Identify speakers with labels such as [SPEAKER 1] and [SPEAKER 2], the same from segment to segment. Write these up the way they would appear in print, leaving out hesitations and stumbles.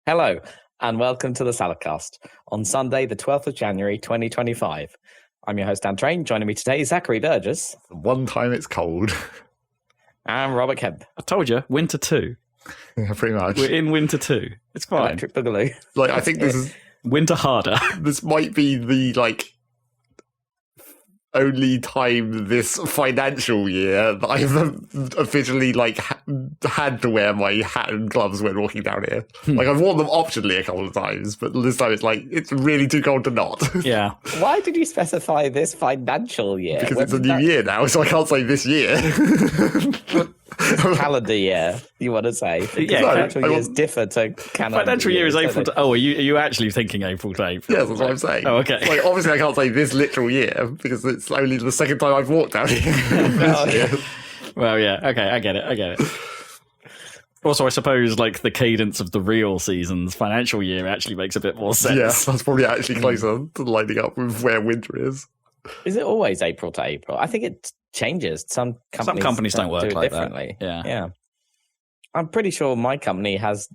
[SPEAKER 1] Hello, and welcome to the Saladcast on Sunday, the 12th of January, 2025. I'm your host, Dan Train. Joining me today is Zachary Burgess.
[SPEAKER 2] One time it's cold.
[SPEAKER 1] And Robert Kemp.
[SPEAKER 3] I told you, winter 2.
[SPEAKER 2] Yeah, pretty much.
[SPEAKER 3] We're in winter 2. It's fine.
[SPEAKER 1] Electric Boogaloo.
[SPEAKER 2] Like, I think this is
[SPEAKER 3] Winter harder.
[SPEAKER 2] this might be the only time this financial year that I've officially had to wear my hat and gloves when walking down here. I've worn them optionally a couple of times, but this time it's really too cold to not.
[SPEAKER 3] Yeah.
[SPEAKER 1] Why did you specify this financial year?
[SPEAKER 2] Because it's a new year now, so I can't say this year.
[SPEAKER 1] Calendar year, you want to say?
[SPEAKER 3] Yeah,
[SPEAKER 1] financial years differ to calendar.
[SPEAKER 3] Financial year is
[SPEAKER 1] years,
[SPEAKER 3] April to... Oh, are you actually thinking April to April?
[SPEAKER 2] Yes, that's what I'm saying.
[SPEAKER 3] Oh, okay.
[SPEAKER 2] Obviously I can't say this literal year, because it's only the second time I've walked down here this year.
[SPEAKER 3] Well, yeah. Okay, I get it. Also, I suppose, the cadence of the real season's financial year actually makes a bit more sense.
[SPEAKER 2] Yeah, that's probably actually closer to lining up with where winter is.
[SPEAKER 1] Is it always April to April? I think it changes. Some companies
[SPEAKER 3] don't work
[SPEAKER 1] do it
[SPEAKER 3] like
[SPEAKER 1] differently.
[SPEAKER 3] that.
[SPEAKER 1] Yeah. I'm pretty sure my company has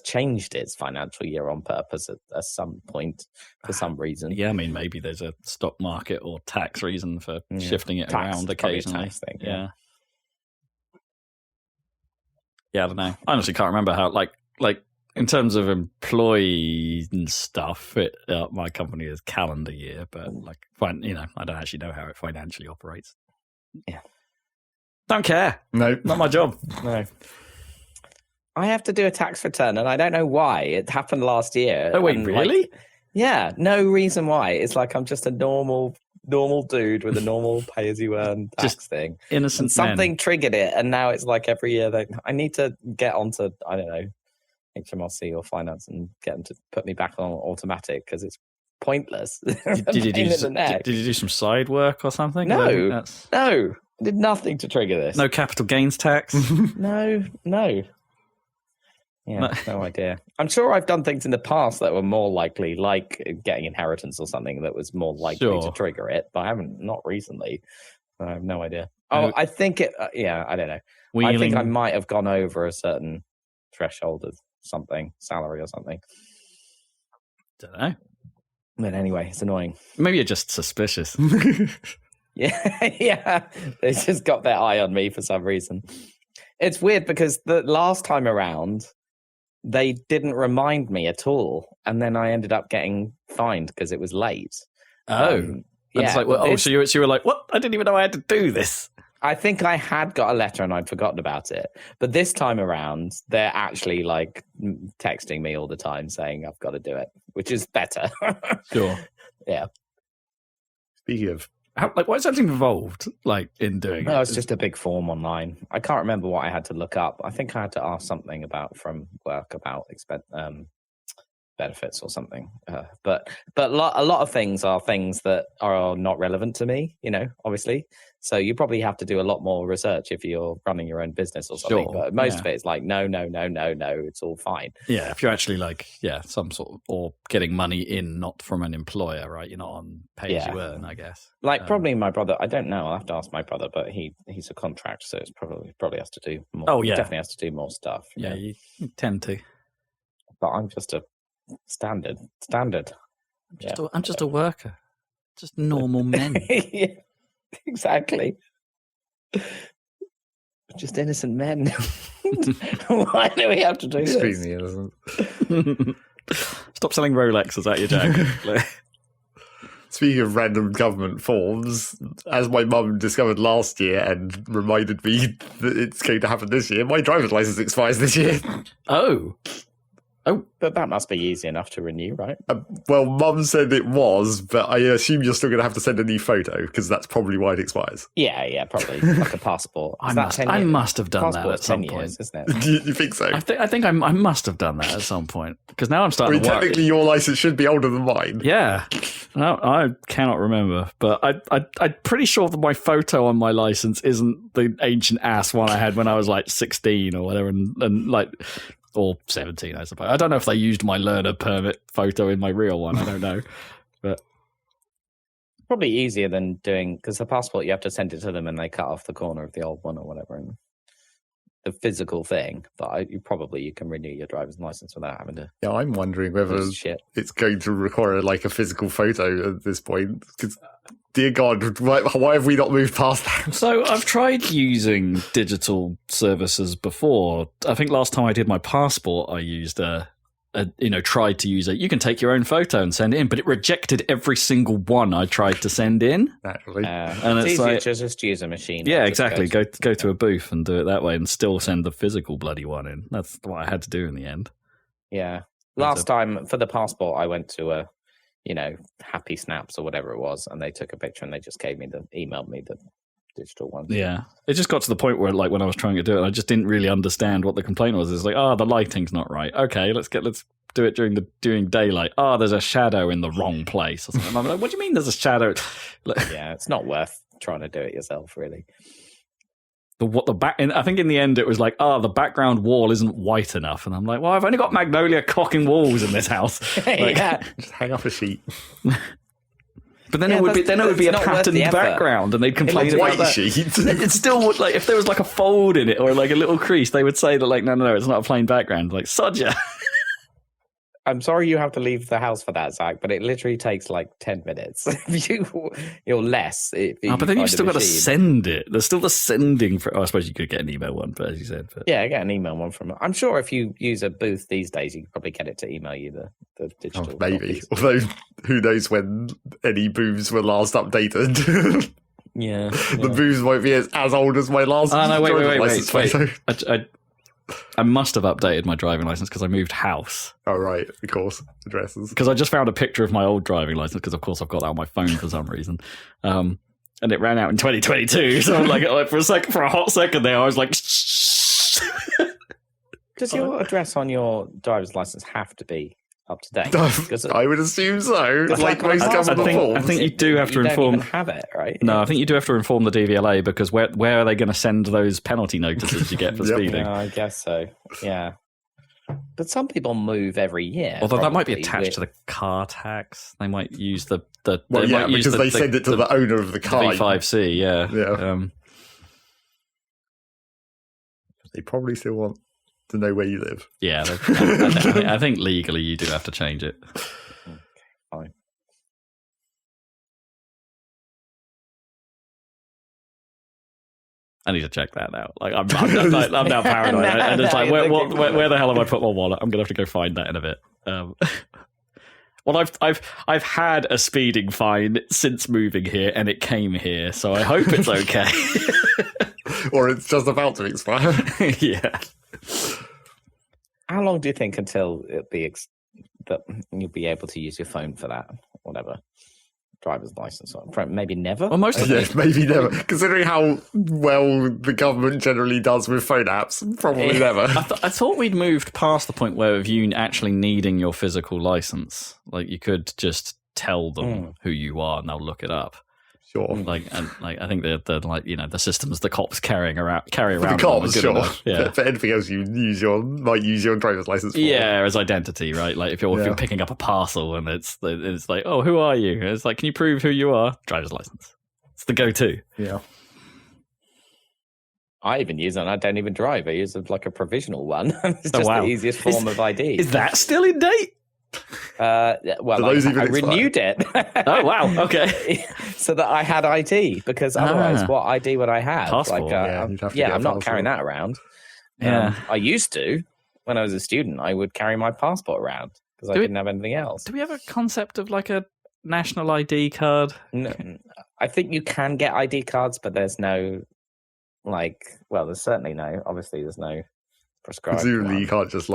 [SPEAKER 1] changed its financial year on purpose at some point for some reason.
[SPEAKER 3] Yeah, I mean, maybe there's a stock market or tax reason for shifting it around occasionally.
[SPEAKER 1] Tax thing,
[SPEAKER 3] yeah. Yeah, I don't know. I honestly can't remember how, in terms of employee and stuff, my company is calendar year, but I don't actually know how it financially operates.
[SPEAKER 1] Yeah.
[SPEAKER 3] Don't care.
[SPEAKER 2] No.
[SPEAKER 3] Not my job.
[SPEAKER 1] No. I have to do a tax return, and I don't know why. It happened last year.
[SPEAKER 3] Oh, wait,
[SPEAKER 1] and,
[SPEAKER 3] really?
[SPEAKER 1] Yeah, no reason why. It's I'm just a normal dude with a normal pay-as-you-earn tax
[SPEAKER 3] Just
[SPEAKER 1] thing.
[SPEAKER 3] Innocent
[SPEAKER 1] And something
[SPEAKER 3] men.
[SPEAKER 1] triggered it, and now it's every year I need to get onto, I don't know, HMRC or finance and get them to put me back on automatic because it's pointless.
[SPEAKER 3] Did you do some side work or something?
[SPEAKER 1] No, I did nothing to trigger this.
[SPEAKER 3] No capital gains tax?
[SPEAKER 1] No. Yeah, no idea. I'm sure I've done things in the past that were more likely, like getting inheritance or something that was more likely to trigger it, but I haven't, not recently. I have no idea. Oh, I think it, I don't know. I think I might have gone over a certain threshold of something, salary or something.
[SPEAKER 3] Don't know.
[SPEAKER 1] But anyway, it's annoying.
[SPEAKER 3] Maybe you're just suspicious.
[SPEAKER 1] Yeah. They just got their eye on me for some reason. It's weird because the last time around, they didn't remind me at all. And then I ended up getting fined because it was late.
[SPEAKER 3] Oh.
[SPEAKER 1] Yeah.
[SPEAKER 3] So you were like, what? I didn't even know I had to do this.
[SPEAKER 1] I think I had got a letter and I'd forgotten about it. But this time around, they're actually texting me all the time saying I've got to do it, which is better.
[SPEAKER 3] Sure.
[SPEAKER 1] Yeah.
[SPEAKER 2] Speaking of...
[SPEAKER 3] what is that involved, in doing it?
[SPEAKER 1] No, it's just a big form online. I can't remember what I had to look up. I think I had to ask something from work about benefits or something. But a lot of things are things that are not relevant to me, obviously. So you probably have to do a lot more research if you're running your own business or something.
[SPEAKER 3] Sure,
[SPEAKER 1] but most of it is no, it's all fine.
[SPEAKER 3] Yeah, if you're actually some sort of, or getting money in, not from an employer, right? You're not on pay as you earn, I guess.
[SPEAKER 1] Probably my brother, I don't know, I'll have to ask my brother, but he's a contractor, so it's probably has to do more.
[SPEAKER 3] Oh, yeah.
[SPEAKER 1] Definitely has to do more stuff.
[SPEAKER 3] Yeah, you tend to.
[SPEAKER 1] But I'm just a standard.
[SPEAKER 3] I'm just a worker. Just normal men.
[SPEAKER 1] Yeah, exactly. Just innocent men. Why do we have to do this?
[SPEAKER 2] Extremely innocent.
[SPEAKER 3] Stop selling Rolexes at your jacket.
[SPEAKER 2] Speaking of random government forms, as my mum discovered last year and reminded me that it's going to happen this year, my driver's license expires this year.
[SPEAKER 3] Oh,
[SPEAKER 1] but that must be easy enough to renew, right?
[SPEAKER 2] Well, Mum said it was, but I assume you're still going to have to send a new photo because that's probably why it expires.
[SPEAKER 1] Yeah, probably like a passport.
[SPEAKER 3] I must have done that at some point,
[SPEAKER 1] years, isn't it?
[SPEAKER 2] You think so?
[SPEAKER 3] I think I must have done that at some point because now I'm starting to worry.
[SPEAKER 2] Technically, your license should be older than mine.
[SPEAKER 3] Yeah, no, I cannot remember, but I'm pretty sure that my photo on my license isn't the ancient ass one I had when I was 16 or whatever, and or 17, I suppose. I don't know if they used my learner permit photo in my real one. I don't know. But
[SPEAKER 1] probably easier than doing, because the passport, you have to send it to them and they cut off the corner of the old one or whatever. And the physical thing, but you can renew your driver's license without having to.
[SPEAKER 2] Yeah, I'm wondering whether it's going to require like a physical photo at this point. Because, dear God, why have we not moved past that?
[SPEAKER 3] So I've tried using digital services before. I think last time I did my passport, I used tried to use you can take your own photo and send it in, but it rejected every single one I tried to send in.
[SPEAKER 2] Naturally.
[SPEAKER 1] And it's easier to just use a machine.
[SPEAKER 3] Yeah, exactly. Go to a booth and do it that way and still send the physical bloody one in. That's what I had to do in the end.
[SPEAKER 1] Yeah. Last time for the passport, I went to Happy Snaps or whatever it was, and they took a picture and they just emailed me the digital ones.
[SPEAKER 3] Yeah. It just got to the point where, like, when I was trying to do it, I just didn't really understand what the complaint was. It's like, the lighting's not right. Okay, let's do it during daylight. There's a shadow in the wrong place or something. I'm like, what do you mean there's a shadow?
[SPEAKER 1] Yeah, it's not worth trying to do it yourself, really.
[SPEAKER 3] I think in the end it was like, the background wall isn't white enough, and I'm like, well, I've only got magnolia clocking walls in this house.
[SPEAKER 1] Yeah,
[SPEAKER 2] just hang up a sheet.
[SPEAKER 3] But then it would be a patterned background, and they'd complain about that.
[SPEAKER 2] Sheet.
[SPEAKER 3] It still would, like, if there was like a fold in it or like a little crease, they would say that, like, no, it's not a plain background. Like, sod ya.
[SPEAKER 1] I'm sorry you have to leave the house for that, Zach, but it literally takes like 10 minutes. You're less.
[SPEAKER 3] But then you've still got to send it. There's still the sending I suppose you could get an email one, but as you said.
[SPEAKER 1] Yeah, get an email one from. I'm sure if you use a booth these days, you could probably get it to email you the digital.
[SPEAKER 2] Maybe. Although, who knows when any booths were last updated.
[SPEAKER 1] Yeah.
[SPEAKER 2] The booths won't be as old as my last.
[SPEAKER 3] No, wait. I must have updated my driving license because I moved house.
[SPEAKER 2] Oh, right. Of course. Addresses.
[SPEAKER 3] Because I just found a picture of my old driving license because, of course, I've got that on my phone for some reason. And it ran out in 2022. So I'm like for a hot second there, I was like, shh.
[SPEAKER 1] Does your address on your driver's license have to be up to date?
[SPEAKER 2] I would assume so. Like most government forms.
[SPEAKER 3] I think you do have to inform.
[SPEAKER 1] You don't even have it, right?
[SPEAKER 3] No, I think you do have to inform the DVLA because where are they going to send those penalty notices you get for speeding?
[SPEAKER 1] Yeah, I guess so. Yeah, but some people move every year.
[SPEAKER 3] Although that might be attached to the car tax. They might use the
[SPEAKER 2] because they send it to the owner of the car.
[SPEAKER 3] The V5C, yeah.
[SPEAKER 2] They probably still want to know where you live.
[SPEAKER 3] Yeah, I think legally you do have to change it.
[SPEAKER 1] Okay, fine.
[SPEAKER 3] I need to check that out. Like I'm now paranoid, and it's like where the hell have I put my wallet? I'm gonna have to go find that in a bit. Well, I've had a speeding fine since moving here, and it came here, so I hope it's okay.
[SPEAKER 2] Or it's just about to expire.
[SPEAKER 3] Yeah.
[SPEAKER 1] How long do you think until that you'll be able to use your phone for that? Whatever. Driver's license. Maybe never?
[SPEAKER 3] Well,
[SPEAKER 2] maybe never. Considering how well the government generally does with phone apps, probably never.
[SPEAKER 3] I thought we'd moved past the point where of you actually needing your physical license. Like, you could just tell them who you are and they'll look it up.
[SPEAKER 2] Sure.
[SPEAKER 3] I think they're like, the systems the cops carry around.
[SPEAKER 2] The cops, sure.
[SPEAKER 3] Enough. Yeah.
[SPEAKER 2] For anything else, you might use your driver's license for.
[SPEAKER 3] Yeah, as identity, right? Like if you're picking up a parcel and it's like, oh, who are you? And it's like, can you prove who you are? Driver's license. It's the go-to.
[SPEAKER 2] Yeah.
[SPEAKER 1] I even use it, and I don't even drive. I use like a provisional one. It's just the easiest form of ID.
[SPEAKER 3] Is that still in date?
[SPEAKER 1] I renewed it.
[SPEAKER 3] Oh wow! Okay,
[SPEAKER 1] so that I had ID, because otherwise, what ID would I have?
[SPEAKER 3] Passport.
[SPEAKER 1] I'm not carrying that around.
[SPEAKER 3] Yeah,
[SPEAKER 1] I used to when I was a student. I would carry my passport around because I didn't have anything else.
[SPEAKER 3] Do we have a concept of like a national ID card?
[SPEAKER 1] No, I think you can get ID cards, but there's no there's certainly no. Obviously, there's no prescribed.
[SPEAKER 2] Presumably, you can't just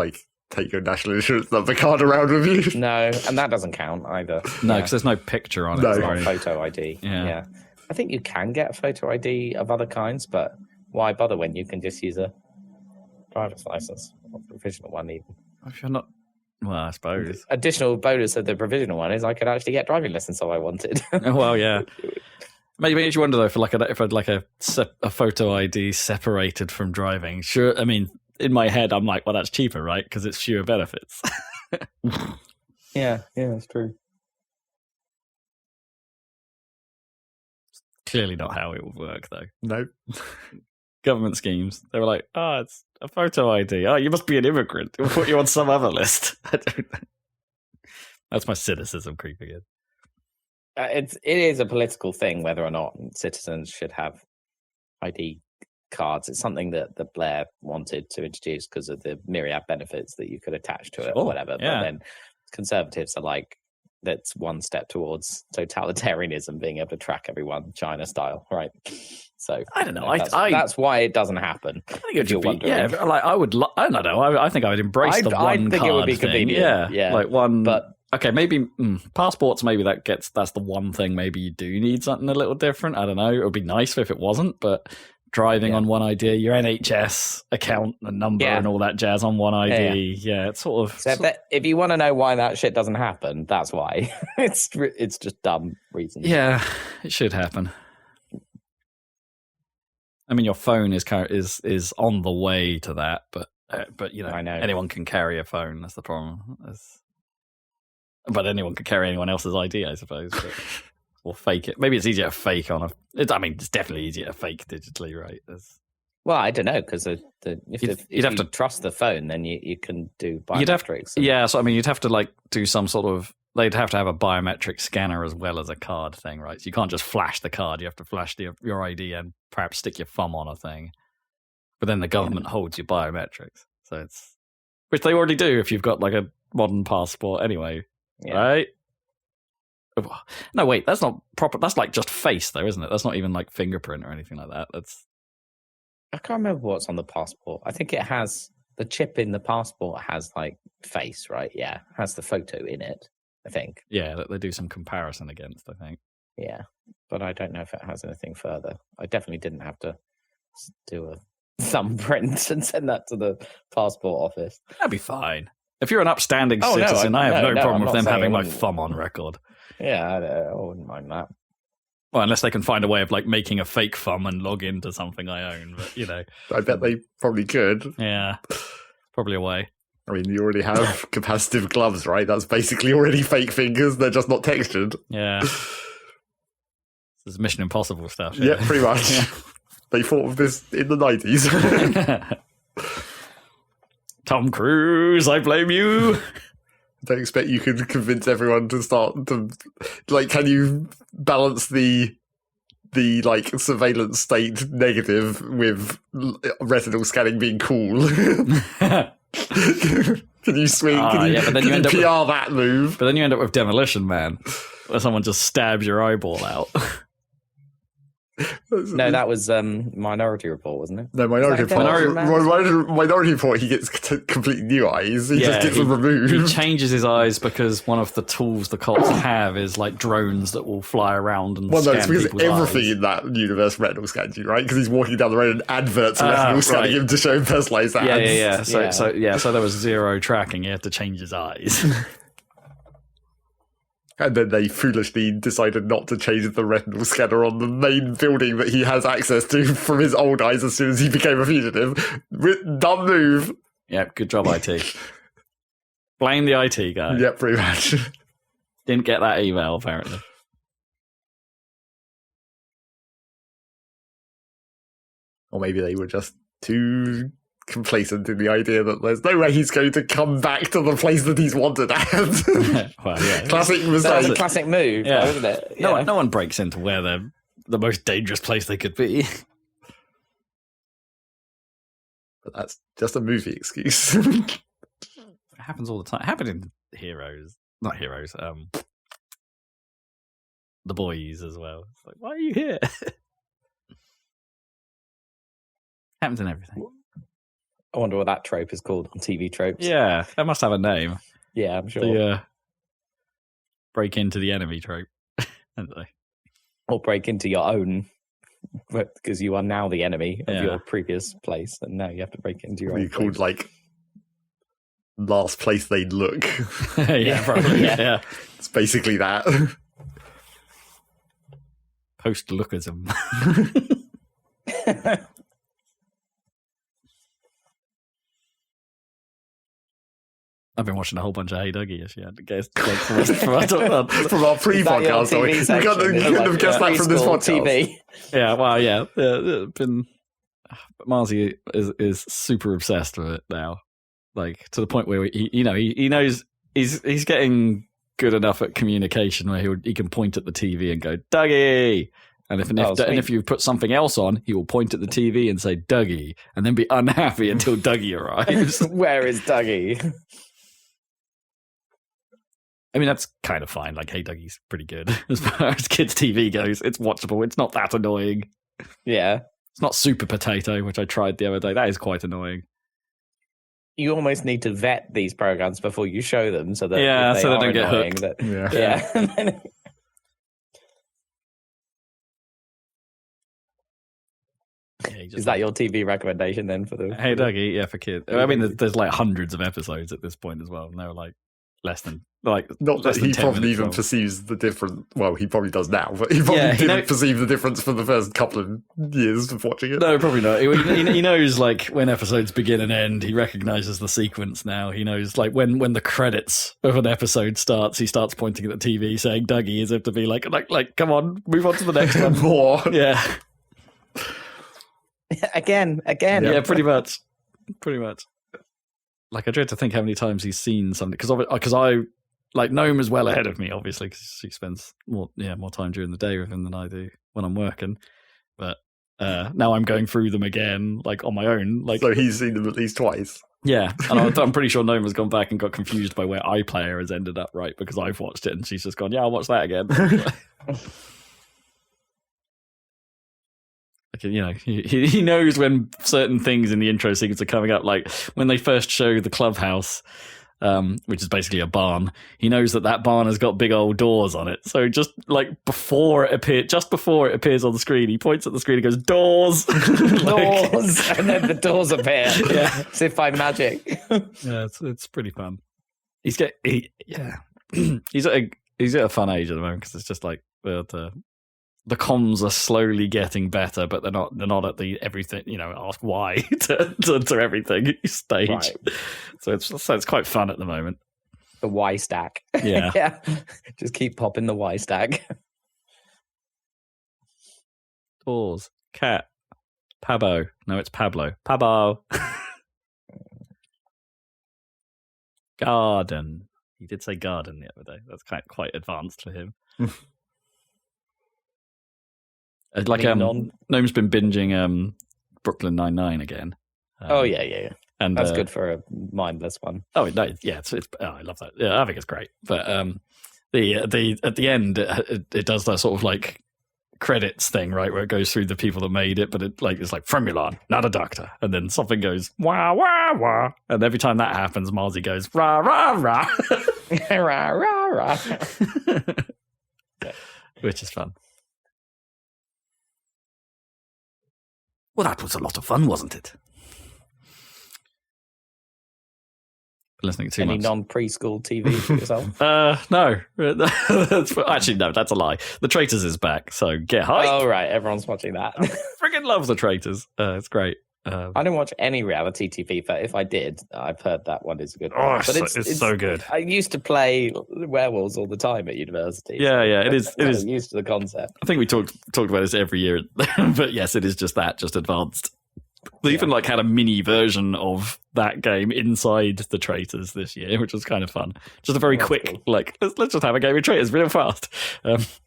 [SPEAKER 2] take your national insurance number card around with you.
[SPEAKER 1] No, and that doesn't count either.
[SPEAKER 3] No, because there's no picture on it.
[SPEAKER 1] It's not photo ID. Yeah. I think you can get a photo ID of other kinds, but why bother when you can just use a driver's license or provisional one even?
[SPEAKER 3] If you're not... Well, I suppose.
[SPEAKER 1] Additional bonus of the provisional one is I could actually get driving lessons if I wanted.
[SPEAKER 3] Well, yeah. Maybe you wonder, though, if I'd like a photo ID separated from driving. Sure, I mean... In my head, I'm like, well, that's cheaper, right? Because it's fewer benefits.
[SPEAKER 1] Yeah, that's true.
[SPEAKER 3] Clearly not how it would work, though.
[SPEAKER 2] No.
[SPEAKER 3] government schemes. They were like, "Oh, it's a photo ID. Oh, you must be an immigrant. We'll put you on some other list." I don't know. That's my cynicism creeping in.
[SPEAKER 1] It is a political thing whether or not citizens should have ID cards. It's something that Blair wanted to introduce because of the myriad benefits that you could attach to it or whatever.
[SPEAKER 3] Yeah.
[SPEAKER 1] But then conservatives are like, that's one step towards totalitarianism, being able to track everyone China style, right? So
[SPEAKER 3] I don't know.
[SPEAKER 1] That's why it doesn't happen.
[SPEAKER 3] I think it would be, yeah. Like I would. I don't know. I think I would embrace the one
[SPEAKER 1] I think
[SPEAKER 3] card
[SPEAKER 1] it would be
[SPEAKER 3] thing.
[SPEAKER 1] convenient.
[SPEAKER 3] Yeah, like one.
[SPEAKER 1] But
[SPEAKER 3] okay, maybe passports. Maybe that's the one thing. Maybe you do need something a little different. I don't know. It would be nice if it wasn't, but. Driving on one ID, your NHS account and number and all that jazz on one ID. Yeah, it's sort of.
[SPEAKER 1] So if you want to know why that shit doesn't happen, that's why. It's just dumb reasons.
[SPEAKER 3] Yeah, it should happen. I mean, your phone is on the way to that, but you know,
[SPEAKER 1] I know
[SPEAKER 3] anyone can carry a phone. That's the problem. But anyone can carry anyone else's ID, I suppose. But... Or fake it. Maybe it's easier to fake on I mean, it's definitely easier to fake digitally, right?
[SPEAKER 1] Well, I don't know, because if you have to trust the phone, then you can do biometrics.
[SPEAKER 3] So I mean, you'd have to like do some sort of. They'd have to have a biometric scanner as well as a card thing, right? So you can't just flash the card. You have to flash your ID and perhaps stick your thumb on a thing. But then the government holds your biometrics, so it's which they already do if you've got like a modern passport anyway, right? No, wait, that's not proper. That's like just face, though, isn't it? That's not even like fingerprint or anything like that.
[SPEAKER 1] I can't remember what's on the passport. I think it has the chip in the passport has like face, right? Yeah, has the photo in it. I think.
[SPEAKER 3] Yeah, that they do some comparison against. I think.
[SPEAKER 1] Yeah, but I don't know if it has anything further. I definitely didn't have to do a thumbprint and send that to the passport office.
[SPEAKER 3] That'd be fine. If you're an upstanding citizen, I have no problem with them having my thumb on record.
[SPEAKER 1] Yeah, I wouldn't mind that.
[SPEAKER 3] Well, unless they can find a way of like making a fake thumb and log into something I own, but you know,
[SPEAKER 2] I bet they probably could.
[SPEAKER 3] Yeah, probably a way.
[SPEAKER 2] I mean, you already have capacitive gloves, right? That's basically already fake fingers. They're just not textured.
[SPEAKER 3] Yeah, this is Mission Impossible stuff.
[SPEAKER 2] Yeah, pretty much. Yeah. They thought of this in the 90s.
[SPEAKER 3] Tom Cruise, I blame you.
[SPEAKER 2] Don't expect you can convince everyone to start to like. Can you balance the like surveillance state negative with retinal scanning being cool? Can you swing? Can you PR that move?
[SPEAKER 3] But then you end up with Demolition Man, where someone just stabs your eyeball out.
[SPEAKER 1] No, that was Minority Report, wasn't it?
[SPEAKER 2] No, Minority Report. He gets completely new eyes. He just gets them removed.
[SPEAKER 3] He changes his eyes because one of the tools the cops have is like drones that will fly around and scan
[SPEAKER 2] it's because everything
[SPEAKER 3] eyes.
[SPEAKER 2] In that universe retinal scans you, right? Because he's walking down the road and adverts are retinal scanning him to show him personalised ads.
[SPEAKER 3] So there was zero tracking. He had to change his eyes.
[SPEAKER 2] And then they foolishly decided not to change the retinal scanner on the main building that he has access to from his old eyes as soon as he became a fugitive. Dumb move.
[SPEAKER 3] Yep, good job, IT. Blame the IT guy.
[SPEAKER 2] Yep, pretty much.
[SPEAKER 3] Didn't get that email, apparently.
[SPEAKER 2] Or maybe they were just too complacent in the idea that there's no way he's going to come back to the place that he's wanted at.
[SPEAKER 3] Well, yeah.
[SPEAKER 1] Classic mistake. That was a classic move, though, isn't it?
[SPEAKER 3] Yeah. No one breaks into where they're the most dangerous place they could be.
[SPEAKER 2] But that's just a movie excuse.
[SPEAKER 3] It happens all the time. It happened in Heroes. Not Heroes. The Boys as well. It's like, why are you here? Happens in everything.
[SPEAKER 1] I wonder what that trope is called on TV tropes.
[SPEAKER 3] Yeah, that must have a name.
[SPEAKER 1] Yeah, I'm sure.
[SPEAKER 3] The break into the enemy trope.
[SPEAKER 1] Or break into your own, because you are now the enemy of your previous place, and now you have to break into your own.
[SPEAKER 2] Called like last place they'd look.
[SPEAKER 3] Yeah, probably. Yeah,
[SPEAKER 2] it's basically that.
[SPEAKER 3] Post-lookism. I've been watching a whole bunch of Hey Dougie this year. From
[SPEAKER 2] our pre-podcast. We couldn't have guessed that from this podcast.
[SPEAKER 1] TV.
[SPEAKER 3] Yeah, well, yeah. Been But Marzi is super obsessed with it now, like to the point where he knows he's getting good enough at communication where he can point at the TV and go, Dougie. And if you put something else on, he will point at the TV and say Dougie, and then be unhappy until Dougie arrives.
[SPEAKER 1] Where is Dougie?
[SPEAKER 3] I mean, that's kind of fine. Like, Hey Dougie's pretty good as far as kids' TV goes. It's watchable. It's not that annoying.
[SPEAKER 1] Yeah.
[SPEAKER 3] It's not Super Potato, which I tried the other day. That is quite annoying.
[SPEAKER 1] You almost need to vet these programs before you show them, so that
[SPEAKER 3] they don't get hooked.
[SPEAKER 1] Yeah. Is that your TV recommendation then for the
[SPEAKER 3] Hey Dougie? Yeah, for kids. I mean, there's like hundreds of episodes at this point as well, and they're like less than
[SPEAKER 2] not that he probably even perceives the difference. Well, he probably does now, but he probably didn't perceive the difference for the first couple of years of watching it.
[SPEAKER 3] No, probably not. He knows like when episodes begin and end. He recognizes the sequence now. He knows like when the credits of an episode starts, he starts pointing at the TV saying Dougie, as if to be like come on, move on to the next one.
[SPEAKER 2] More.
[SPEAKER 3] Yeah.
[SPEAKER 1] Again.
[SPEAKER 3] Yeah, pretty much. Like, I dread to think how many times he's seen something, because I like Gnome is well ahead of me, obviously, because she spends more time during the day with him than I do when I'm working. But now I'm going through them again, like on my own. Like,
[SPEAKER 2] so he's seen them at least twice.
[SPEAKER 3] Yeah, and I'm pretty sure Gnome has gone back and got confused by where iPlayer has ended up, right? Because I've watched it and she's just gone, yeah, I'll watch that again. He knows when certain things in the intro sequence are coming up, like when they first show the clubhouse, which is basically a barn. He knows that barn has got big old doors on it. So just before it appears on the screen, he points at the screen and goes, "Doors,
[SPEAKER 1] doors," and then the doors appear. Yeah, as if by magic.
[SPEAKER 3] Yeah, it's pretty fun. He's at a fun age at the moment because it's just like the comms are slowly getting better, but they're not at the everything, ask why to everything stage. Right. So it's quite fun at the moment.
[SPEAKER 1] The Y stack.
[SPEAKER 3] Yeah.
[SPEAKER 1] Yeah. Just keep popping the Y stack.
[SPEAKER 3] Doors. Cat. Pabo. No, it's Pablo. Pabo. Garden. He did say garden the other day. That's quite advanced for him. Gnome's been binging Brooklyn Nine-Nine again.
[SPEAKER 1] Yeah. And that's good for a mindless one.
[SPEAKER 3] Oh no, yeah, I love that. Yeah, I think it's great. But the at the end it does that sort of like credits thing, right, where it goes through the people that made it, but it's like from Milan, not a doctor, and then something goes wah wah wah, and every time that happens, Marzi goes rah rah rah,
[SPEAKER 1] rah rah rah,
[SPEAKER 3] which is fun. Well, that was a lot of fun, wasn't it? Listening to
[SPEAKER 1] any non-preschool TV for yourself?
[SPEAKER 3] No. Actually, no, that's a lie. The Traitors is back, so get hyped.
[SPEAKER 1] Oh, right. Everyone's watching that.
[SPEAKER 3] I freaking love The Traitors. It's great.
[SPEAKER 1] I don't watch any reality TV, but if I did, I've heard that one is a good one.
[SPEAKER 3] Oh, but it's so good.
[SPEAKER 1] I used to play werewolves all the time at university.
[SPEAKER 3] Yeah, so it is. It is
[SPEAKER 1] used to the concept.
[SPEAKER 3] I think we talked about this every year, but yes, it is just advanced. They even had a mini version of that game inside the Traitors this year, which was kind of fun. Just a very quick, cool. Let's just have a game of Traitors real fast. Have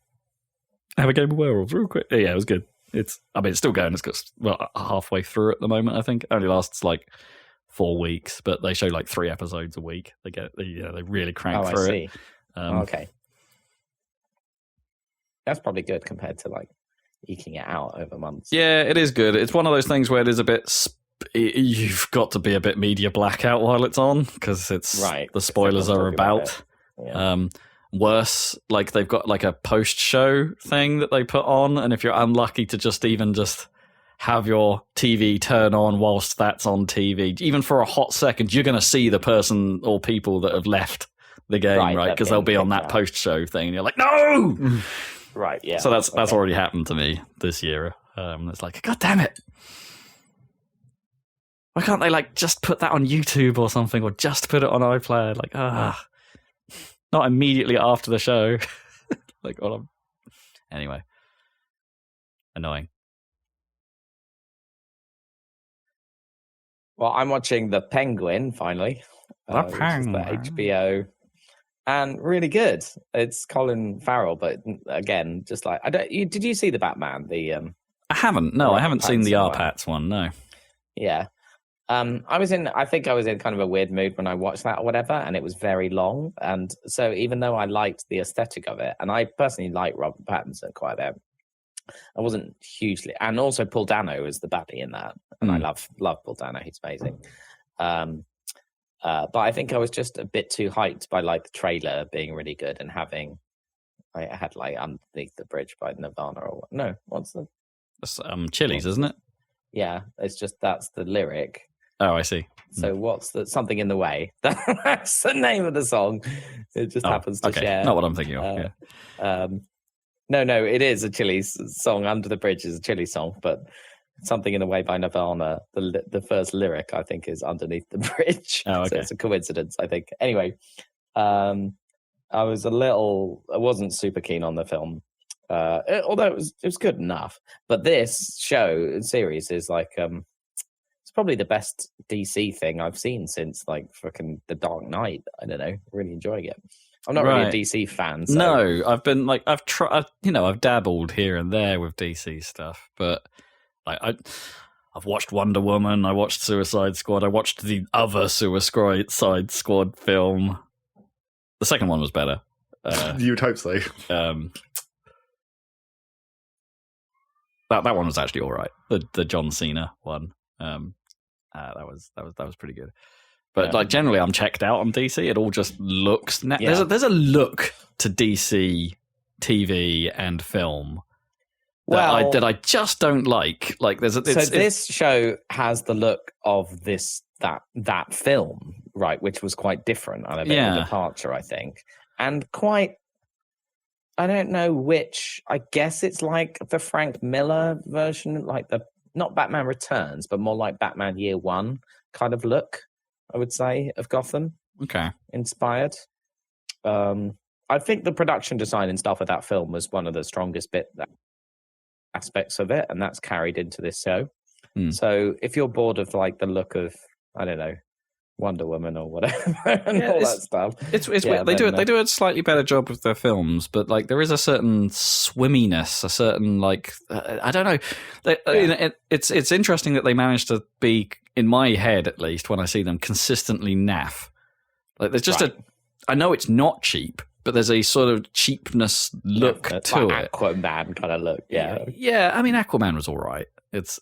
[SPEAKER 3] a game of werewolves real quick. Yeah, it was good. It's still going. It's got halfway through at the moment. I think it only lasts 4 weeks, but they show 3 episodes a week. They really crank through it.
[SPEAKER 1] Okay, that's probably good compared to eking it out over months.
[SPEAKER 3] Yeah, it is good. It's one of those things where it is a bit. You've got to be a bit media blackout while it's on because it's right. The spoilers are about. Yeah. Worse, they've got a post-show thing that they put on, and if you're unlucky to just have your TV turn on whilst that's on TV, even for a hot second, you're going to see the person or people that have left the game, right? Because they'll be on that post-show thing, and you're like, no!
[SPEAKER 1] Right, yeah.
[SPEAKER 3] So that's already happened to me this year. It's God damn it. Why can't they just put that on YouTube or something, or just put it on iPlayer? Not immediately after the show. Anyway. Annoying.
[SPEAKER 1] Well, I'm watching The Penguin finally.
[SPEAKER 3] The
[SPEAKER 1] Which is
[SPEAKER 3] Penguin.
[SPEAKER 1] the HBO, and really good. It's Colin Farrell, but again, just like did you see the Batman?
[SPEAKER 3] I haven't. No, I haven't seen the R-Pats one. No.
[SPEAKER 1] Yeah. I think I was in kind of a weird mood when I watched that or whatever, and it was very long. And so even though I liked the aesthetic of it, and I personally like Robert Pattinson quite a bit, I wasn't hugely, and also Paul Dano is the baddie in that, and I love Paul Dano. He's amazing. But I think I was just a bit too hyped by like the trailer being really good and having, I had like Underneath the Bridge by Nirvana or no, what's the?
[SPEAKER 3] That's, Chili's, isn't it?
[SPEAKER 1] Yeah, it's just that's the lyric.
[SPEAKER 3] Oh, I see.
[SPEAKER 1] So what's the Something in the Way? That's the name of the song. It just happens to share.
[SPEAKER 3] Not what I'm thinking of.
[SPEAKER 1] No, it is a Chili's song. Under the Bridge is a Chili's song, but Something in the Way by Nirvana, the first lyric I think is Underneath the Bridge.
[SPEAKER 3] Oh, okay.
[SPEAKER 1] So it's a coincidence, I think. Anyway, I wasn't super keen on the film. Although it was good enough. But this series is like it's probably the best DC thing I've seen since like fucking The Dark Knight. I don't know, really enjoying it. I'm not really a DC fan. So.
[SPEAKER 3] No, I've been like I've tried. I've dabbled here and there with DC stuff, but like I've watched Wonder Woman. I watched Suicide Squad. I watched the other Suicide Squad film. The second one was better.
[SPEAKER 2] You'd hope so.
[SPEAKER 3] That one was actually all right. The John Cena one. That was pretty good. But like generally, I'm checked out on DC. It all just looks. There's a look to DC TV and film that I just don't like. Like
[SPEAKER 1] this show has the look of that film, right? Which was quite different and a bit of a departure, I think, and quite. I don't know which. I guess it's like the Frank Miller version, like not Batman Returns, but more like Batman Year One kind of look. I would say of Gotham.
[SPEAKER 3] Okay,
[SPEAKER 1] inspired. I think the production design and stuff of that film was one of the strongest aspects of it, and that's carried into this show. So if you're bored of like the look of, I don't know, Wonder Woman or whatever and all that stuff,
[SPEAKER 3] it's weird. They do a slightly better job with their films, but like there is a certain swimminess, a certain like I don't know. It's interesting that they managed to be, in my head at least, when I see them, consistently naff. Like there's just I know it's not cheap, but there's a sort of cheapness look to
[SPEAKER 1] like
[SPEAKER 3] it.
[SPEAKER 1] Aquaman kind of look.
[SPEAKER 3] Yeah. I mean, Aquaman was all right. It's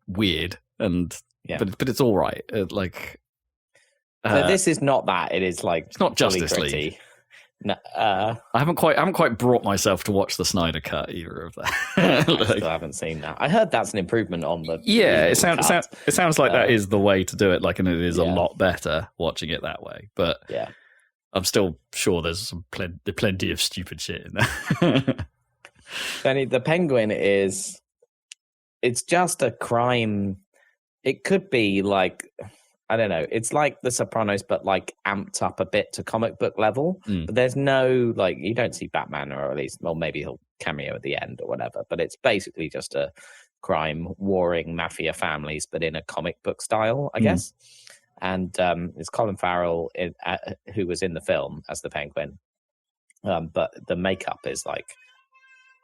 [SPEAKER 3] weird and but it's all right. So
[SPEAKER 1] this is not that. It is like
[SPEAKER 3] it's not Justice League. No, I haven't quite brought myself to watch the Snyder cut either of that.
[SPEAKER 1] I still haven't seen that. I heard that's an improvement on the.
[SPEAKER 3] Yeah, it sounds like that is the way to do it. Like, and it is a lot better watching it that way. But I'm still sure there's plenty of stupid shit in there.
[SPEAKER 1] Benny, the Penguin it's just a crime. It could be like, I don't know. It's like The Sopranos, but like amped up a bit to comic book level. But there's no, like, you don't see Batman, or at least, well, maybe he'll cameo at the end or whatever. But it's basically just a crime warring mafia families, but in a comic book style, I guess. And it's Colin Farrell who was in the film as the Penguin. But the makeup is like,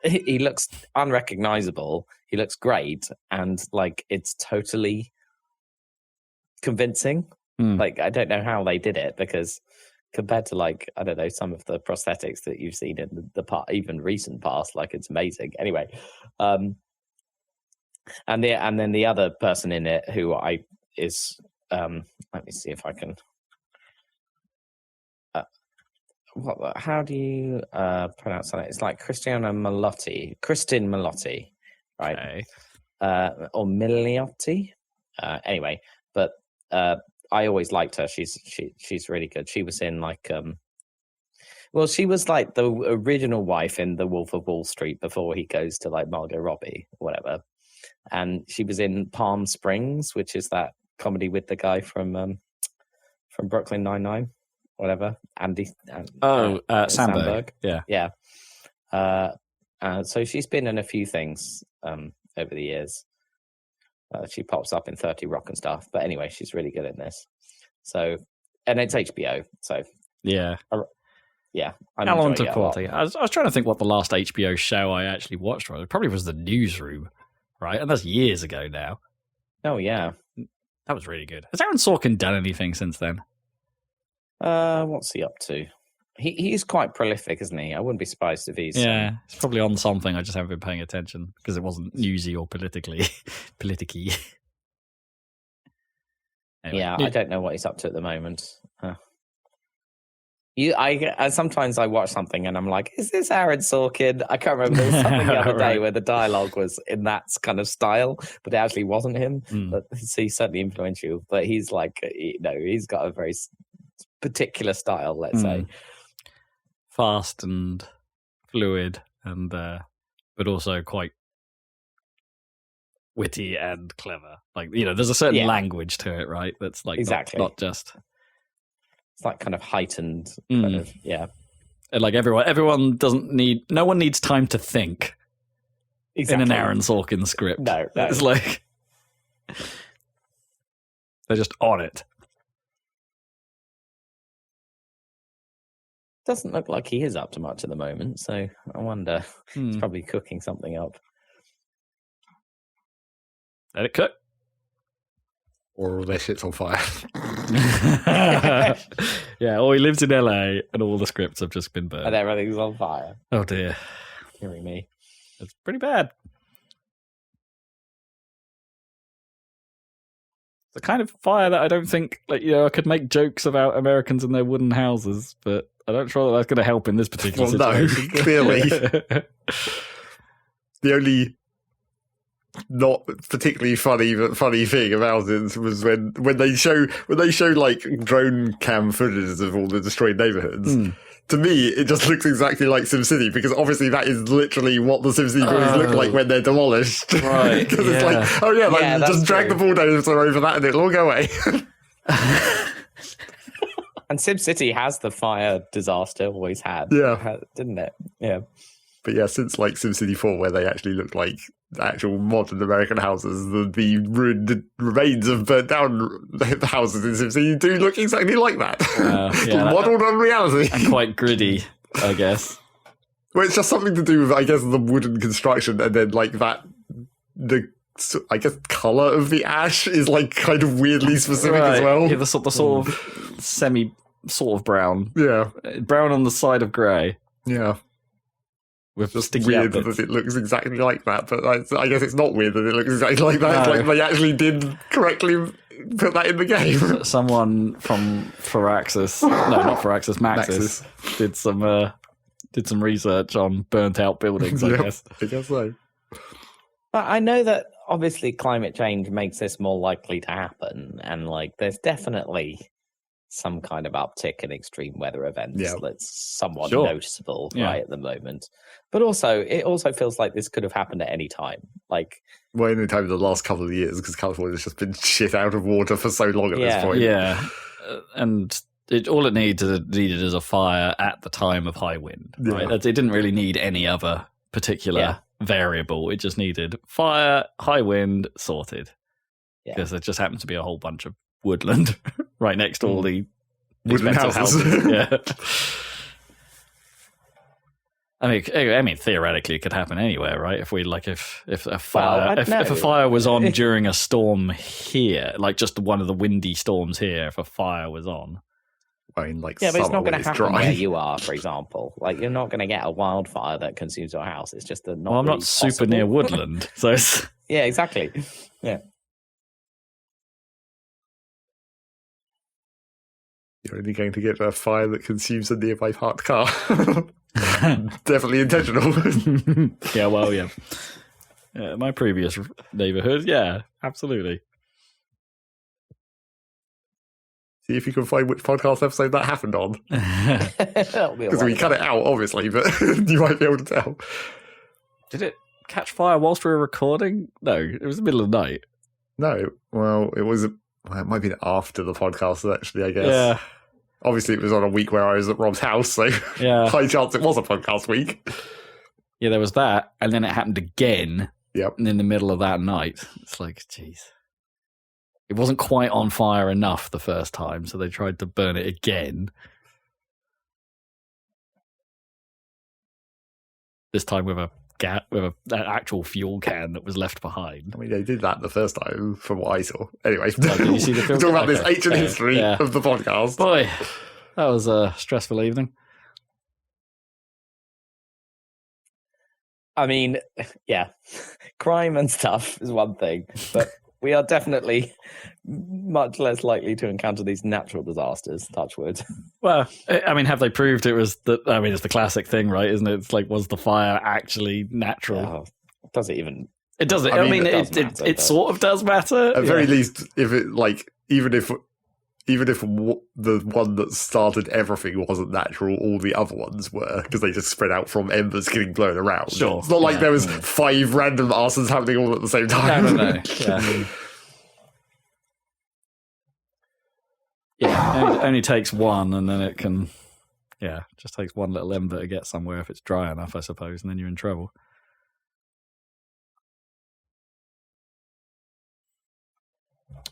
[SPEAKER 1] he looks unrecognizable. He looks great. And like, it's totally convincing. Like, I don't know how they did it, because compared to like, I don't know, some of the prosthetics that you've seen in the even recent past, like, it's amazing. Anyway, and then the other person in it who let me see if I can. How do you pronounce that? It's like Kristin Milotti, right? Okay. Or Miliotti. Anyway, but I always liked her. She's really good. She was in like she was like the original wife in The Wolf of Wall Street before he goes to like Margot Robbie or whatever. And she was in Palm Springs, which is that comedy with the guy from Brooklyn Nine-Nine, whatever. Andy.
[SPEAKER 3] Samberg.
[SPEAKER 1] Yeah. So she's been in a few things over the years. She pops up in 30 Rock and stuff. But anyway, she's really good in this. So, and it's HBO. So,
[SPEAKER 3] yeah.
[SPEAKER 1] I'm
[SPEAKER 3] Element
[SPEAKER 1] enjoying
[SPEAKER 3] of
[SPEAKER 1] it a lot.
[SPEAKER 3] quality. I was trying to think what the last HBO show I actually watched was. It probably was The Newsroom, right? And that's years ago now.
[SPEAKER 1] Oh, yeah.
[SPEAKER 3] That was really good. Has Aaron Sorkin done anything since then?
[SPEAKER 1] What's he up to? He's quite prolific, isn't he? I wouldn't be surprised if he's...
[SPEAKER 3] Yeah, it's probably on something. I just haven't been paying attention because it wasn't newsy or politicky. Anyway,
[SPEAKER 1] yeah, I don't know what he's up to at the moment. Sometimes I watch something and I'm like, is this Aaron Sorkin? I can't remember. There was something the other day where the dialogue was in that kind of style, but it actually wasn't him. But he's certainly influential. But he's like, he's got a very particular style, let's say.
[SPEAKER 3] Fast and fluid, and but also quite witty and clever. Like, there's a certain language to it, right? That's like
[SPEAKER 1] exactly
[SPEAKER 3] not just.
[SPEAKER 1] It's like kind of heightened, kind of, yeah.
[SPEAKER 3] And like everyone no one needs time to think in an Aaron Sorkin script.
[SPEAKER 1] No.
[SPEAKER 3] It's like they're just on it.
[SPEAKER 1] Doesn't look like he is up to much at the moment, so I wonder. He's probably cooking something up.
[SPEAKER 3] Let it cook.
[SPEAKER 2] Or all their shit's on fire.
[SPEAKER 3] Yeah, or he lives in LA and all the scripts have just been burned.
[SPEAKER 1] And everything's on fire.
[SPEAKER 3] Oh dear.
[SPEAKER 1] Hearing me.
[SPEAKER 3] It's pretty bad. The kind of fire that I don't think, I could make jokes about Americans and their wooden houses, but I'm not sure that's going to help in this particular situation.
[SPEAKER 2] No, clearly. The only not particularly funny thing about it was when they show like drone cam footage of all the destroyed neighborhoods. To me, it just looks exactly like SimCity, because obviously that is literally what the SimCity buildings look like when they're demolished.
[SPEAKER 3] Right.
[SPEAKER 2] Because it's like, just drag the bulldozer over that and it'll all go away.
[SPEAKER 1] And SimCity has the fire disaster, always had.
[SPEAKER 2] Yeah.
[SPEAKER 1] Didn't it? Yeah.
[SPEAKER 2] But yeah, since like SimCity 4, where they actually look like actual modern American houses, the ruined remains of burnt down houses in SimCity do look exactly like that. Modelled on reality.
[SPEAKER 3] And quite gritty, I guess.
[SPEAKER 2] Well, it's just something to do with, I guess, the wooden construction, and then like the colour of the ash is like kind of weirdly specific as well.
[SPEAKER 3] Yeah, the sort of sort of brown.
[SPEAKER 2] Yeah.
[SPEAKER 3] Brown on the side of grey.
[SPEAKER 2] Yeah.
[SPEAKER 3] With
[SPEAKER 2] just weird that it looks exactly like that, but I guess it's not weird that it looks exactly like that. No. It's like they actually did correctly put that in the game.
[SPEAKER 3] Someone from Maxis did some research on burnt out buildings, I guess.
[SPEAKER 2] I guess so.
[SPEAKER 1] But I know that obviously climate change makes this more likely to happen, and like there's definitely some kind of uptick in extreme weather events that's somewhat noticeable right at the moment. But also, it also feels like this could have happened at any time. Like,
[SPEAKER 2] well, any time in the last couple of years, because California's just been shit out of water for so long at this point.
[SPEAKER 3] Yeah, and all it needed is a fire at the time of high wind. Right? It didn't really need any other particular variable. It just needed fire, high wind, sorted. Because there just happened to be a whole bunch of woodland right next to all the
[SPEAKER 2] wooden houses.
[SPEAKER 3] Yeah. I mean, theoretically, it could happen anywhere, right? If a fire was on during a storm here, like just one of the windy storms here, if a fire was on.
[SPEAKER 2] I mean, like,
[SPEAKER 1] but it's not going to happen where you are, for example. Like, you're not going to get a wildfire that consumes your house. It's just not.
[SPEAKER 3] Well, I'm not super near woodland, so it's...
[SPEAKER 1] Yeah, exactly. Yeah.
[SPEAKER 2] You're only going to get a fire that consumes a nearby parked car. Definitely intentional.
[SPEAKER 3] Yeah, well, yeah. My previous neighborhood, yeah, absolutely.
[SPEAKER 2] See if you can find which podcast episode that happened on. Because we cut it out, obviously, but you might be able to tell.
[SPEAKER 3] Did it catch fire whilst we were recording? No, it was the middle of the night.
[SPEAKER 2] No, well, it might be after the podcast, actually, I guess.
[SPEAKER 3] Yeah.
[SPEAKER 2] Obviously, it was on a week where I was at Rob's house, so high chance it was a podcast week.
[SPEAKER 3] Yeah, there was that, and then it happened again
[SPEAKER 2] Yep.
[SPEAKER 3] in the middle of that night. It's like, jeez. It wasn't quite on fire enough the first time, so they tried to burn it again. This time with an actual fuel can that was left behind.
[SPEAKER 2] I mean, they did that the first time, from what I saw. Anyway,
[SPEAKER 3] did you see the film?
[SPEAKER 2] Talking about this ancient history of the podcast.
[SPEAKER 3] Boy, that was a stressful evening.
[SPEAKER 1] I mean, yeah, crime and stuff is one thing, but we are definitely much less likely to encounter these natural disasters, touch wood.
[SPEAKER 3] Well, I mean, have they proved it was it's the classic thing, right? Isn't it? It's like, was the fire actually natural?
[SPEAKER 1] Oh, does it even?
[SPEAKER 3] It doesn't. I mean, it sort of does matter.
[SPEAKER 2] At very least, if it, like, even if the one that started everything wasn't natural, all the other ones were, because they just spread out from embers getting blown around.
[SPEAKER 3] Sure.
[SPEAKER 2] It's not like there was 5 random arsons happening all at the same time.
[SPEAKER 3] No. Yeah. Yeah, it only takes one, and then it can, just takes one little ember to get somewhere if it's dry enough, I suppose, and then you're in trouble.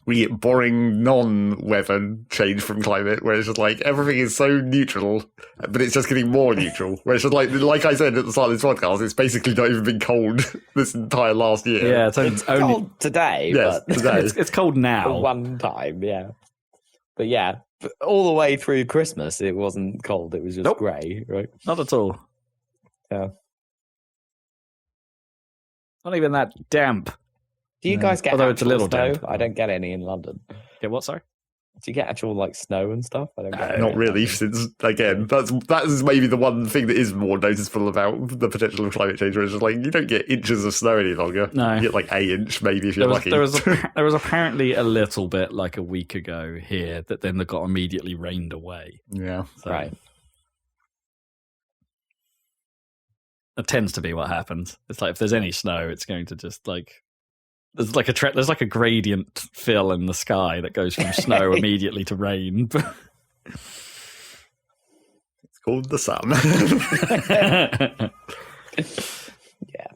[SPEAKER 2] We get boring non-weather change from climate, where it's just like everything is so neutral, but it's just getting more neutral. Where it's just like I said at the start of this podcast, it's basically not even been cold this entire last year.
[SPEAKER 3] Yeah,
[SPEAKER 1] it's only cold today.
[SPEAKER 2] Yes,
[SPEAKER 1] but
[SPEAKER 2] today.
[SPEAKER 3] It's cold now.
[SPEAKER 1] One time, yeah. But yeah, all the way through Christmas, it wasn't cold. It was just grey, right?
[SPEAKER 3] Not at all.
[SPEAKER 1] Yeah.
[SPEAKER 3] Not even that damp.
[SPEAKER 1] Do you guys get
[SPEAKER 3] Although it's a little
[SPEAKER 1] snow?
[SPEAKER 3] damp.
[SPEAKER 1] I don't get any in London.
[SPEAKER 3] Get what, sorry?
[SPEAKER 1] Do you get actual like snow and stuff? I don't get
[SPEAKER 2] Not really, since again, that is maybe the one thing that is more noticeable about the potential of climate change, where it's just like you don't get inches of snow any longer.
[SPEAKER 3] No,
[SPEAKER 2] you get like 1 inch maybe if you're lucky.
[SPEAKER 3] There was apparently a little bit like a week ago here that then got immediately rained away.
[SPEAKER 2] Yeah,
[SPEAKER 3] so
[SPEAKER 1] right.
[SPEAKER 3] That tends to be what happens. It's like if there's any snow, it's going to just like there's like a gradient fill in the sky that goes from snow immediately to rain.
[SPEAKER 2] It's called the sun.
[SPEAKER 1] Yeah.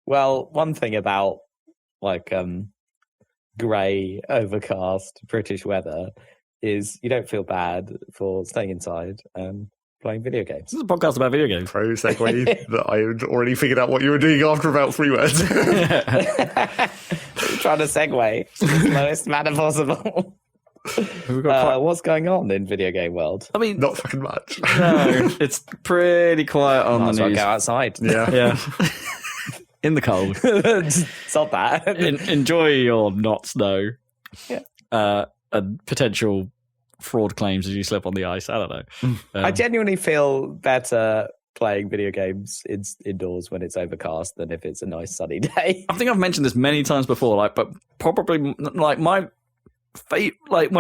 [SPEAKER 1] Well, one thing about like grey, overcast British weather is you don't feel bad for staying inside and playing video games.
[SPEAKER 3] This is a podcast about video games.
[SPEAKER 2] Pro segue that I had already figured out what you were doing after about 3 words.
[SPEAKER 1] Trying to segue in the slowest manner possible. What's going on in video game world?
[SPEAKER 3] I mean,
[SPEAKER 2] not fucking much.
[SPEAKER 3] No, it's pretty quiet on the news.
[SPEAKER 1] Go outside.
[SPEAKER 2] Yeah.
[SPEAKER 3] In the cold.
[SPEAKER 1] Stop that.
[SPEAKER 3] Enjoy your not snow.
[SPEAKER 1] Yeah.
[SPEAKER 3] And potential fraud claims as you slip on the ice. I don't know.
[SPEAKER 1] I genuinely feel better playing video games indoors when it's overcast than if it's a nice sunny day.
[SPEAKER 3] I think I've mentioned this many times before, but probably my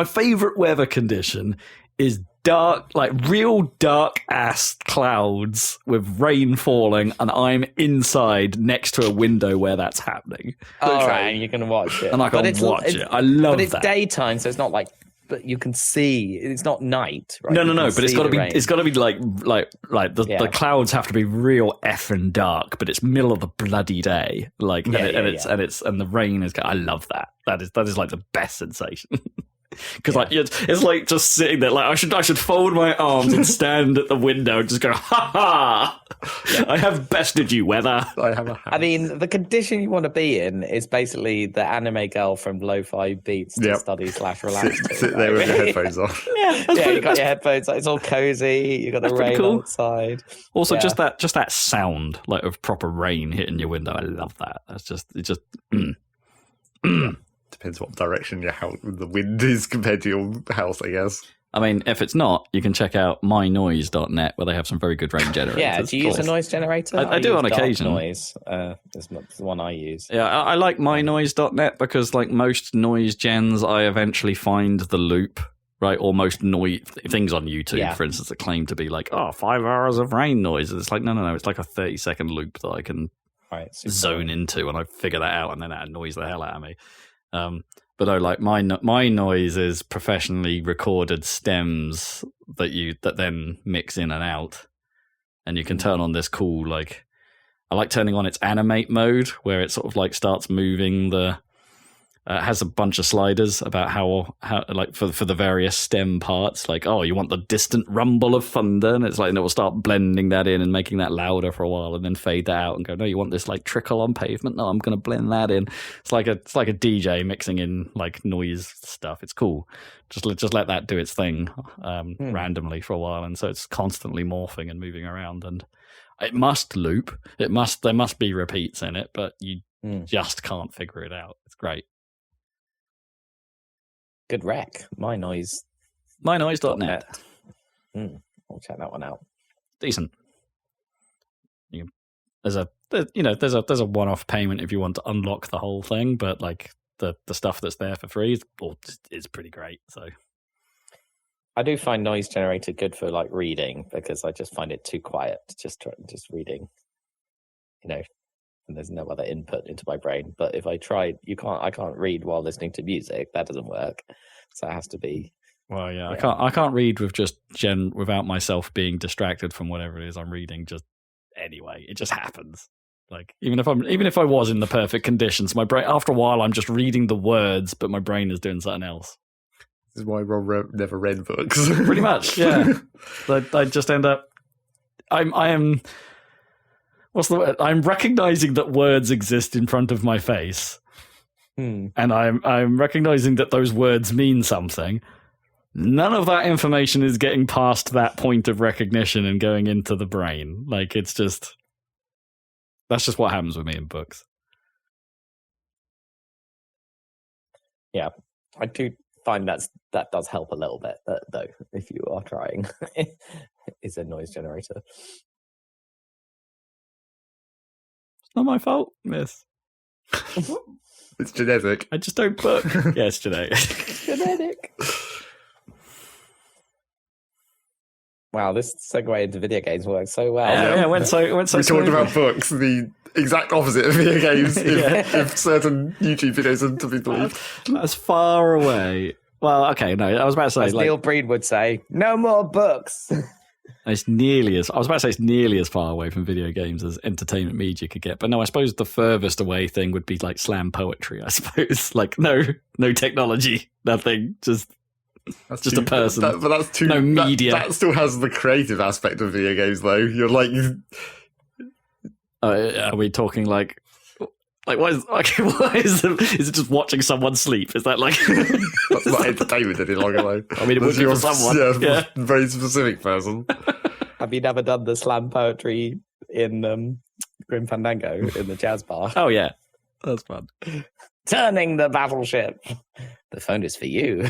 [SPEAKER 3] favorite weather condition is dark, real dark ass clouds with rain falling, and I'm inside next to a window where that's happening.
[SPEAKER 1] Oh, right, and you can watch it,
[SPEAKER 3] and I can watch it. I love that.
[SPEAKER 1] But it's daytime, so it's not like. But you can see it's not night, right?
[SPEAKER 3] No. But it's got to be. It's got to be the clouds have to be real effing dark, but it's middle of the bloody day. And the rain is. I love that. That is like the best sensation. Because it's like just sitting there. Like I should fold my arms and stand at the window and just go, ha ha! Yeah. I have bested you, weather.
[SPEAKER 2] I have a house.
[SPEAKER 1] I mean, the condition you want to be in is basically the anime girl from Lo-Fi Beats to study / relax.
[SPEAKER 2] Sit there with your headphones on.
[SPEAKER 1] Yeah, you got your headphones on. It's all cozy. You got the rain outside.
[SPEAKER 3] Also, just that sound of proper rain hitting your window. I love that.
[SPEAKER 2] Depends what direction the wind is compared to your house, I guess.
[SPEAKER 3] I mean, if it's not, you can check out mynoise.net where they have some very good rain generators.
[SPEAKER 1] Yeah, do you use a noise generator?
[SPEAKER 3] I do on occasion.
[SPEAKER 1] Noise is the one I use.
[SPEAKER 3] Yeah, I like mynoise.net because, like most noise gens, I eventually find the loop, right? Or most noise things on YouTube, for instance, that claim to be 5 hours of rain noise. It's like, no. It's like a 30-second loop that I can zone into, and I figure that out, and then that annoys the hell out of me. But no, my noise is professionally recorded stems that then mix in and out, and you can turn on this cool I like turning on its animate mode, where it sort of like starts moving the. Has a bunch of sliders about how like for the various stem parts. Like, oh, you want the distant rumble of thunder, and it's like, and it will start blending that in and making that louder for a while, and then fade that out and go, no, you want this like trickle on pavement. No, I'm going to blend that in. It's like a DJ mixing in like noise stuff. It's cool. Just let that do its thing randomly for a while, and so it's constantly morphing and moving around. And it must loop. There must be repeats in it, but you just can't figure it out. It's great.
[SPEAKER 1] Good rec. MyNoise.net.
[SPEAKER 3] MyNoise.net.
[SPEAKER 1] I'll check that one out.
[SPEAKER 3] Decent. There's a one-off payment if you want to unlock the whole thing, but like the stuff that's there for free is pretty great. So
[SPEAKER 1] I do find noise generator good for like reading, because I just find it too quiet just reading. And there's no other input into my brain. But if I tried, I can't read while listening to music. That doesn't work. So it has to be.
[SPEAKER 3] Well, yeah. I can't read with just without myself being distracted from whatever it is I'm reading. Just anyway, it just happens. Like even if I was in the perfect conditions, my brain, after a while, I'm just reading the words, but my brain is doing something else.
[SPEAKER 2] This is why Rob never read books.
[SPEAKER 3] Pretty much, yeah. I just end up. I am. What's the word? I'm recognizing that words exist in front of my face, and I'm recognizing that those words mean something. None of that information is getting past that point of recognition and going into the brain. Like that's just what happens with me in books.
[SPEAKER 1] Yeah, I do find that does help a little bit, though. If you are trying, is a noise generator.
[SPEAKER 3] Not my fault, miss.
[SPEAKER 2] It's genetic.
[SPEAKER 3] I just don't book. Yeah, it's genetic.
[SPEAKER 1] Genetic. Wow, this segue into video games works so well.
[SPEAKER 3] Yeah, it went so
[SPEAKER 2] we talked about books, the exact opposite of video games, if certain YouTube videos are to be believed.
[SPEAKER 3] That's far away. Well, okay, no, I was about to say...
[SPEAKER 1] As Neil Breen would say, no more books.
[SPEAKER 3] It's nearly as far away from video games as entertainment media could get. But no, I suppose the furthest away thing would be like slam poetry, I suppose. Like no technology, nothing, just a person.
[SPEAKER 2] But that's too...
[SPEAKER 3] No media.
[SPEAKER 2] That still has the creative aspect of video games, though. You're like...
[SPEAKER 3] Are we talking like is it just watching someone sleep? Is that like
[SPEAKER 2] that's not entertainment any longer though?
[SPEAKER 3] I mean, it would be for someone.
[SPEAKER 2] Yeah, very specific person.
[SPEAKER 1] Have you never done the slam poetry in Grim Fandango in the jazz bar?
[SPEAKER 3] Oh yeah, that's fun.
[SPEAKER 1] Turning the battleship. The phone is for you.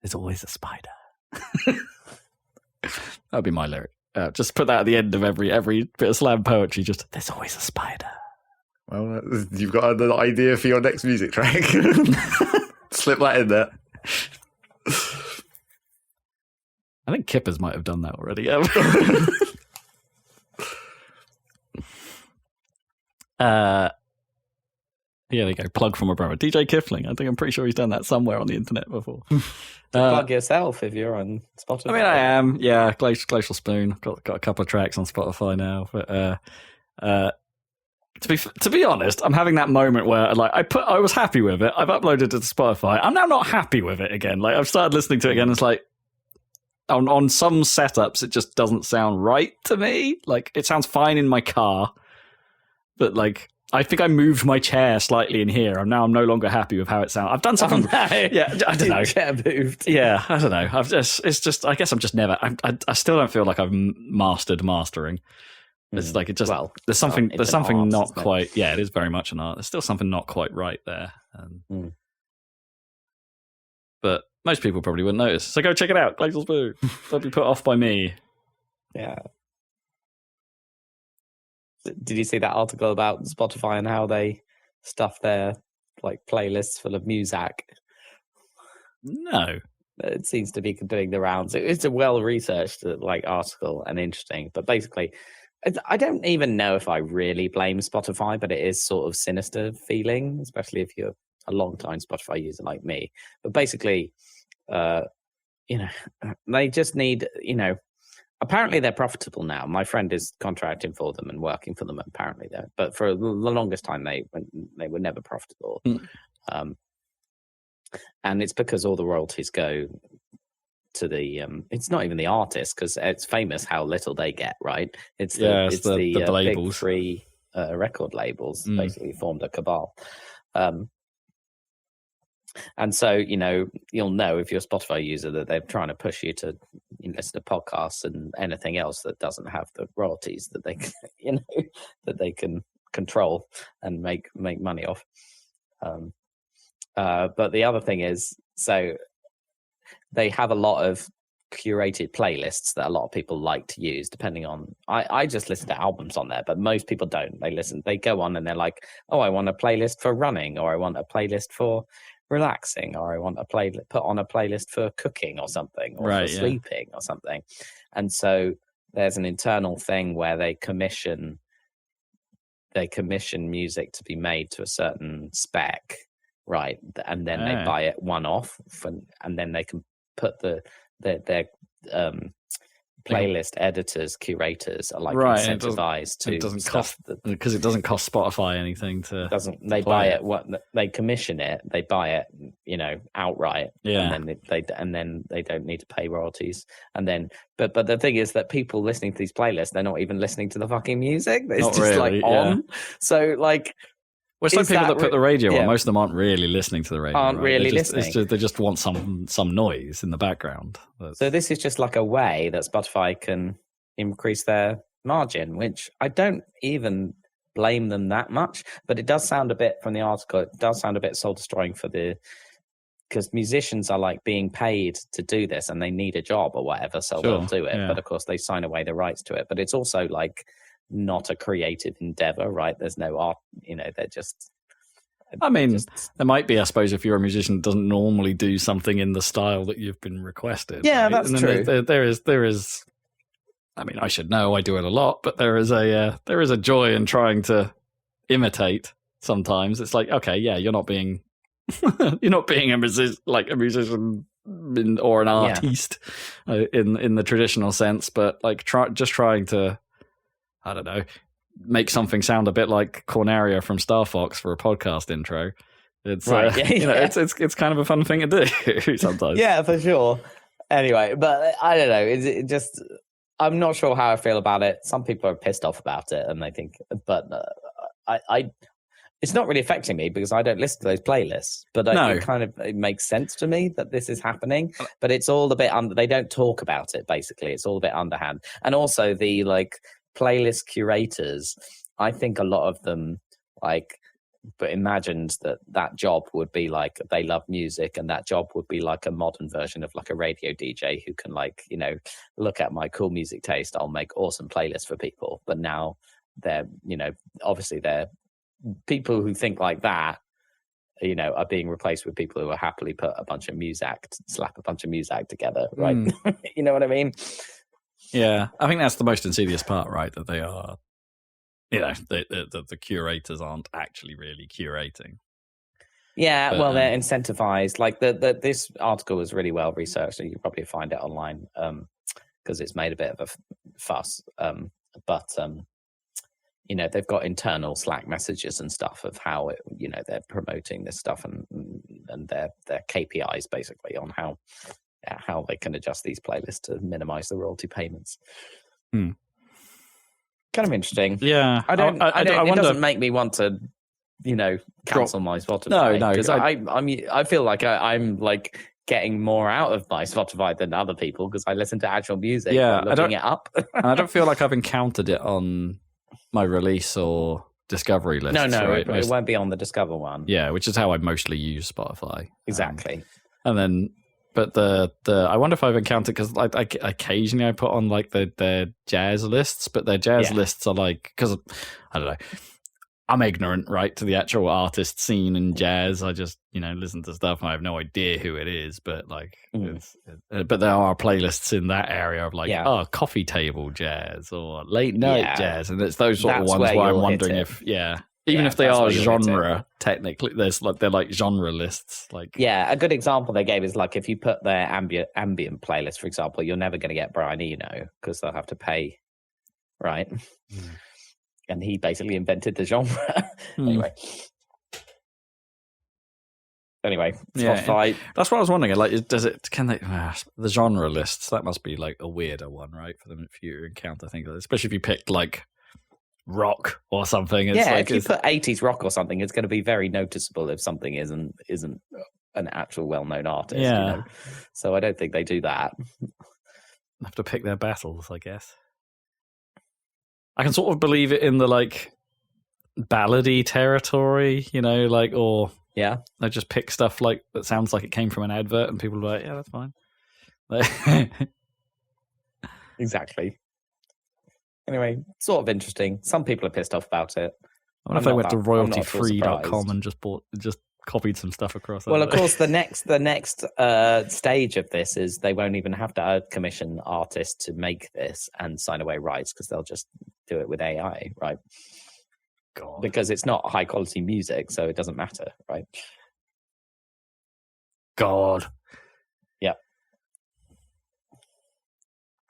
[SPEAKER 3] There's always a spider. That'd be my lyric. Just put that at the end of every bit of slam poetry. Just there's always a spider.
[SPEAKER 2] Well, you've got an idea for your next music track. Slip that in there.
[SPEAKER 3] I think Kippers might have done that already. Yeah, there you go. Plug from a brother. DJ Kipling. I'm pretty sure he's done that somewhere on the internet before.
[SPEAKER 1] Plug yourself if you're on Spotify.
[SPEAKER 3] I mean, I am. Yeah, Glacial Spoon. Got a couple of tracks on Spotify now. But to be honest, I'm having that moment where like I was happy with it. I've uploaded it to Spotify. I'm now not happy with it again. Like I've started listening to it again. It's like on some setups, it just doesn't sound right to me. Like it sounds fine in my car, but like. I think I moved my chair slightly in here. I'm no longer happy with how it sounds. I've done something.
[SPEAKER 1] Oh, no.
[SPEAKER 3] Yeah, I don't know.
[SPEAKER 1] Chair moved.
[SPEAKER 3] Yeah, I don't know. It's just. I guess I'm just never. I still don't feel like I've mastered mastering. It's like it just.
[SPEAKER 1] Well,
[SPEAKER 3] there's something
[SPEAKER 1] art,
[SPEAKER 3] not quite. Yeah, it is very much an art. There's still something not quite right there. But most people probably wouldn't notice. So go check it out. Glacial Spoon. Don't be put off by me.
[SPEAKER 1] Yeah. Did you see that article about Spotify and how they stuff their like playlists full of music?
[SPEAKER 3] No.
[SPEAKER 1] It seems to be doing the rounds. It's a well-researched like article and interesting, but basically, I don't even know if I really blame Spotify, but it is sort of sinister feeling, especially if you're a long-time Spotify user like me. But basically, they just need, Apparently they're profitable now. My friend is contracting for them and working for them. Apparently but for the longest time they were never profitable. And it's because all the royalties go to the it's not even the artist, because it's famous how little they get, right? It's the labels. Big three record labels basically formed a cabal. And so, you'll know if you're a Spotify user that they're trying to push you to listen to podcasts and anything else that doesn't have the royalties that they can, that they can control and make money off. But the other thing is, so they have a lot of curated playlists that a lot of people like to use, depending on, I just listen to albums on there, but most people don't. They go on and they're like, oh, I want a playlist for running, or I want a playlist for relaxing, or I want put on a playlist for cooking or something, or for sleeping or something. And so there's an internal thing where they commission music to be made to a certain spec, right? And then they buy it one off, and then they can put their playlist editors, curators are like incentivized to.
[SPEAKER 3] It doesn't cost, because it doesn't cost Spotify anything to.
[SPEAKER 1] They buy it. They commission it. They buy it, outright.
[SPEAKER 3] Yeah.
[SPEAKER 1] And then they don't need to pay royalties. And then, but the thing is that people listening to these playlists, they're not even listening to the fucking music. It's not just really, on. So like.
[SPEAKER 3] Well, it's like people that put the radio on. Most of them aren't really listening to the radio. Aren't really listening. They just want some noise in the background.
[SPEAKER 1] So this is just like a way that Spotify can increase their margin, which I don't even blame them that much. But it does sound a bit, from the article, it does sound a bit soul-destroying because musicians are like being paid to do this and they need a job or whatever, so they'll do it. Yeah. But of course they sign away the rights to it. But it's also like not a creative endeavor, right? There's no art, they're just.
[SPEAKER 3] There might be, I suppose, if you're a musician that doesn't normally do something in the style that you've been requested.
[SPEAKER 1] Yeah, right? That's true.
[SPEAKER 3] There is. I should know. I do it a lot, but there is a joy in trying to imitate. Sometimes it's like, okay, yeah, you're not being a musician or an artiste in the traditional sense, but like trying to. I don't know, make something sound a bit like Corneria from Star Fox for a podcast intro. It's it's kind of a fun thing to do sometimes.
[SPEAKER 1] Yeah, for sure. Anyway, but I don't know. It just, I'm not sure how I feel about it. Some people are pissed off about it, and they think, but it's not really affecting me because I don't listen to those playlists. But it makes sense to me that this is happening. But it's all a bit they don't talk about it. Basically, it's all a bit underhand, and also the playlist curators, I think a lot of them but imagined that job would be like, they love music, and that job would be like a modern version of like a radio DJ who can look at my cool music taste, I'll make awesome playlists for people. But now they're obviously they're people who think like that are being replaced with people who are happily slap a bunch of music together, right? You know what I mean?
[SPEAKER 3] Yeah, I think that's the most insidious part, right? That they are, the curators aren't actually really curating.
[SPEAKER 1] Yeah, but, they're incentivized. Like this article was really well researched, and you probably find it online because it's made a bit of a fuss. But they've got internal Slack messages and stuff of how they're promoting this stuff and their KPIs basically on how they can adjust these playlists to minimize the royalty payments. Kind of interesting.
[SPEAKER 3] Yeah,
[SPEAKER 1] I don't. It doesn't make me want to, cancel my Spotify. No, because I feel like I'm like getting more out of my Spotify than other people because I listen to actual music.
[SPEAKER 3] Yeah,
[SPEAKER 1] looking it up.
[SPEAKER 3] I don't feel like I've encountered it on my release or discovery list.
[SPEAKER 1] No, right? It won't be on the Discover one.
[SPEAKER 3] Yeah, which is how I mostly use Spotify.
[SPEAKER 1] Exactly.
[SPEAKER 3] And then. But the I wonder if I've encountered, because occasionally I put on like their jazz lists, but their jazz lists are because I don't know, I'm ignorant, right, to the actual artist scene in jazz. I just listen to stuff and I have no idea who it is, but but there are playlists in that area of coffee table jazz or late night jazz, and it's those sort of ones where I'm wondering if Even if they
[SPEAKER 1] that's
[SPEAKER 3] are
[SPEAKER 1] what you're
[SPEAKER 3] genre, technically, they're like genre lists. Like,
[SPEAKER 1] yeah, a good example they gave is like if you put their ambient playlist, for example, you're never going to get Brian Eno because they'll have to pay, right? And he basically invented the genre. Anyway, Spotify.
[SPEAKER 3] That's what I was wondering. Like, can they the genre lists? That must be like a weirder one, right? For you to encounter things, especially if you picked like rock or something.
[SPEAKER 1] If you put 80s rock or something, it's going to be very noticeable if something isn't an actual well-known artist.
[SPEAKER 3] Yeah.
[SPEAKER 1] You know? So I don't think they do that.
[SPEAKER 3] Have to pick their battles, I guess. I can sort of believe it in the like ballady territory, or they just pick stuff like that sounds like it came from an advert, and people are like, yeah, that's fine.
[SPEAKER 1] Exactly. Anyway, sort of interesting. Some people are pissed off about it.
[SPEAKER 3] I wonder if they went to royaltyfree.com and just copied some stuff across.
[SPEAKER 1] Well, of course, the next stage of this is they won't even have to commission artists to make this and sign away rights because they'll just do it with AI, right?
[SPEAKER 3] God.
[SPEAKER 1] Because it's not high quality music, so it doesn't matter, right?
[SPEAKER 3] God.
[SPEAKER 1] Yeah.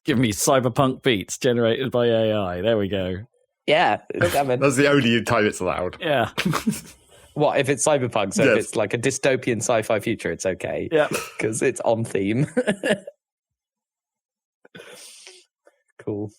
[SPEAKER 3] Give me cyberpunk beats generated by AI. There we go.
[SPEAKER 1] Yeah.
[SPEAKER 2] That's the only time it's allowed.
[SPEAKER 3] Yeah.
[SPEAKER 1] What, if it's cyberpunk? So if it's like a dystopian sci-fi future, it's okay.
[SPEAKER 3] Yeah.
[SPEAKER 1] Because it's on theme. Cool.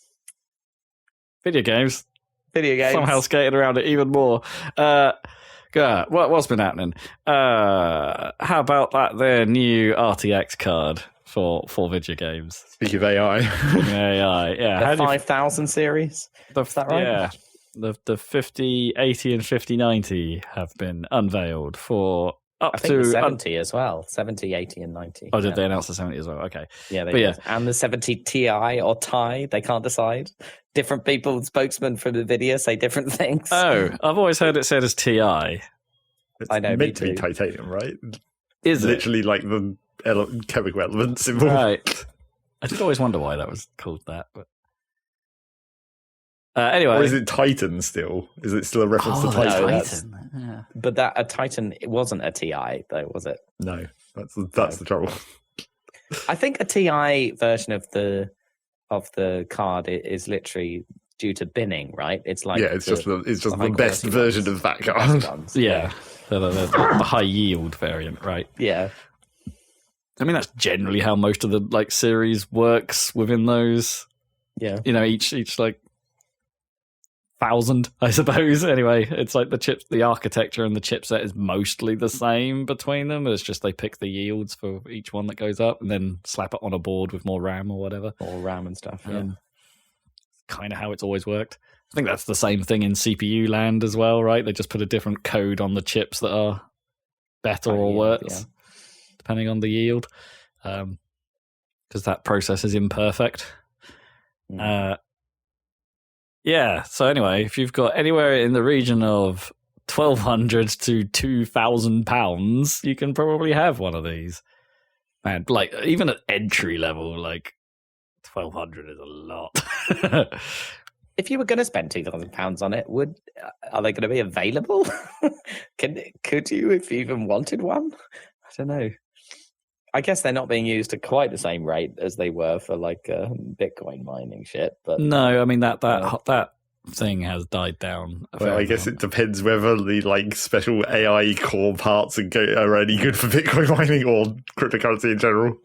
[SPEAKER 3] Video games.
[SPEAKER 1] Somehow
[SPEAKER 3] skating around it even more. What's been happening? How about that new RTX card for video games?
[SPEAKER 2] Speaking of AI.
[SPEAKER 1] The 5000 series? Is that right?
[SPEAKER 3] Yeah. The 50, 80, and 5090 have been unveiled for up to
[SPEAKER 1] the 70 as well. 70, 80, and 90.
[SPEAKER 3] Oh, did they announce the 70 as well? Okay.
[SPEAKER 1] Yeah, they did. Yeah. And the 70 Ti or Ti, they can't decide. Different people, spokesmen for the video say different things.
[SPEAKER 3] Oh, I've always heard it said as Ti.
[SPEAKER 2] It's
[SPEAKER 1] I know,
[SPEAKER 2] meant to be titanium, right?
[SPEAKER 3] Is
[SPEAKER 2] literally
[SPEAKER 3] it?
[SPEAKER 2] like the chemical elements involved.
[SPEAKER 3] Right. I did always wonder why that was called that, but anyway.
[SPEAKER 2] Or is it Titan still? Is it still a reference to Titan?
[SPEAKER 1] No, Titan. But a Titan, it wasn't a Ti, though, was it?
[SPEAKER 2] No, that's the trouble.
[SPEAKER 1] I think a Ti version of the card is literally due to binning, right? It's like
[SPEAKER 2] it's just the best version of that card.
[SPEAKER 3] Yeah, the high yield variant, right?
[SPEAKER 1] Yeah.
[SPEAKER 3] I mean, that's generally how most of the like series works within those.
[SPEAKER 1] Yeah.
[SPEAKER 3] Each like 1,000, I suppose. Anyway, it's like the architecture and the chipset is mostly the same between them. It's just they pick the yields for each one that goes up and then slap it on a board with more RAM or whatever.
[SPEAKER 1] More RAM and stuff. Yeah.
[SPEAKER 3] Kind of how it's always worked. I think that's the same thing in CPU land as well, right? They just put a different code on the chips that are better or worse, depending on the yield, because that process is imperfect. So anyway, if you've got anywhere in the region of 1,200 to 2,000 pounds, you can probably have one of these. Man, like even at entry level, like 1,200 is a lot.
[SPEAKER 1] If you were going to spend £2,000 on it, are they going to be available? Could you, if you even wanted one? I don't know. I guess they're not being used at quite the same rate as they were for like Bitcoin mining shit. But
[SPEAKER 3] no, I mean that thing has died down.
[SPEAKER 2] Well, I guess it depends whether the like special AI core parts are any good for Bitcoin mining or cryptocurrency in general.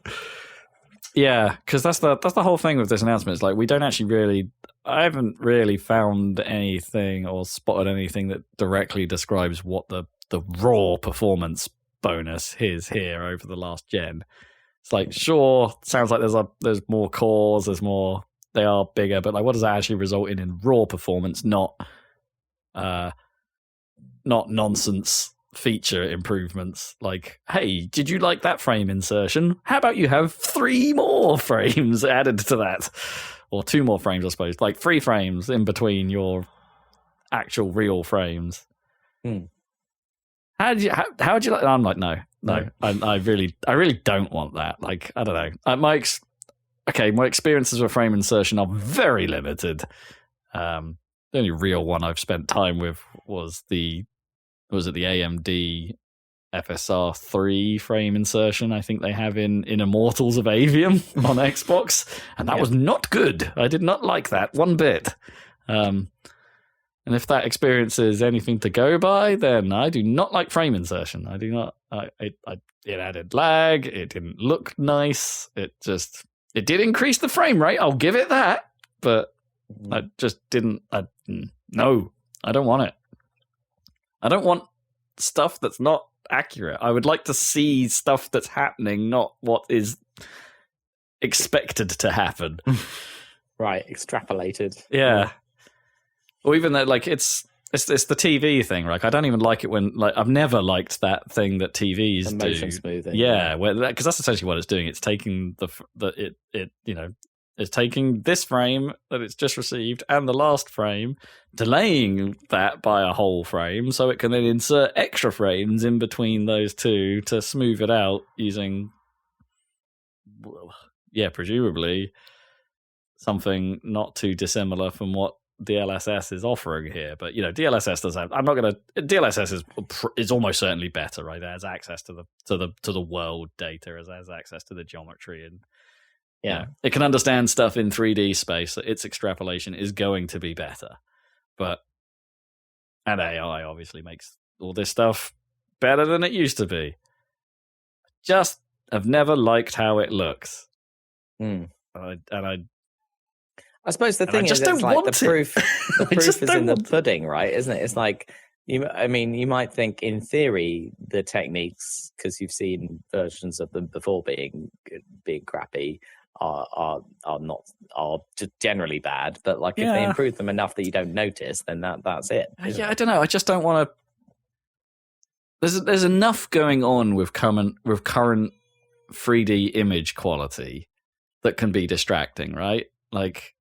[SPEAKER 3] Yeah, because that's the whole thing with this announcement. It's like I haven't really found anything or spotted anything that directly describes what the raw performance bonus is here over the last gen. It's like, sure, sounds like there's more cores, they are bigger, but like, what does that actually result in raw performance, not nonsense feature improvements? Like, hey, did you like that frame insertion? How about you have 3 more frames added to that, or 2 more frames, I suppose, like 3 frames in between your actual real frames. How would you like? I'm like, no. I really don't want that. Like, I don't know. My experiences with frame insertion are very limited. only real one I've spent time with was the AMD FSR 3 frame insertion I think they have in Immortals of Avium on Xbox, and that was not good. I did not like that one bit. And if that experience is anything to go by, then I do not like frame insertion. I do not. It added lag. It didn't look nice. It did increase the frame rate. I'll give it that, but I just didn't. No, I don't want it. I don't want stuff that's not accurate. I would like to see stuff that's happening, not what is expected to happen.
[SPEAKER 1] Right, extrapolated.
[SPEAKER 3] Yeah. Or even that, like, it's the TV thing, right? I don't even like it when, like, I've never liked that thing that TVs do.
[SPEAKER 1] Motion smoothing.
[SPEAKER 3] Yeah, because that's essentially what it's doing. It's taking it's taking this frame that it's just received and the last frame, delaying that by a whole frame, so it can then insert extra frames in between those two to smooth it out using, presumably something not too dissimilar from what DLSS is offering here. But DLSS does have. DLSS is almost certainly better, right? It has access to the world data, it has access to the geometry, and it can understand stuff in 3D space. So its extrapolation is going to be better. And AI obviously makes all this stuff better than it used to be. Just have never liked how it looks.
[SPEAKER 1] I suppose the thing is, it's like the proof is in the pudding, right? Isn't it? It's like, you might think in theory the techniques, because you've seen versions of them before being crappy, are just generally bad. But like, if they improve them enough that you don't notice, then that's it.
[SPEAKER 3] I don't know. I just don't want to. There's enough going on with current 3D image quality that can be distracting, right? Like,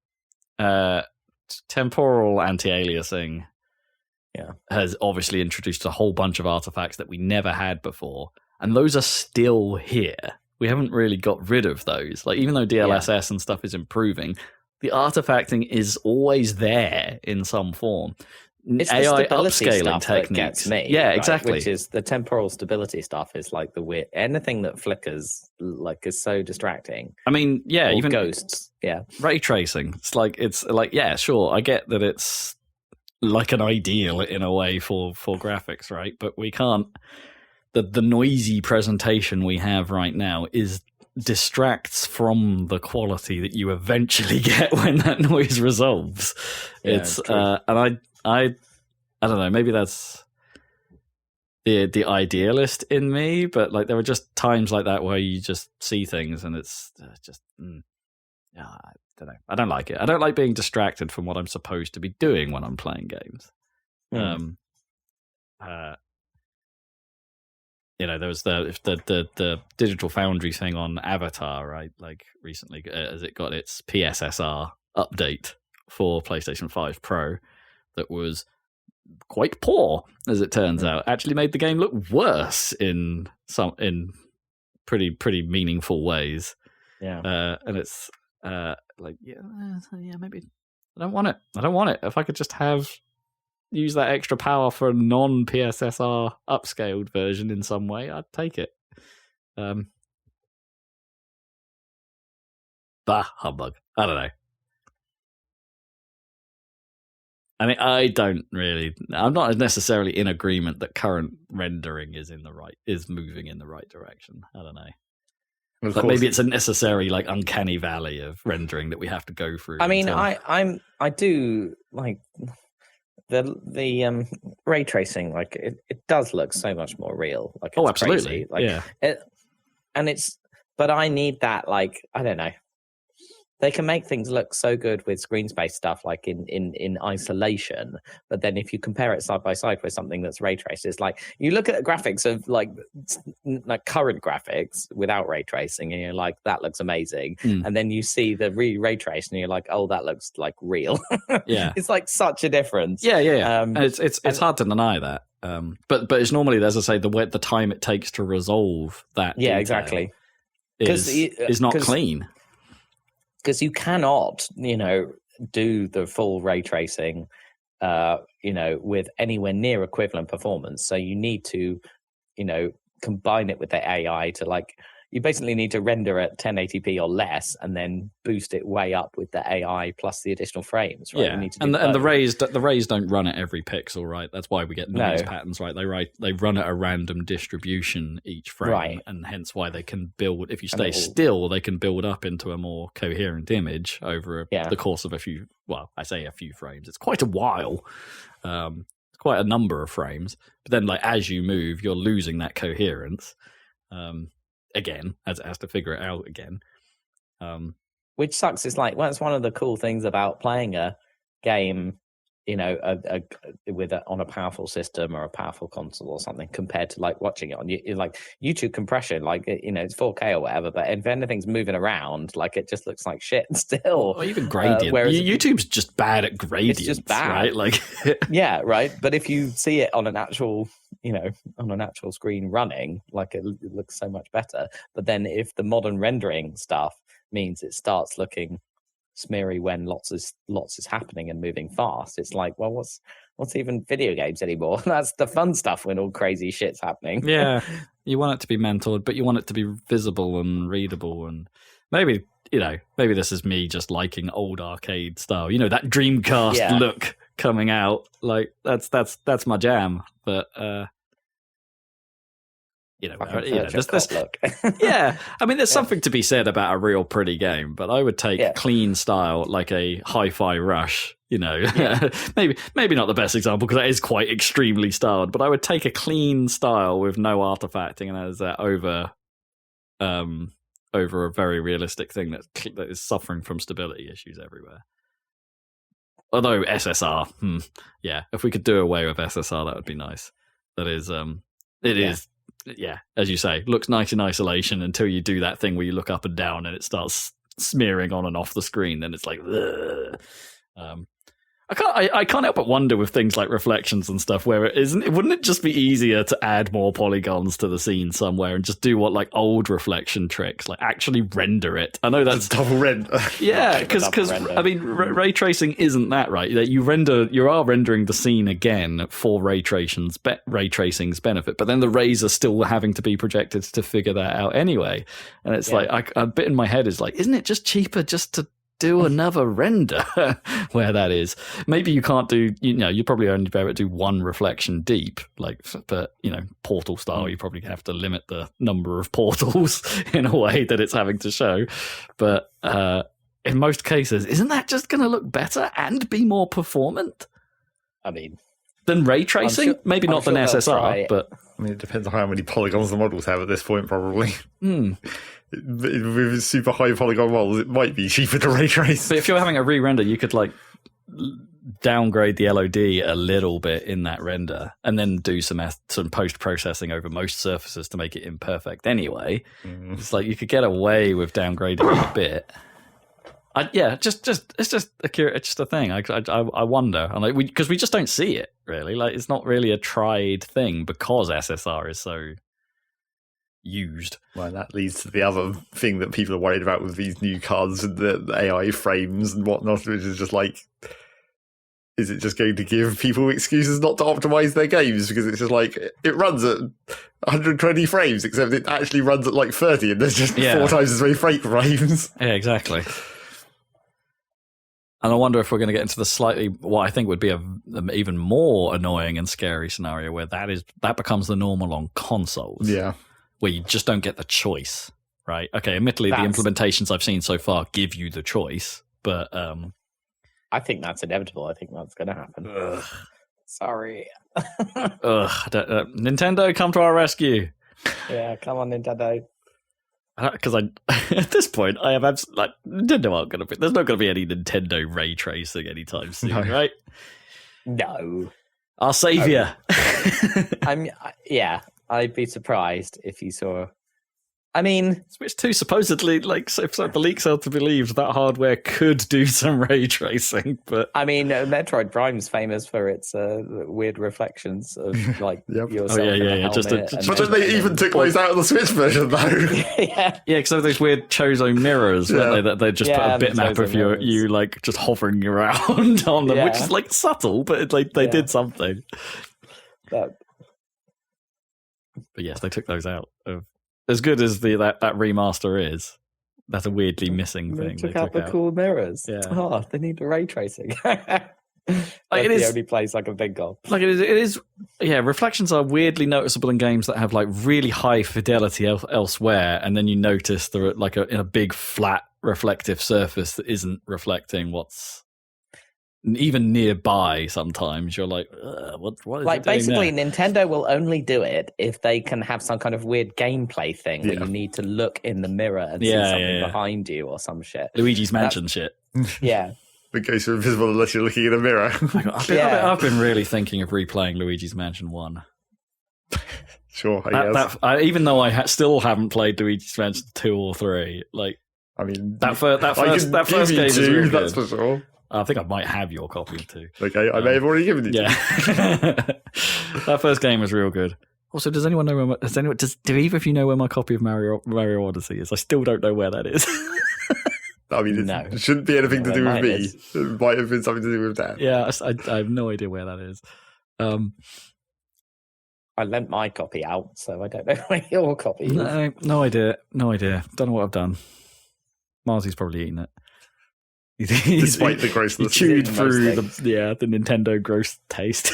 [SPEAKER 3] temporal anti-aliasing has obviously introduced a whole bunch of artifacts that we never had before, and those are still here. We haven't really got rid of those. Like, even though DLSS and stuff is improving, the artifacting is always there in some form.
[SPEAKER 1] It's
[SPEAKER 3] AI
[SPEAKER 1] the
[SPEAKER 3] upscaling
[SPEAKER 1] stuff
[SPEAKER 3] techniques.
[SPEAKER 1] That gets me,
[SPEAKER 3] yeah,
[SPEAKER 1] right?
[SPEAKER 3] exactly.
[SPEAKER 1] Which is the temporal stability stuff is like the weird. Anything that flickers is so distracting.
[SPEAKER 3] I mean,
[SPEAKER 1] or
[SPEAKER 3] even
[SPEAKER 1] ghosts. Yeah,
[SPEAKER 3] ray tracing. It's like sure. I get that it's like an ideal in a way for graphics, right? But we can't. The noisy presentation we have right now distracts from the quality that you eventually get when that noise resolves. It's and I don't know, maybe that's the idealist in me, but like there are just times like that where you just see things and it's just I don't know. I don't like it. I don't like being distracted from what I'm supposed to be doing when I'm playing games. There was the Digital Foundry thing on Avatar, right? Like recently, as it got its PSSR update for PlayStation 5 Pro, that was quite poor, as it turns out. Actually, made the game look worse in pretty meaningful ways.
[SPEAKER 1] Yeah,
[SPEAKER 3] and it's maybe I don't want it. If I could just use that extra power for a non-PSSR upscaled version in some way, I'd take it. Humbug. I don't know. I mean, I'm not necessarily in agreement that current rendering is moving in the right direction. I don't know. But maybe it's a necessary, like, uncanny valley of rendering that we have to go through.
[SPEAKER 1] I mean, I do like the ray tracing. Like, it does look so much more real. Like, it's
[SPEAKER 3] absolutely,
[SPEAKER 1] crazy. Like, but I need that. Like, I don't know. They can make things look so good with screen space stuff, like in isolation. But then if you compare it side by side with something that's ray traced, it's like you look at the graphics of like current graphics without ray tracing, and you're like, that looks amazing. And then you see the ray traced, and you're like, oh, that looks like real.
[SPEAKER 3] Yeah,
[SPEAKER 1] it's like such a difference.
[SPEAKER 3] Yeah. It's hard to deny that. But it's normally, as I say, the time it takes to resolve that.
[SPEAKER 1] Yeah, exactly.
[SPEAKER 3] Is not clean.
[SPEAKER 1] Because you cannot, do the full ray tracing with anywhere near equivalent performance. So you need to, combine it with the AI to you basically need to render at 1080p or less and then boost it way up with the AI plus the additional frames, right?
[SPEAKER 3] Yeah, and the rays don't run at every pixel, right? That's why we get noise patterns, right? They run at a random distribution each frame, right? And hence why they can build. If you stay still, they can build up into a more coherent image over the course of a few. Well, I say a few frames. It's quite a while. It's quite a number of frames. But then, as you move, you're losing that coherence. Again, as it has to figure it out again.
[SPEAKER 1] Which sucks. It's it's one of the cool things about playing a game, on a powerful system or a powerful console or something, compared to watching it on YouTube compression. It's 4K or whatever, but if anything's moving around, it just looks like shit still.
[SPEAKER 3] Or even gradient. Whereas YouTube's just bad at gradients. It's just bad, right?
[SPEAKER 1] Yeah, right. But if you see it on an actual on an actual screen running, it looks so much better. But then if the modern rendering stuff means it starts looking smeary when lots is happening and moving fast, it's what's even video games anymore? That's the fun stuff when all crazy shit's happening.
[SPEAKER 3] Yeah, you want it to be mentored, but you want it to be visible and readable. And maybe this is me just liking old arcade style, that Dreamcast look coming out. That's my jam. But yeah, I mean, there's something to be said about a real pretty game, but I would take clean style, like a Hi-Fi Rush. Maybe not the best example because that is quite extremely styled, but I would take a clean style with no artifacting and as that over a very realistic thing that is suffering from stability issues everywhere. Although SSR, if we could do away with SSR, that would be nice. That is, is. Yeah, as you say, looks nice in isolation until you do that thing where you look up and down and it starts smearing on and off the screen. Then it's ugh. I can't help but wonder with things like reflections and stuff where wouldn't it just be easier to add more polygons to the scene somewhere and just do what old reflection tricks, actually render it? I know that's
[SPEAKER 2] double render.
[SPEAKER 3] Yeah, because I mean ray tracing isn't that, right? That you are rendering the scene again for ray tracing's benefit, but then the rays are still having to be projected to figure that out anyway. And it's a bit in my head is isn't it just cheaper just to do another render where that is? Maybe you can't do, you probably only be able to do one reflection deep, but portal style, you probably have to limit the number of portals in a way that it's having to show. But in most cases, isn't that just going to look better and be more performant?
[SPEAKER 1] I mean,
[SPEAKER 3] than ray tracing? Maybe not than SSR, but
[SPEAKER 2] I mean, it depends on how many polygons the models have at this point, probably. With super high polygon models, it might be cheaper to ray trace.
[SPEAKER 3] But if you're having a re-render, you could downgrade the LOD a little bit in that render, and then do some post-processing over most surfaces to make it imperfect. Anyway, it's you could get away with downgrading it a bit. It's just a thing. I wonder, and because we just don't see it really. It's not really a tried thing because SSR is so used.
[SPEAKER 2] Well, that leads to the other thing that people are worried about with these new cards and the AI frames and whatnot, which is just is it just going to give people excuses not to optimize their games because it's just it runs at 120 frames, except it actually runs at 30 and there's just 4 times as many frames.
[SPEAKER 3] Yeah, exactly. And I wonder if we're going to get into the what I think would be an even more annoying and scary scenario where that becomes the normal on consoles.
[SPEAKER 2] Yeah.
[SPEAKER 3] Where you just don't get the choice, right? Okay, admittedly, the implementations I've seen so far give you the choice, but
[SPEAKER 1] I think that's inevitable. I think that's going to happen. Ugh. Sorry.
[SPEAKER 3] Nintendo, come to our rescue.
[SPEAKER 1] Yeah, come on, Nintendo.
[SPEAKER 3] Because at this point, I have Nintendo aren't going to be. There's not going to be any Nintendo ray tracing anytime soon, right?
[SPEAKER 1] No.
[SPEAKER 3] Our savior.
[SPEAKER 1] I'd be surprised if you saw I mean,
[SPEAKER 3] Switch 2 supposedly, like, so the leaks are to believe that hardware could do some ray tracing, but
[SPEAKER 1] I mean, Metroid Prime's famous for its weird reflections of like yourself.
[SPEAKER 2] But then they even took those out of the Switch version, though.
[SPEAKER 1] yeah,
[SPEAKER 3] because of those weird Chozo mirrors, weren't they? That they just put a bitmap of you like just hovering around on them, which is like subtle, but they did something. But yes, they took those out. As good as that remaster is, that's a weirdly missing thing.
[SPEAKER 1] They took out the cool mirrors. Yeah. Oh, they need the ray tracing. That's the only place I can think of.
[SPEAKER 3] Like it is. Yeah, reflections are weirdly noticeable in games that have like really high fidelity elsewhere, and then you notice they're like in a big flat reflective surface that isn't reflecting what's even nearby. Sometimes you're like, what is
[SPEAKER 1] like
[SPEAKER 3] it doing
[SPEAKER 1] basically
[SPEAKER 3] there?
[SPEAKER 1] Nintendo will only do it if they can have some kind of weird gameplay thing where you need to look in the mirror and see something behind you or some shit.
[SPEAKER 3] Luigi's Mansion shit.
[SPEAKER 1] Yeah.
[SPEAKER 2] The ghosts are invisible unless you're looking in a mirror.
[SPEAKER 3] I've been really thinking of replaying Luigi's Mansion 1.
[SPEAKER 2] Sure, I guess.
[SPEAKER 3] Even though I still haven't played Luigi's Mansion 2 or 3, like,
[SPEAKER 2] I mean,
[SPEAKER 3] that first game is real good.
[SPEAKER 2] That's for sure.
[SPEAKER 3] I think I might have your copy too.
[SPEAKER 2] Okay, I may have already given it to you.
[SPEAKER 3] That first game was real good. Also, does anyone know do either of you know where my copy of Mario Odyssey is? I still don't know where that is.
[SPEAKER 2] I mean, it shouldn't be anything to do with me. It might have been something to do with Dan.
[SPEAKER 3] Yeah, I have no idea where that is.
[SPEAKER 1] I lent my copy out, so I don't know where your copy is.
[SPEAKER 3] No idea. Don't know what I've done. Marzy's probably eaten it.
[SPEAKER 2] Despite the grossness.
[SPEAKER 3] He chewed through the Nintendo gross taste.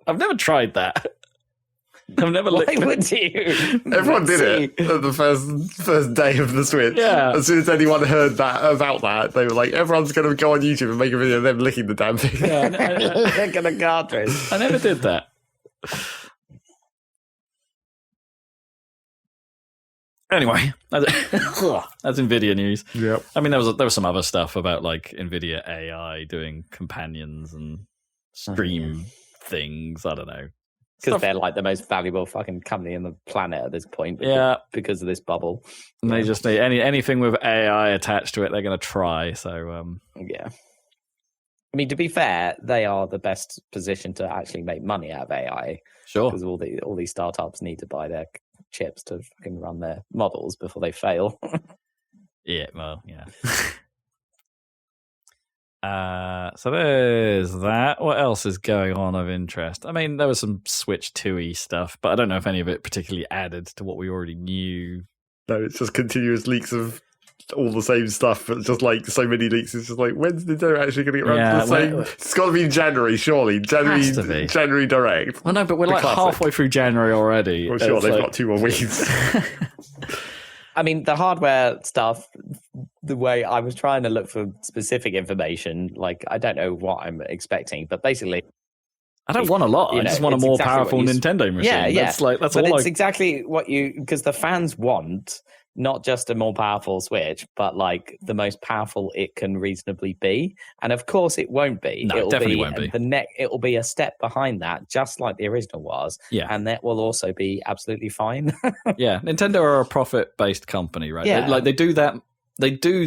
[SPEAKER 3] I've never tried that. I've never licked it.
[SPEAKER 1] Why would you?
[SPEAKER 2] Everyone did it at the first day of the Switch.
[SPEAKER 3] Yeah.
[SPEAKER 2] As soon as anyone heard about that, they were like, everyone's going to go on YouTube and make a video of them licking the damn thing.
[SPEAKER 3] Yeah,
[SPEAKER 1] licking a cartridge.
[SPEAKER 3] I never did that. Anyway, that's NVIDIA news.
[SPEAKER 2] Yep.
[SPEAKER 3] I mean, there was some other stuff about like NVIDIA AI doing companions and stream things. I don't know.
[SPEAKER 1] Because they're like the most valuable fucking company on the planet at this point. Because of this bubble.
[SPEAKER 3] And they just need anything with AI attached to it, they're going to try. So,
[SPEAKER 1] yeah. I mean, to be fair, they are the best position to actually make money out of AI.
[SPEAKER 3] Sure.
[SPEAKER 1] Because all these startups need to buy their chips to fucking run their models before they fail.
[SPEAKER 3] Yeah, well, yeah. So there's that. What else is going on of interest? I mean, there was some Switch 2-y stuff, but I don't know if any of it particularly added to what we already knew.
[SPEAKER 2] No, it's just continuous leaks of all the same stuff, but just like so many leaks. It's just like, when's Nintendo actually going to get around to the same? It's got to be January, surely. January Direct.
[SPEAKER 3] Well, no, but we're like halfway through January already.
[SPEAKER 2] Well, sure, they've got 2 more weeks.
[SPEAKER 1] I mean, the hardware stuff, the way I was trying to look for specific information, like, I don't know what I'm expecting, but basically...
[SPEAKER 3] I don't want a lot. I just want a more powerful Nintendo machine.
[SPEAKER 1] Yeah,
[SPEAKER 3] That's
[SPEAKER 1] exactly what because the fans want not just a more powerful Switch, but like the most powerful it can reasonably be. And of course it won't be.
[SPEAKER 3] No, it definitely won't be.
[SPEAKER 1] It will be a step behind that, just like the original was.
[SPEAKER 3] Yeah.
[SPEAKER 1] And that will also be absolutely fine.
[SPEAKER 3] Yeah. Nintendo are a profit-based company, right?
[SPEAKER 1] Yeah.
[SPEAKER 3] They do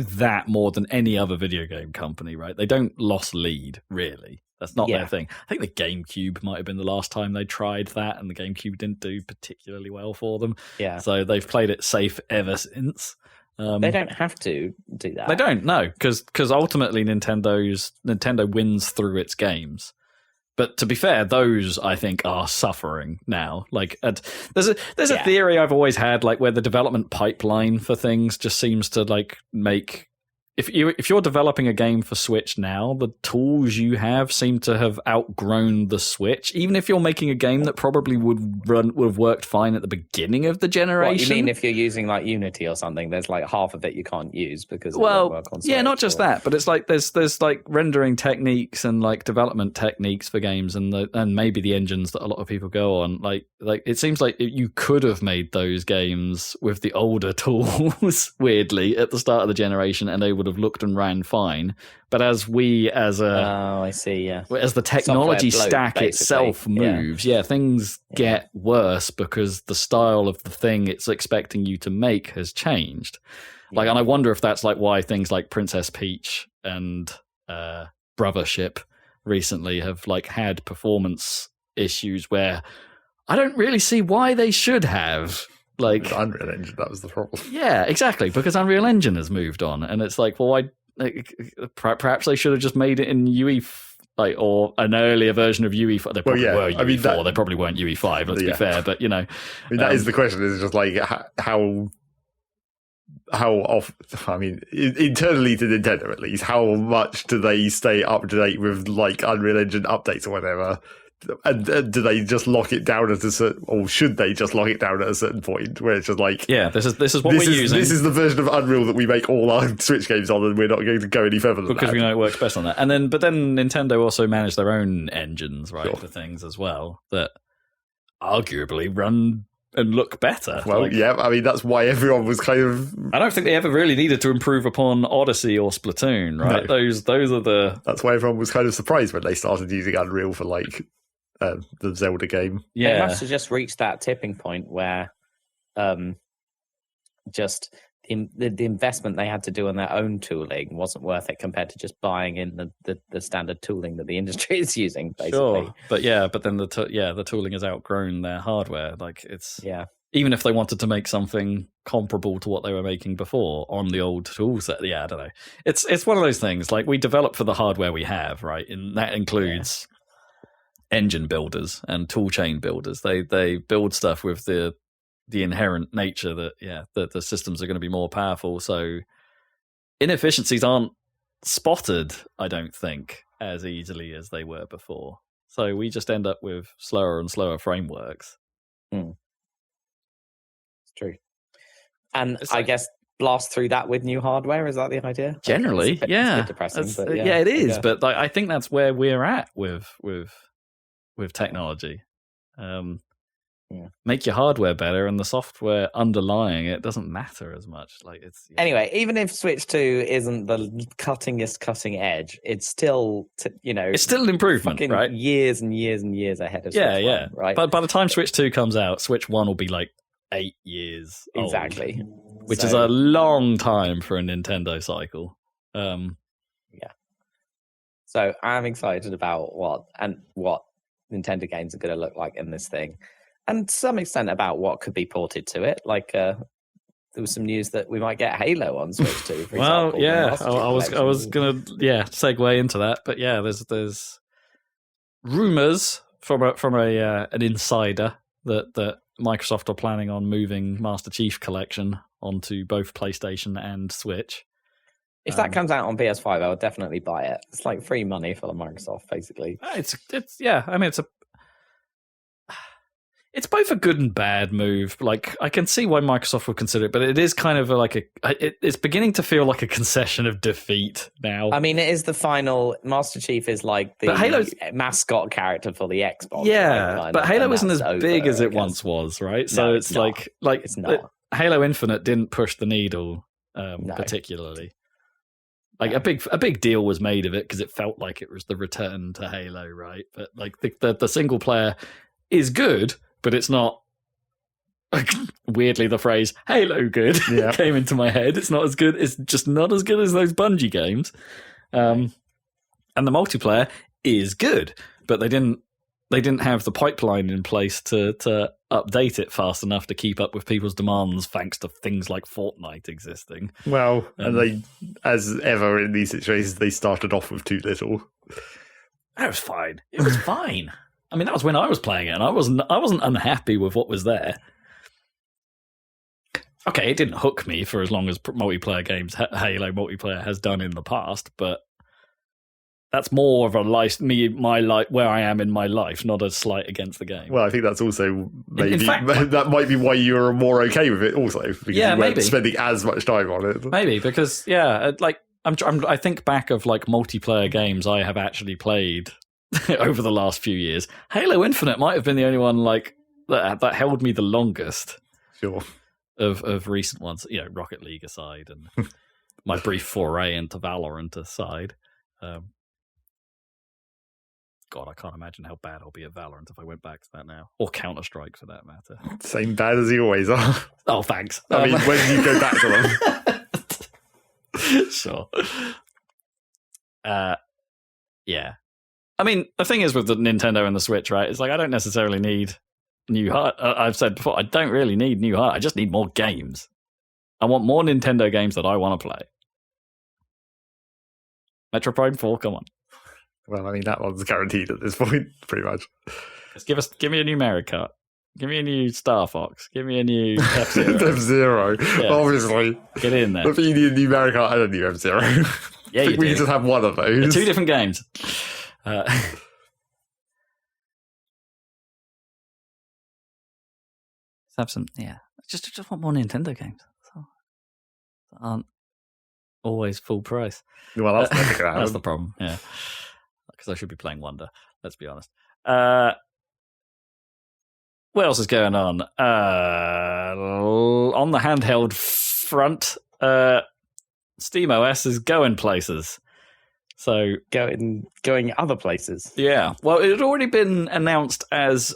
[SPEAKER 3] that more than any other video game company, right? They don't lost lead, really. That's not their thing. I think the GameCube might have been the last time they tried that, and the GameCube didn't do particularly well for them.
[SPEAKER 1] Yeah.
[SPEAKER 3] So they've played it safe ever since.
[SPEAKER 1] They don't have to do that.
[SPEAKER 3] They don't, no, because ultimately Nintendo wins through its games. But to be fair, those I think are suffering now. Like, there's a theory I've always had, like where the development pipeline for things just seems to like make. If you're developing a game for Switch now, the tools you have seem to have outgrown the Switch. Even if you're making a game that probably would have worked fine at the beginning of the generation.
[SPEAKER 1] What, you mean if you're using like Unity or something? There's like half of it you can't use because it won't work on Switch.
[SPEAKER 3] Yeah, not just that, but it's like there's like rendering techniques and like development techniques for games and maybe the engines that a lot of people go on. Like it seems like you could have made those games with the older tools weirdly at the start of the generation, and they would would have looked and ran fine. But as we, as
[SPEAKER 1] I see, yeah,
[SPEAKER 3] as the technology
[SPEAKER 1] Software bloat,
[SPEAKER 3] stack
[SPEAKER 1] basically.
[SPEAKER 3] itself moves, things get worse because the style of the thing it's expecting you to make has changed. Like, and I wonder if that's like why things like Princess Peach and Brothership recently have like had performance issues where I don't really see why they should have. Like
[SPEAKER 2] the Unreal Engine, that was the problem.
[SPEAKER 3] Yeah, exactly, because Unreal Engine has moved on, and it's like, well, perhaps they should have just made it in UE, or an earlier version of UE5. They probably were UE4. They probably weren't UE5. Let's be fair, but you know,
[SPEAKER 2] that is the question. Is just like how often? I mean, internally to Nintendo at least, how much do they stay up to date with like Unreal Engine updates or whatever? And do they just lock it down at a certain, or should they just lock it down at a certain point where it's just like,
[SPEAKER 3] this is what we're using.
[SPEAKER 2] This is the version of Unreal that we make all our Switch games on, and we're not going to go any further than
[SPEAKER 3] because
[SPEAKER 2] that.
[SPEAKER 3] we know it works best on that. And but then Nintendo also manage their own engines, right, for things as well that arguably run and look better.
[SPEAKER 2] Well, I mean that's why everyone was kind of.
[SPEAKER 3] I don't think they ever really needed to improve upon Odyssey or Splatoon, right? No. Those are the.
[SPEAKER 2] That's why everyone was kind of surprised when they started using Unreal for like. The Zelda game.
[SPEAKER 1] Yeah, it must have just reached that tipping point where just the investment they had to do on their own tooling wasn't worth it compared to just buying in the standard tooling that the industry is using, basically.
[SPEAKER 3] Sure, but then the tooling has outgrown their hardware. Like it's even if they wanted to make something comparable to what they were making before on the old tool set, I don't know. It's one of those things. Like we develop for the hardware we have, right? And that includes. Engine builders and toolchain builders. They build stuff with the inherent nature that the systems are going to be more powerful. So inefficiencies aren't spotted, I don't think, as easily as they were before. So we just end up with slower and slower frameworks.
[SPEAKER 1] It's true. And I guess blast through that with new hardware, is that the idea?
[SPEAKER 3] Generally,
[SPEAKER 1] it's a bit depressing, but
[SPEAKER 3] it is. But I think that's where we're at with technology. Make your hardware better and the software underlying it doesn't matter as much. Like it's
[SPEAKER 1] anyway, even if Switch 2 isn't the cutting edge, it's still
[SPEAKER 3] it's still an improvement, right?
[SPEAKER 1] Years and years and years ahead of Switch 1, right?
[SPEAKER 3] But by the time Switch 2 comes out, Switch 1 will be like 8 years
[SPEAKER 1] exactly
[SPEAKER 3] old, which is a long time for a Nintendo cycle.
[SPEAKER 1] So I'm excited about what Nintendo games are going to look like in this thing, and to some extent about what could be ported to it. Like there was some news that we might get Halo on Switch 2. For example,
[SPEAKER 3] I was gonna segue into that, but there's rumors from an insider that Microsoft are planning on moving Master Chief Collection onto both PlayStation and Switch.
[SPEAKER 1] If that comes out on PS5, I would definitely buy it. It's like free money for Microsoft, basically.
[SPEAKER 3] It's both a good and bad move. Like I can see why Microsoft would consider it, but it is kind of it's beginning to feel like a concession of defeat now.
[SPEAKER 1] I mean, it is the final. Master Chief is like the mascot character for the Xbox.
[SPEAKER 3] Yeah,
[SPEAKER 1] right,
[SPEAKER 3] but Halo isn't as big as it once was, right? So it's like
[SPEAKER 1] it's not.
[SPEAKER 3] Halo Infinite didn't push the needle particularly. Like a big deal was made of it because it felt like it was the return to Halo, right? But like the single player is good, but it's not. Weirdly, the phrase "Halo good" came into my head. It's not as good. It's just not as good as those Bungie games. And the multiplayer is good, but they didn't have the pipeline in place to update it fast enough to keep up with people's demands, thanks to things like Fortnite existing.
[SPEAKER 2] Well, and they, as ever in these situations, they started off with too little.
[SPEAKER 3] That was fine. It was fine. I mean, that was when I was playing it, and I wasn't unhappy with what was there. Okay, it didn't hook me for as long as multiplayer games, Halo multiplayer has done in the past, but that's more of a my life where I am in my life, not a slight against the game.
[SPEAKER 2] Well, I think that's also maybe that might be why you're more okay with it, also because you weren't spending as much time on it.
[SPEAKER 3] Maybe because I think back of like multiplayer games I have actually played over the last few years. Halo Infinite might have been the only one like that held me the longest.
[SPEAKER 2] Sure.
[SPEAKER 3] Of recent ones, Rocket League aside, and my brief foray into Valorant aside. God, I can't imagine how bad I'll be at Valorant if I went back to that now. Or Counter-Strike, for that matter.
[SPEAKER 2] Same bad as you always are.
[SPEAKER 3] Oh, thanks.
[SPEAKER 2] I mean, when do you go back to
[SPEAKER 3] them? Sure. Yeah. I mean, the thing is with the Nintendo and the Switch, right? It's like I don't necessarily need new hardware. I've said before, I don't really need new hardware. I just need more games. I want more Nintendo games that I want to play. Metro Prime 4, come on.
[SPEAKER 2] Well, I mean, that one's guaranteed at this point, pretty much.
[SPEAKER 3] Just give me a new Mario Kart. Give me a new Star Fox. Give me a new F-Zero.
[SPEAKER 2] F-Zero, yeah. Obviously.
[SPEAKER 3] Get in there.
[SPEAKER 2] If you need a new Mario Kart and a new F-Zero.
[SPEAKER 3] Yeah, you
[SPEAKER 2] we can just have one of those.
[SPEAKER 3] They're 2 different games. Have some, just want more Nintendo games that aren't always full price.
[SPEAKER 2] Well, that's never gonna happen.
[SPEAKER 3] That's the problem, yeah. Because I should be playing Wonder. Let's be honest. What else is going on? On the handheld front, SteamOS is going places. So
[SPEAKER 1] going other places.
[SPEAKER 3] Yeah. Well, it had already been announced as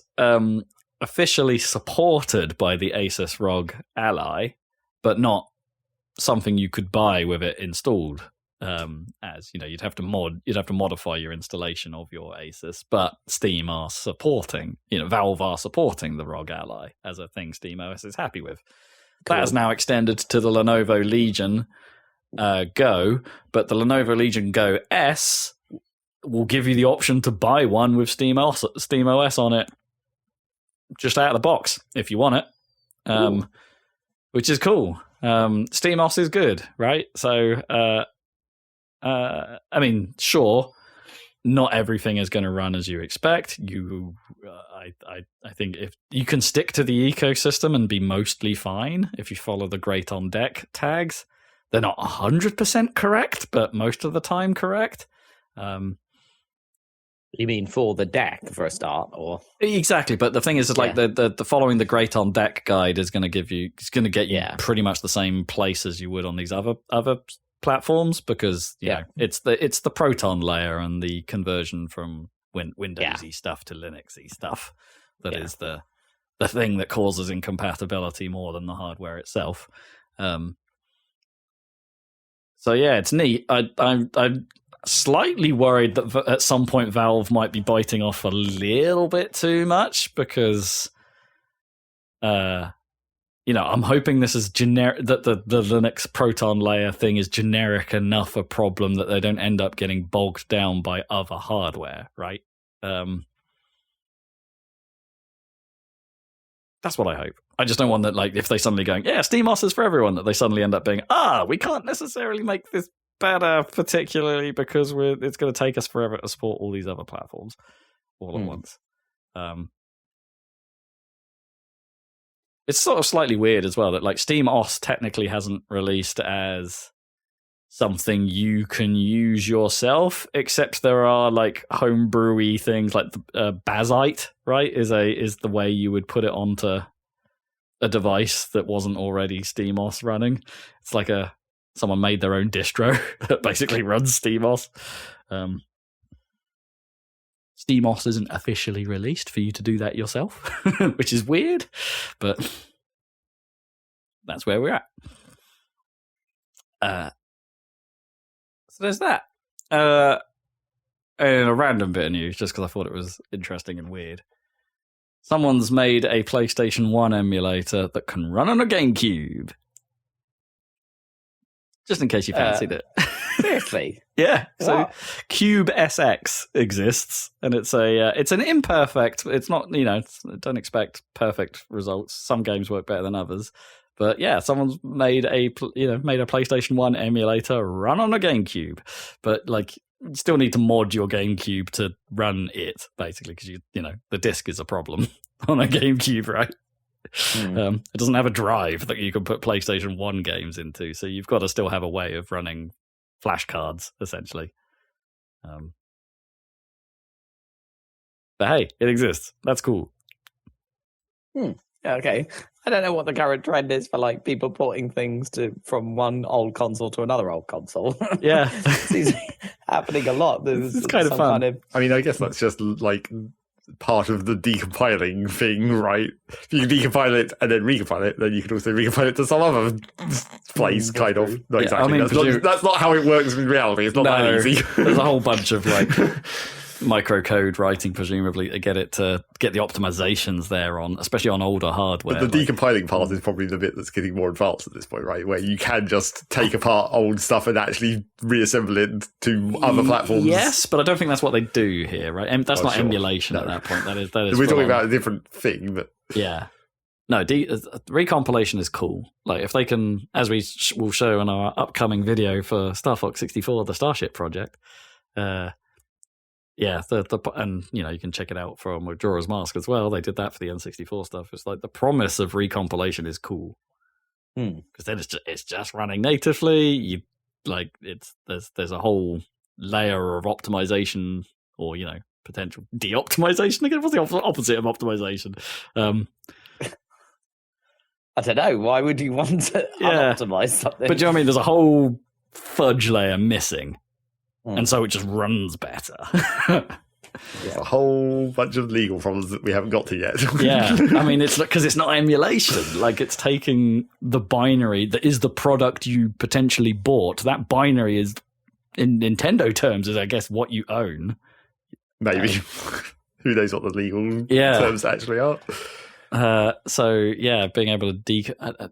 [SPEAKER 3] officially supported by the Asus ROG Ally, but not something you could buy with it installed. As you know, you'd have to modify your installation of your Asus, but Steam are supporting, Valve are supporting the ROG Ally as a thing SteamOS is happy with. Cool. That is now extended to the Lenovo Legion Go, but the Lenovo Legion Go S will give you the option to buy one with SteamOS on it just out of the box if you want it, which is cool. SteamOS is good, right? So, I mean, sure, not everything is going to run as you expect. I think if you can stick to the ecosystem and be mostly fine if you follow the Great on Deck tags. They're not 100% correct, but most of the time correct.
[SPEAKER 1] You mean for the deck for a start, or
[SPEAKER 3] exactly? But the thing is, like the following the Great on Deck guide is going to get you pretty much the same place as you would on these other platforms because you know it's the Proton layer and the conversion from Windowsy stuff to Linuxy stuff that is the thing that causes incompatibility more than the hardware itself. So yeah, it's neat. I'm slightly worried that at some point Valve might be biting off a little bit too much because, I'm hoping this is generic. That the Linux Proton layer thing is generic enough a problem that they don't end up getting bogged down by other hardware, right? That's what I hope. I just don't want that, like, if they suddenly going, SteamOS is for everyone, that they suddenly end up being, we can't necessarily make this better, particularly because it's going to take us forever to support all these other platforms all at once. It's sort of slightly weird as well that, like, SteamOS technically hasn't released as something you can use yourself, except there are, like, homebrewy things like Bazite, right, is the way you would put it onto a device that wasn't already SteamOS running. It's like someone made their own distro that basically runs SteamOS. SteamOS isn't officially released for you to do that yourself, which is weird, but that's where we're at. So there's that. And a random bit of news, just because I thought it was interesting and weird. Someone's made a PlayStation 1 emulator that can run on a GameCube. Just in case you fancied it.
[SPEAKER 1] Seriously?
[SPEAKER 3] Yeah. So
[SPEAKER 1] Wow.
[SPEAKER 3] Cube SX exists, and it's an imperfect. It's not, don't expect perfect results. Some games work better than others. But yeah, someone's made a PlayStation 1 emulator run on a GameCube. But like, you still need to mod your GameCube to run it, basically, because the disc is a problem on a GameCube, right? It doesn't have a drive that you can put PlayStation 1 games into, so you've got to still have a way of running flashcards, essentially. But hey, it exists. That's cool.
[SPEAKER 1] Yeah, okay. I don't know what the current trend is for like people porting things from one old console to another old console.
[SPEAKER 3] Yeah,
[SPEAKER 1] it's happening a lot.
[SPEAKER 3] It's kind of fun.
[SPEAKER 2] I mean, I guess that's just like part of the decompiling thing, right? If you can decompile it and then recompile it, then you can also recompile it to some other place, kind of. Not exactly. I mean, that's not how it works in reality. It's not that easy.
[SPEAKER 3] There's a whole bunch of like microcode writing, presumably, to get the optimizations there on, especially on older hardware.
[SPEAKER 2] But the decompiling part is probably the bit that's getting more advanced at this point, right? Where you can just take apart old stuff and actually reassemble it to other platforms.
[SPEAKER 3] Yes, but I don't think that's what they do here, right? And that's not emulation at that point. That is.
[SPEAKER 2] We're talking about a different thing, but
[SPEAKER 3] yeah. No, recompilation is cool. Like if they can, as we will show in our upcoming video for Star Fox 64, the Starship project. Yeah, and you can check it out from Majora's Mask as well. They did that for the N64 stuff. It's like the promise of recompilation is cool because then it's just running natively. There's a whole layer of optimization or potential de-optimization. Again, what's the opposite of optimization?
[SPEAKER 1] I don't know. Why would you want to optimize something?
[SPEAKER 3] But do you know what I mean? There's a whole fudge layer missing. And so it just runs better.
[SPEAKER 2] There's a whole bunch of legal problems that we haven't got to yet.
[SPEAKER 3] Yeah, I mean, it's because it's not emulation. Like it's taking the binary that is the product you potentially bought. That binary is, in Nintendo terms, is I guess what you own.
[SPEAKER 2] Maybe. Who knows what the legal terms actually are?
[SPEAKER 3] So yeah, being able to at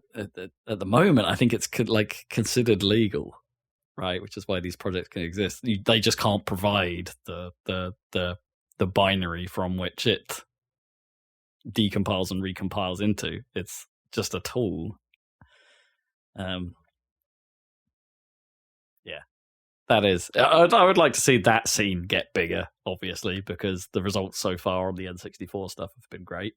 [SPEAKER 3] the moment, I think it's considered legal. Right, which is why these projects can exist. They just can't provide the binary from which it decompiles and recompiles into. It's just a tool. Yeah, that is. I would like to see that scene get bigger, obviously, because the results so far on the N64 stuff have been great.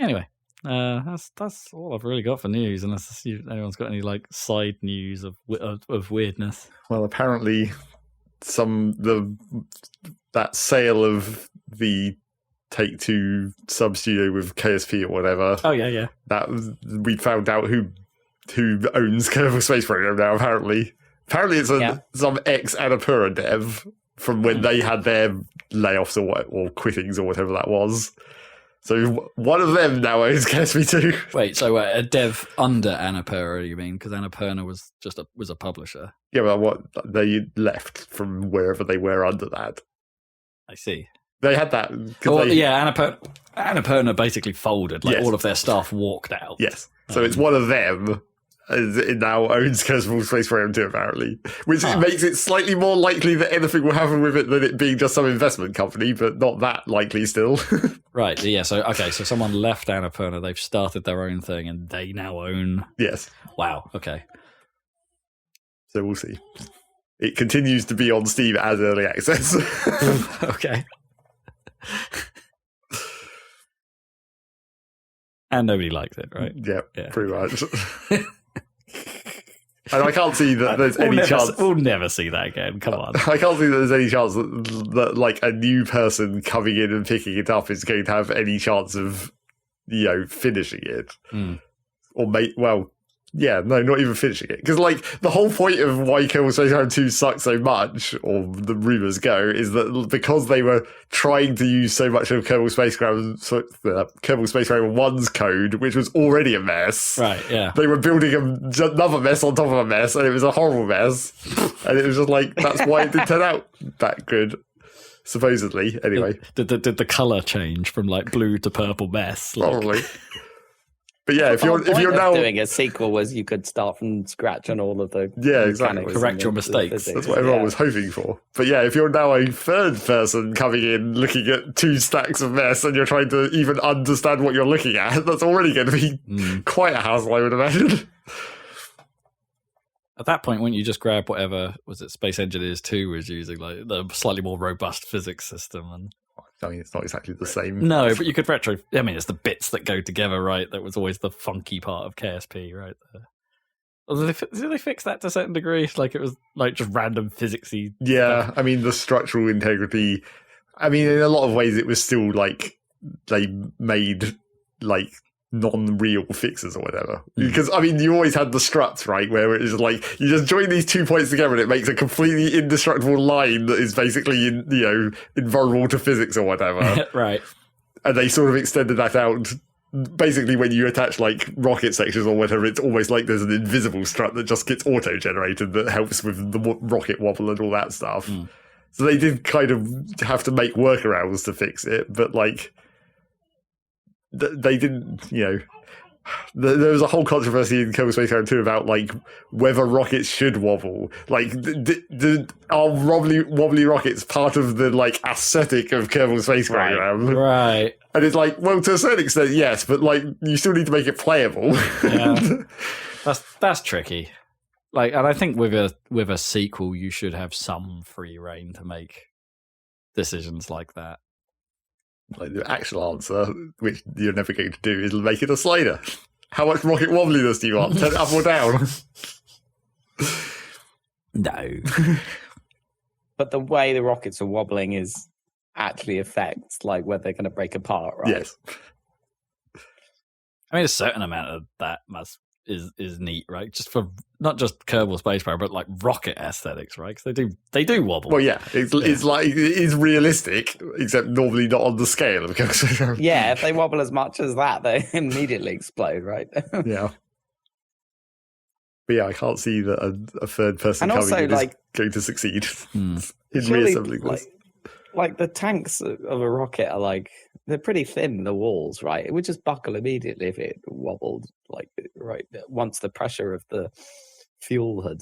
[SPEAKER 3] Anyway. That's all I've really got for news, unless anyone's got any side news of weirdness.
[SPEAKER 2] Well, apparently, that sale of the Take-Two sub-studio with KSP or whatever.
[SPEAKER 3] Oh yeah.
[SPEAKER 2] That we found out who owns Kerbal Space Program now. Apparently it's some ex-Annapurna dev from when they had their layoffs or quittings or whatever that was. So one of them now owns KSP 2.
[SPEAKER 3] Wait, so a dev under Annapurna, you mean? Because Annapurna was a publisher.
[SPEAKER 2] Yeah, well, what they left from wherever they were under that.
[SPEAKER 3] I see.
[SPEAKER 2] They had that.
[SPEAKER 3] Annapurna basically folded. All of their staff walked out.
[SPEAKER 2] Yes. So it's one of them. It now owns Kerbal Space Program 2, apparently. Which makes it slightly more likely that anything will happen with it than it being just some investment company, but not that likely still.
[SPEAKER 3] Right, yeah. So someone left Annapurna, they've started their own thing, and they now own...
[SPEAKER 2] Yes.
[SPEAKER 3] Wow, okay.
[SPEAKER 2] So we'll see. It continues to be on Steam as early access.
[SPEAKER 3] Okay. And nobody likes it, right?
[SPEAKER 2] Yeah. Pretty much. And I can't see that there's any chance...
[SPEAKER 3] We'll never see that again. Come on.
[SPEAKER 2] I can't see that there's any chance that a new person coming in and picking it up is going to have any chance of, finishing it. Not even finishing it. Because, the whole point of why Kerbal Space Program 2 sucked so much, or the rumours go, is that because they were trying to use so much of Kerbal Space Program 1's code, which was already a mess.
[SPEAKER 3] Right, yeah.
[SPEAKER 2] They were building another mess on top of a mess, and it was a horrible mess. And it was just that's why it didn't turn out that good. Supposedly, anyway.
[SPEAKER 3] Did the colour change from, blue to purple mess?
[SPEAKER 2] Probably. But yeah, if you're now
[SPEAKER 1] doing a sequel, was you could start from scratch on all of the
[SPEAKER 2] exactly
[SPEAKER 3] correct your mistakes.
[SPEAKER 2] That's what everyone was hoping for. But yeah, if you're now a third person coming in, looking at 2 stacks of mess, and you're trying to even understand what you're looking at, that's already going to be quite a hassle, I would imagine.
[SPEAKER 3] At that point, wouldn't you just grab whatever Space Engineers 2 was using, the slightly more robust physics system and.
[SPEAKER 2] I mean, it's not exactly the same.
[SPEAKER 3] No, but you could retro... I mean, it's the bits that go together, right? That was always the funky part of KSP, right? Did they fix that to a certain degree? It was, just random physicsy...
[SPEAKER 2] Yeah, I mean, the structural integrity I mean, in a lot of ways, it was still like they made like non-real fixes or whatever. Because I mean, you always had the struts, right, where it is like you just join these 2 points together and it makes a completely indestructible line that is basically invulnerable to physics or whatever.
[SPEAKER 3] Right.
[SPEAKER 2] And they sort of extended that out. Basically, when you attach like rocket sections or whatever, it's almost like there's an invisible strut that just gets auto-generated that helps with the rocket wobble and all that stuff. So they did kind of have to make workarounds to fix it, but like they didn't, there was a whole controversy in Kerbal Space Program 2 about like whether rockets should wobble. Like, are wobbly rockets part of the like aesthetic of Kerbal Space Program?
[SPEAKER 3] Right.
[SPEAKER 2] And it's like, well, to a certain extent, yes, but like you still need to make it playable.
[SPEAKER 3] Yeah. That's tricky. Like, and I think with a sequel, you should have some free reign to make decisions like that.
[SPEAKER 2] Like the actual answer, which you're never going to do, is make it a slider. How much rocket wobbliness do you want? Turn it up or down?
[SPEAKER 3] No.
[SPEAKER 1] But the way the rockets are wobbling is actually affects like whether they're going to break apart, right?
[SPEAKER 2] Yes.
[SPEAKER 3] I mean, a certain amount of that is neat, right? Just for not just Kerbal Space Program, but like rocket aesthetics, right? Because they do wobble.
[SPEAKER 2] Well, yeah, it's like it is realistic, except normally not on the scale of Kerbal Space Program.
[SPEAKER 1] Yeah, if they wobble as much as that, they immediately explode, right?
[SPEAKER 2] Yeah. But yeah, I can't see that a third person
[SPEAKER 1] and
[SPEAKER 2] coming
[SPEAKER 1] also,
[SPEAKER 2] in is going to succeed in reassembling this.
[SPEAKER 1] Like the tanks of a rocket are like they're pretty thin, the walls, right? It would just buckle immediately if it wobbled, like right once the pressure of the fuel had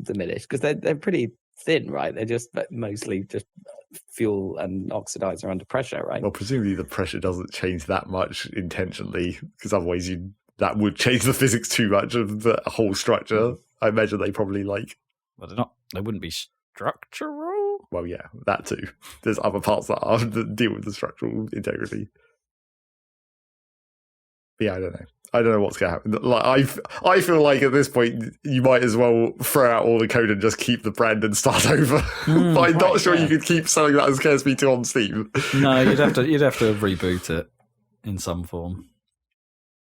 [SPEAKER 1] diminished, because they're pretty thin, right? They're just mostly just fuel and oxidizer under pressure, right?
[SPEAKER 2] Well, presumably the pressure doesn't change that much intentionally, because otherwise that would change the physics too much of the whole structure. I imagine they probably like.
[SPEAKER 3] Well, they wouldn't be structural.
[SPEAKER 2] Well, yeah, that too. There's other parts that deal with the structural integrity. But yeah, I don't know what's going to happen. Like, I feel like at this point you might as well throw out all the code and just keep the brand and start over. But I'm not sure you could keep selling that as KSP2 on Steam.
[SPEAKER 3] No, you'd have to reboot it in some form,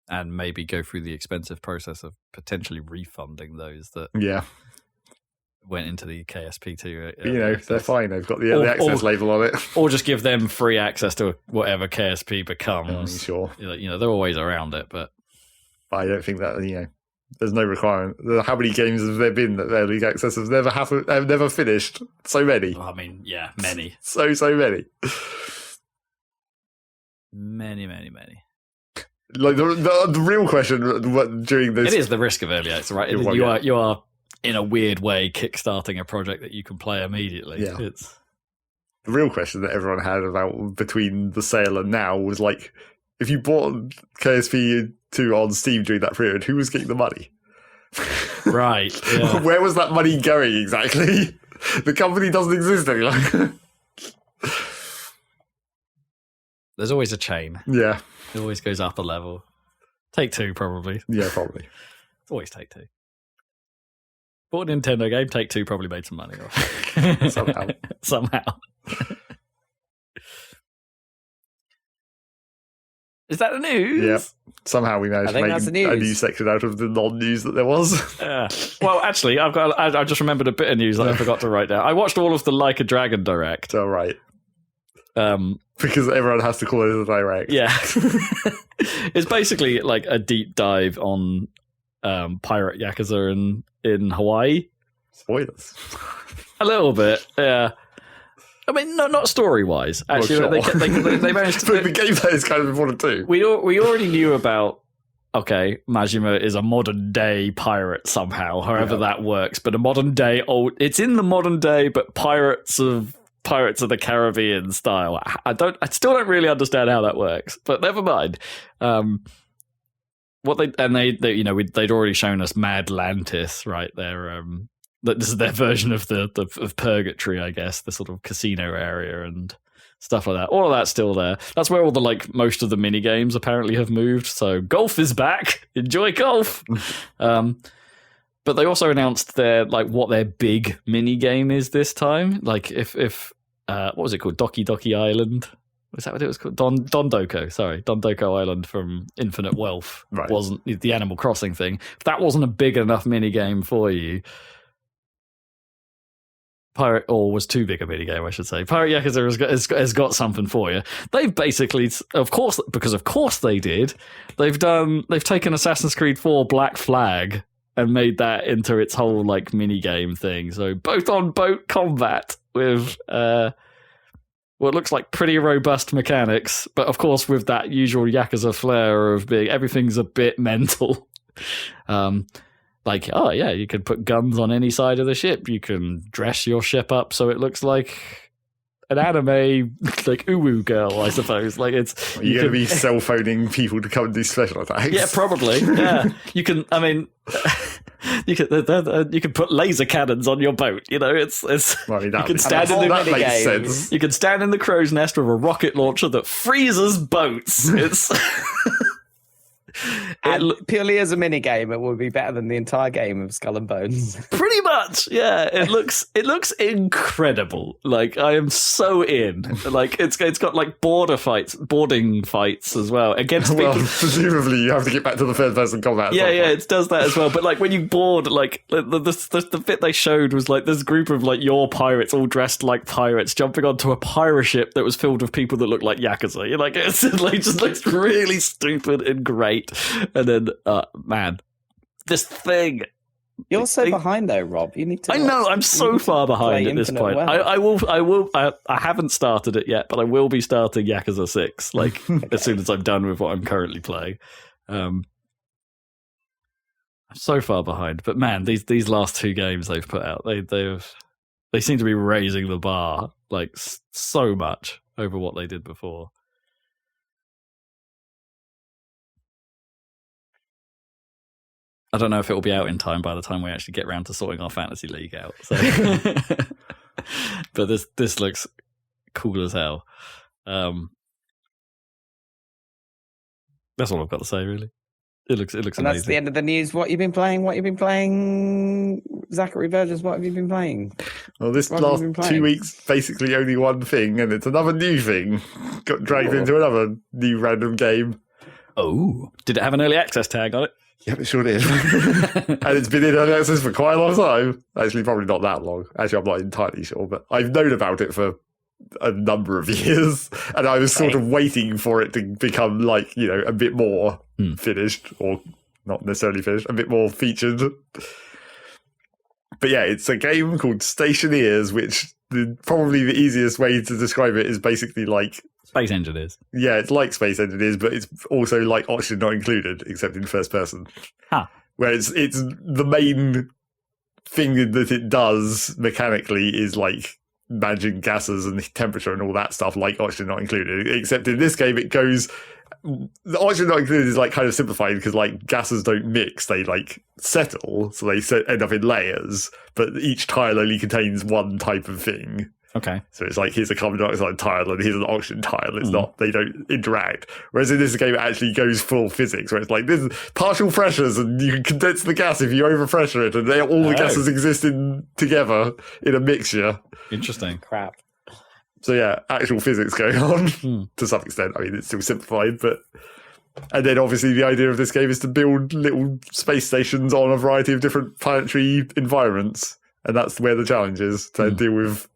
[SPEAKER 3] and maybe go through the expensive process of potentially refunding those that went into the KSP2.
[SPEAKER 2] They're fine. They've got the early access label on it.
[SPEAKER 3] Or just give them free access to whatever KSP becomes.
[SPEAKER 2] Sure.
[SPEAKER 3] They're always around it, but
[SPEAKER 2] I don't think that, there's no requirement. How many games have there been that early access have never finished? So many.
[SPEAKER 3] I mean, yeah, many.
[SPEAKER 2] so many.
[SPEAKER 3] Many.
[SPEAKER 2] Like the real question during this,
[SPEAKER 3] it is the risk of early access, right? You are in a weird way kickstarting a project that you can play immediately.
[SPEAKER 2] Yeah. It's the real question that everyone had about between the sale and now was like, if you bought KSP2 on Steam during that period, who was getting the money?
[SPEAKER 3] Right. Yeah.
[SPEAKER 2] Where was that money going exactly? The company doesn't exist any longer.
[SPEAKER 3] There's always a chain.
[SPEAKER 2] Yeah.
[SPEAKER 3] It always goes up a level. Take-Two, probably.
[SPEAKER 2] Yeah, probably.
[SPEAKER 3] It's always Take-Two. Bought a Nintendo game, Take-Two probably made some money off it. Somehow. Is that the news?
[SPEAKER 2] Yeah. Somehow we managed to make a news section out of the non-news that there was.
[SPEAKER 3] Yeah. Well, actually, I just remembered a bit of news that I forgot to write down. I watched all of the Like a Dragon Direct.
[SPEAKER 2] Oh, right. Because everyone has to call it a direct.
[SPEAKER 3] Yeah. It's basically like a deep dive on pirate Yakuza in Hawaii.
[SPEAKER 2] Spoilers.
[SPEAKER 3] A little bit, yeah. I mean, not story-wise. Actually,
[SPEAKER 2] well, sure.
[SPEAKER 3] they managed to...
[SPEAKER 2] But the gameplay is kind of important too.
[SPEAKER 3] We already knew about, Majima is a modern-day pirate somehow, however that works. But a modern-day... it's in the modern day, but Pirates of the Caribbean style. I still don't really understand how that works, but never mind. They'd already shown us Madlantis, right? This is their version of of Purgatory, I guess, the sort of casino area and stuff like that. All of that's still there. That's where all the most of the mini games apparently have moved. So golf is back. Enjoy golf. But they also announced what their big mini game is this time. Like if what was it called? Doki Island. Was that what it was called? Dondoko. Sorry, Dondoko Island from Infinite Wealth.
[SPEAKER 2] Right.
[SPEAKER 3] Wasn't the Animal Crossing thing. If that wasn't a big enough mini game for you, was too big a mini game, I should say. Pirate Yakuza has got something for you. They've basically, of course they did. They've taken Assassin's Creed 4 Black Flag and made that into its whole like mini game thing. So boat on boat combat with what looks like pretty robust mechanics, but of course with that usual Yakuza flair of being everything's a bit mental. Like, oh yeah, you can put guns on any side of the ship. You can dress your ship up so it looks like an anime, like uwu girl, I suppose. Like it's
[SPEAKER 2] you're going to be cell phoning people to come and do special attacks.
[SPEAKER 3] Yeah, probably. Yeah, you can. I mean, you can put laser cannons on your boat. You know, it's.
[SPEAKER 2] Well, I mean,
[SPEAKER 3] you can stand in
[SPEAKER 2] that makes sense.
[SPEAKER 3] You can stand in the crow's nest with a rocket launcher that freezes boats. It's.
[SPEAKER 1] Purely as a mini game, it would be better than the entire game of Skull and Bones.
[SPEAKER 3] Pretty much, yeah. It looks incredible. Like I am so in. Like it's got like boarding fights as well against people.
[SPEAKER 2] Well, presumably you have to get back to the third person combat.
[SPEAKER 3] Yeah, it does that as well. But like when you board, like the bit they showed was like this group of like your pirates all dressed like pirates jumping onto a pirate ship that was filled with people that looked like Yakuza. You're like it's like just looks really stupid and great. And then, man, this thing.
[SPEAKER 1] You're so behind though, Rob. You need to.
[SPEAKER 3] I know. I'm so far behind at this point. I will. I haven't started it yet, but I will be starting Yakuza 6 like as soon as I'm done with what I'm currently playing. I'm so far behind, but man, these last two games they've put out, they seem to be raising the bar like so much over what they did before. I don't know if it will be out in time by the time we actually get around to sorting our Fantasy League out. So. But this looks cool as hell. That's all I've got to say, really. It looks
[SPEAKER 1] and
[SPEAKER 3] amazing.
[SPEAKER 1] That's the end of the news. What you've been playing? Zachary Burgess, what have you been playing?
[SPEAKER 2] Well, this last 2 weeks, basically only one thing, and it's another new thing. Got dragged into another new random game.
[SPEAKER 3] Oh, did it have an early access tag on it?
[SPEAKER 2] Yep, it sure did. And it's been in early access for quite a long time. Actually, probably not that long. Actually, I'm not entirely sure, but I've known about it for a number of years, and I was sort of waiting for it to become like, a bit more finished, or not necessarily finished, a bit more featured. But yeah, it's a game called Stationeers, which probably the easiest way to describe it is basically like
[SPEAKER 3] Space Engineers.
[SPEAKER 2] Yeah, it's like Space Engineers, but it's also like Oxygen Not Included, except in first person.
[SPEAKER 3] Huh.
[SPEAKER 2] Where it's the main thing that it does mechanically is like managing gases and temperature and all that stuff, like Oxygen Not Included. Except in this game, it goes. The Oxygen Not Included is like kind of simplified because like gases don't mix; they like settle, so they end up in layers. But each tile only contains one type of thing.
[SPEAKER 3] Okay.
[SPEAKER 2] So it's like, here's a carbon dioxide tile and here's an oxygen tile. It's not, they don't interact. Whereas in this game, it actually goes full physics, where it's like, this is partial pressures and you can condense the gas if you overpressure it, and all the gases exist together in a mixture.
[SPEAKER 3] Interesting.
[SPEAKER 1] Crap.
[SPEAKER 2] So yeah, actual physics going on to some extent. I mean, it's still simplified, but. And then obviously the idea of this game is to build little space stations on a variety of different planetary environments. And that's where the challenge is, to deal with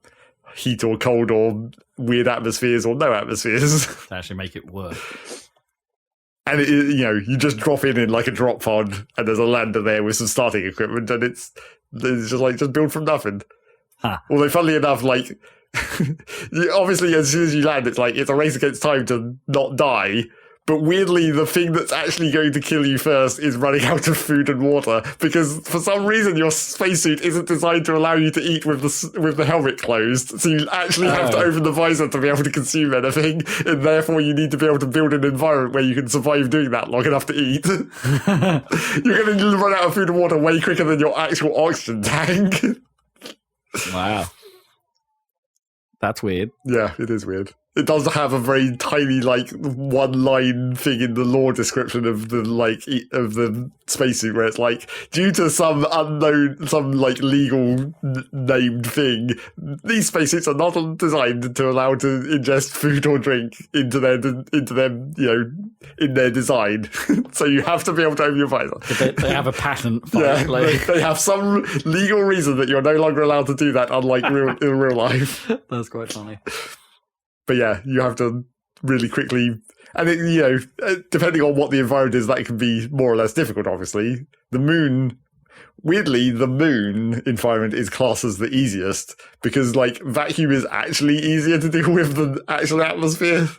[SPEAKER 2] heat or cold or weird atmospheres or no atmospheres.
[SPEAKER 3] To actually make it work.
[SPEAKER 2] And you just drop in like a drop pod, and there's a lander there with some starting equipment, and it's just like, just build from nothing.
[SPEAKER 3] Huh.
[SPEAKER 2] Although funnily enough, like obviously as soon as you land, it's like it's a race against time to not die. But weirdly, the thing that's actually going to kill you first is running out of food and water, because for some reason your spacesuit isn't designed to allow you to eat with the helmet closed. So you actually have to open the visor to be able to consume anything, and therefore you need to be able to build an environment where you can survive doing that long enough to eat. You're going to run out of food and water way quicker than your actual oxygen tank.
[SPEAKER 3] Wow. That's weird.
[SPEAKER 2] Yeah, it is weird. It does have a very tiny, like, one-line thing in the lore description of the of the spacesuit where it's like, due to some unknown, some like legal named thing, these spacesuits are not designed to allow to ingest food or drink into them, in their design. So you have to be able to open your visor.
[SPEAKER 3] They have a patent for
[SPEAKER 2] Yeah,
[SPEAKER 3] it. Like...
[SPEAKER 2] they have some legal reason that you're no longer allowed to do that, unlike in real life.
[SPEAKER 3] That's quite funny.
[SPEAKER 2] But yeah, you have to really quickly, and depending on what the environment is, that can be more or less difficult, obviously. Weirdly, the moon environment is classed as the easiest, because, like, vacuum is actually easier to deal with than actual atmosphere.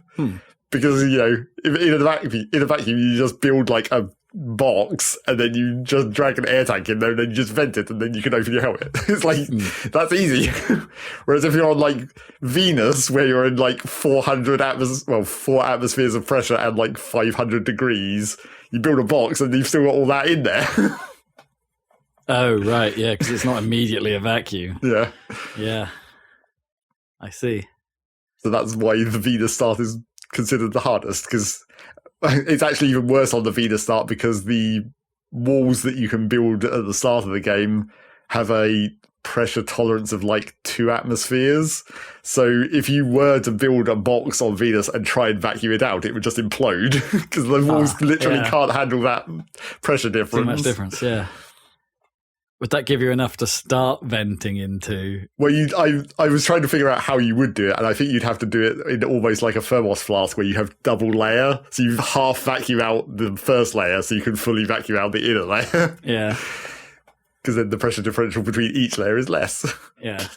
[SPEAKER 2] Because, in a vacuum, you just build, like, a box, and then you just drag an air tank in there, and then you just vent it, and then you can open your helmet. It's like, that's easy. Whereas if you're on, like, Venus, where you're in, like, 4 atmospheres of pressure and, like, 500 degrees, you build a box, and you've still got all that in there.
[SPEAKER 3] Oh, right, yeah, because it's not immediately a vacuum.
[SPEAKER 2] Yeah.
[SPEAKER 3] Yeah. I see.
[SPEAKER 2] So that's why the Venus start is considered the hardest, because it's actually even worse on the Venus start, because the walls that you can build at the start of the game have a pressure tolerance of like 2 atmospheres. So if you were to build a box on Venus and try and vacuum it out, it would just implode, because the walls literally can't handle that pressure difference.
[SPEAKER 3] Too much difference, yeah. Would that give you enough to start venting into?
[SPEAKER 2] Well, I was trying to figure out how you would do it, and I think you'd have to do it in almost like a thermos flask where you have double layer. So you half vacuum out the first layer so you can fully vacuum out the inner layer.
[SPEAKER 3] Yeah.
[SPEAKER 2] Because then the pressure differential between each layer is less.
[SPEAKER 3] Yeah.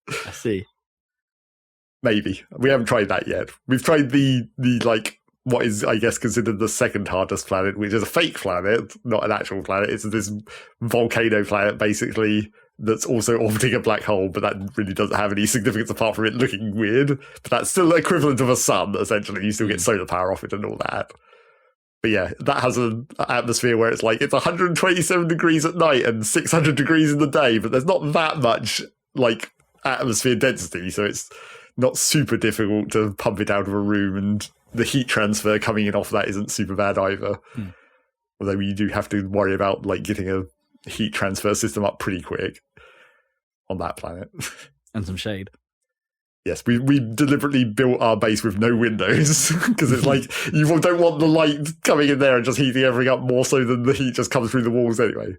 [SPEAKER 3] I see.
[SPEAKER 2] Maybe. We haven't tried that yet. We've tried the like, what is, I guess, considered the second hardest planet, which is a fake planet, not an actual planet. It's this volcano planet, basically, that's also orbiting a black hole, but that really doesn't have any significance apart from it looking weird. But that's still the equivalent of a sun, essentially. You still get solar power off it and all that. But yeah, that has an atmosphere where it's like, it's 127 degrees at night and 600 degrees in the day, but there's not that much, like, atmosphere density, so it's not super difficult to pump it out of a room, and the heat transfer coming in off that isn't super bad either. Although you do have to worry about like getting a heat transfer system up pretty quick on that planet.
[SPEAKER 3] And some shade.
[SPEAKER 2] Yes, we deliberately built our base with no windows, because it's like, you don't want the light coming in there and just heating everything up more so than the heat just comes through the walls anyway.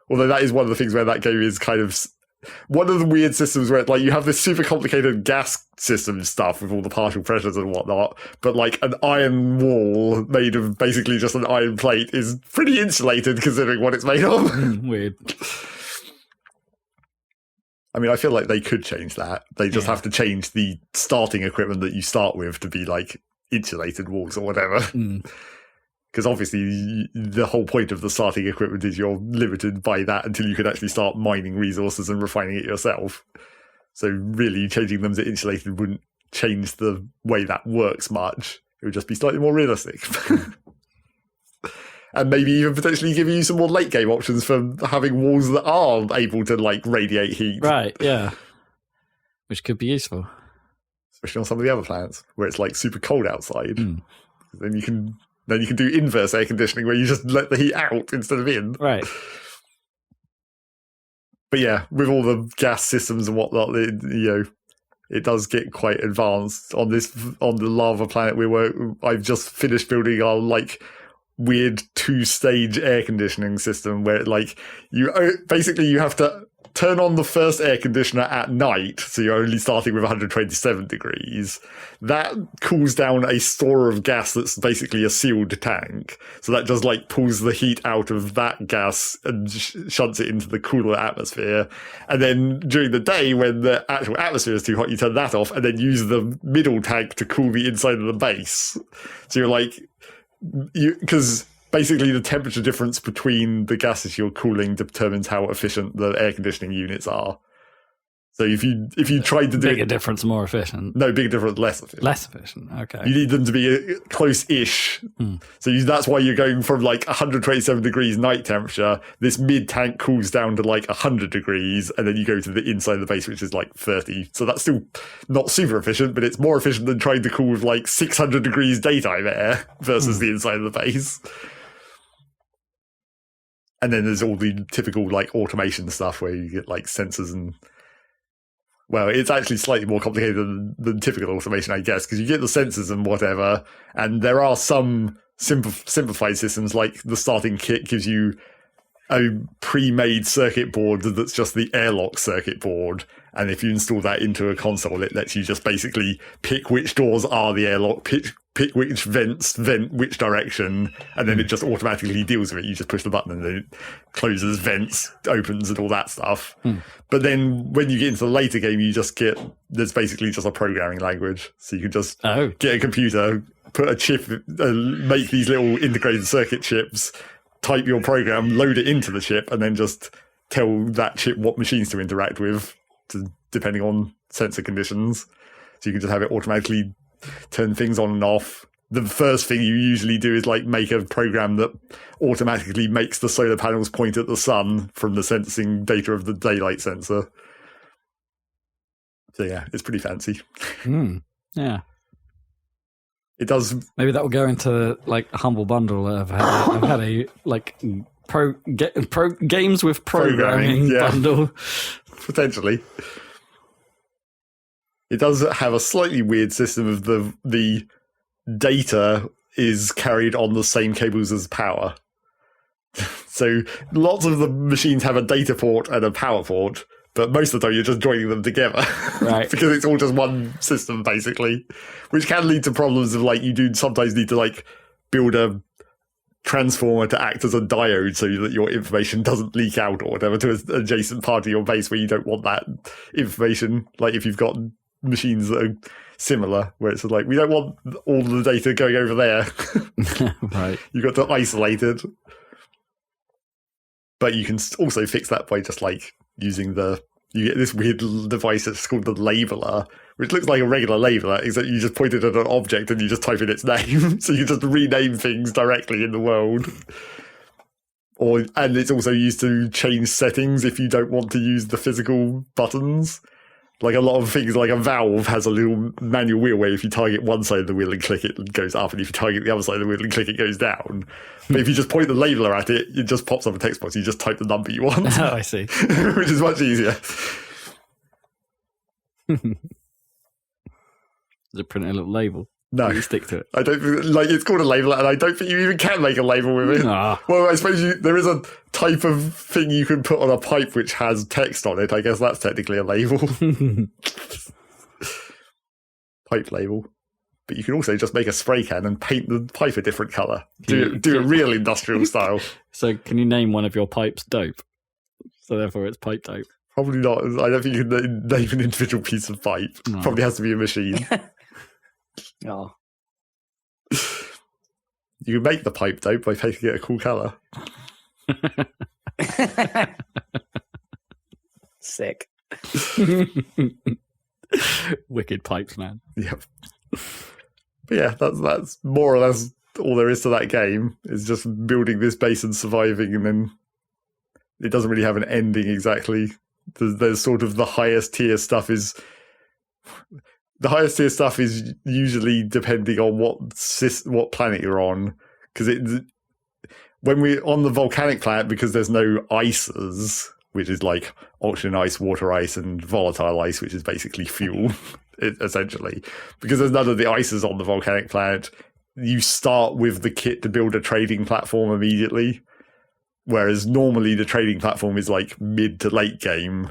[SPEAKER 2] Although that is one of the things where that game is kind of one of the weird systems where, like, you have this super complicated gas system stuff with all the partial pressures and whatnot, but, like, an iron wall made of basically just an iron plate is pretty insulated considering what it's made of.
[SPEAKER 3] Weird.
[SPEAKER 2] I mean, I feel like they could change that. They just have to change the starting equipment that you start with to be, like, insulated walls or whatever. Because obviously the whole point of the starting equipment is you're limited by that until you can actually start mining resources and refining it yourself. So really changing them to insulated wouldn't change the way that works much. It would just be slightly more realistic. And maybe even potentially give you some more late game options for having walls that are able to like radiate heat.
[SPEAKER 3] Right, yeah. Which could be useful.
[SPEAKER 2] Especially on some of the other planets where it's like super cold outside. Then you can do inverse air conditioning where you just let the heat out instead of in.
[SPEAKER 3] Right.
[SPEAKER 2] But yeah, with all the gas systems and whatnot, it does get quite advanced on the lava planet I've just finished building our like weird 2-stage air conditioning system where like you have to turn on the first air conditioner at night, so you're only starting with 127 degrees. That cools down a store of gas that's basically a sealed tank. So that just like pulls the heat out of that gas and shunts it into the cooler atmosphere. And then during the day, when the actual atmosphere is too hot, you turn that off and then use the middle tank to cool the inside of the base. So you're like, because basically the temperature difference between the gases you're cooling determines how efficient the air conditioning units are. So if you tried to do
[SPEAKER 3] bigger difference, more efficient.
[SPEAKER 2] No, bigger difference, less efficient.
[SPEAKER 3] Less efficient. Okay.
[SPEAKER 2] You need them to be close-ish. So that's why you're going from like 127 degrees night temperature. This mid tank cools down to like 100 degrees, and then you go to the inside of the base, which is like 30. So that's still not super efficient, but it's more efficient than trying to cool with like 600 degrees daytime air versus the inside of the base. And then there's all the typical like automation stuff where you get like sensors and. Well, it's actually slightly more complicated than typical automation, I guess, because you get the sensors and whatever, and there are some simplified systems, like the starting kit gives you a pre-made circuit board that's just the airlock circuit board, and if you install that into a console, it lets you just basically pick which doors are the airlock, pick which vent which direction, and then it just automatically deals with it. You just push the button and then it closes, vents, opens, and all that stuff. But then when you get into the later game, there's basically just a programming language. So you can just get a computer, put a chip, make these little integrated circuit chips, type your program, load it into the chip, and then just tell that chip what machines to interact with, depending on sensor conditions. So you can just have it automatically turn things on and off. The first thing you usually do is like make a program that automatically makes the solar panels point at the sun from the sensing data of the daylight sensor. So yeah, it's pretty fancy.
[SPEAKER 3] Yeah.
[SPEAKER 2] It does.
[SPEAKER 3] Maybe that will go into like a humble bundle. I've had a like games with programming bundle.
[SPEAKER 2] Potentially. It does have a slightly weird system of the data is carried on the same cables as power. So lots of the machines have a data port and a power port, but most of the time you're just joining them together.
[SPEAKER 3] Right.
[SPEAKER 2] Because it's all just one system, basically. Which can lead to problems of like you do sometimes need to like build a transformer to act as a diode so that your information doesn't leak out or whatever to an adjacent part of your base where you don't want that information. Like if you've got machines that are similar, where it's like, we don't want all the data going over there.
[SPEAKER 3] Right.
[SPEAKER 2] You've got to isolate it. But you can also fix that by just like using you get this weird device that's called the labeler, which looks like a regular labeler, except you just point it at an object and you just type in its name. So you just rename things directly in the world. And it's also used to change settings if you don't want to use the physical buttons. Like a lot of things, like a valve has a little manual wheel where if you target one side of the wheel and click it goes up, and if you target the other side of the wheel and click it goes down. But if you just point the labeler at it, it just pops up a text box. You just type the number you want.
[SPEAKER 3] Oh, I see.
[SPEAKER 2] Which is much easier.
[SPEAKER 3] Does it print a little label?
[SPEAKER 2] No.
[SPEAKER 3] You stick to it.
[SPEAKER 2] I don't think, like, it's called a labeler, and I don't think you even can make a label with it. Well, I suppose there is a type of thing you can put on a pipe which has text on it. I guess that's technically a label. Pipe label. But you can also just make a spray can and paint the pipe a different colour. Do a real industrial style.
[SPEAKER 3] So can you name one of your pipes dope? So therefore it's pipe dope.
[SPEAKER 2] Probably not. I don't think you can name an individual piece of pipe. No. Probably has to be a machine.
[SPEAKER 1] Oh.
[SPEAKER 2] You can make the pipe dope by painting it a cool colour.
[SPEAKER 1] Sick.
[SPEAKER 3] Wicked pipes, man.
[SPEAKER 2] Yep. But yeah, that's more or less all there is to that game. Is just building this base and surviving, and then it doesn't really have an ending exactly. There's sort of the highest tier stuff is... The highest tier stuff is usually depending on what planet you're on, because when we're on the volcanic planet, because there's no ices, which is like oxygen ice, water ice, and volatile ice, which is basically fuel, essentially. Because there's none of the ices on the volcanic planet, you start with the kit to build a trading platform immediately, whereas normally the trading platform is like mid to late game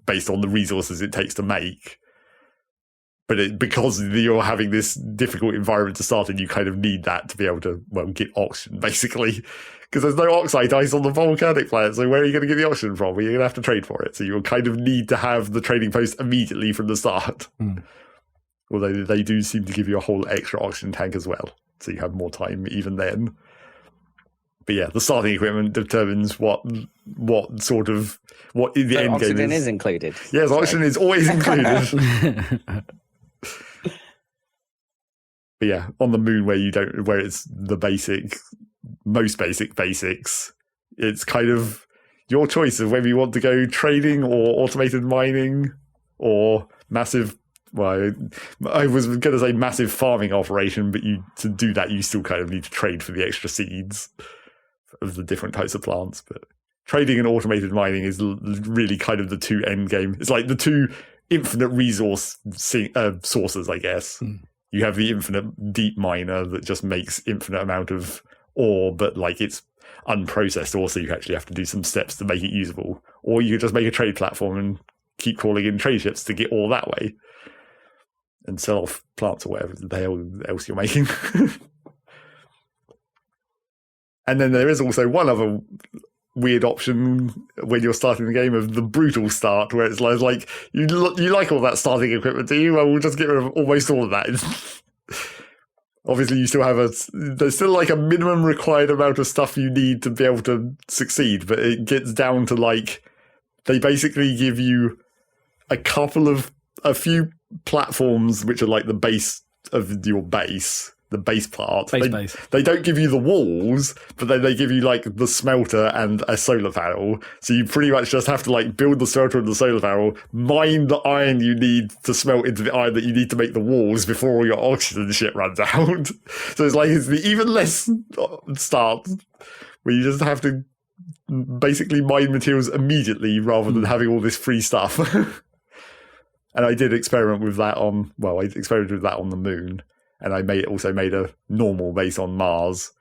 [SPEAKER 2] based on the resources it takes to make. But because you're having this difficult environment to start in, you kind of need that to be able to, get oxygen, basically. Because there's no oxide ice on the volcanic planet, so where are you going to get the oxygen from? Well, you're going to have to trade for it. So you'll kind of need to have the trading post immediately from the start. Although they do seem to give you a whole extra oxygen tank as well. So you have more time even then. But yeah, the starting equipment determines what the end
[SPEAKER 1] oxygen
[SPEAKER 2] game
[SPEAKER 1] is included.
[SPEAKER 2] Yes, oxygen is always included. But yeah, on the moon where it's the most basic basics, it's kind of your choice of whether you want to go trading or automated mining or massive. Well, I was going to say massive farming operation, but to do that, you still kind of need to trade for the extra seeds of the different types of plants. But trading and automated mining is really kind of the two end game. It's like the two infinite resource sources, I guess. You have the infinite deep miner that just makes infinite amount of ore, but like it's unprocessed ore, so you actually have to do some steps to make it usable. Or you could just make a trade platform and keep calling in trade ships to get ore that way and sell off plants or whatever the hell else you're making. And then there is also one other weird option when you're starting the game of the brutal start, where it's like you like all that starting equipment, do you? Well, we'll just get rid of almost all of that. Obviously, you still have there's still like a minimum required amount of stuff you need to be able to succeed, but it gets down to like they basically give you a few platforms which are like the base of your base. The base part. They don't give you the walls, but then they give you like the smelter and a solar panel. So you pretty much just have to like build the smelter and the solar panel, mine the iron you need to smelt into the iron that you need to make the walls before all your oxygen shit runs out. So it's the even less start where you just have to basically mine materials immediately rather than having all this free stuff. And I did experiment with that on the moon. And I also made a normal base on Mars.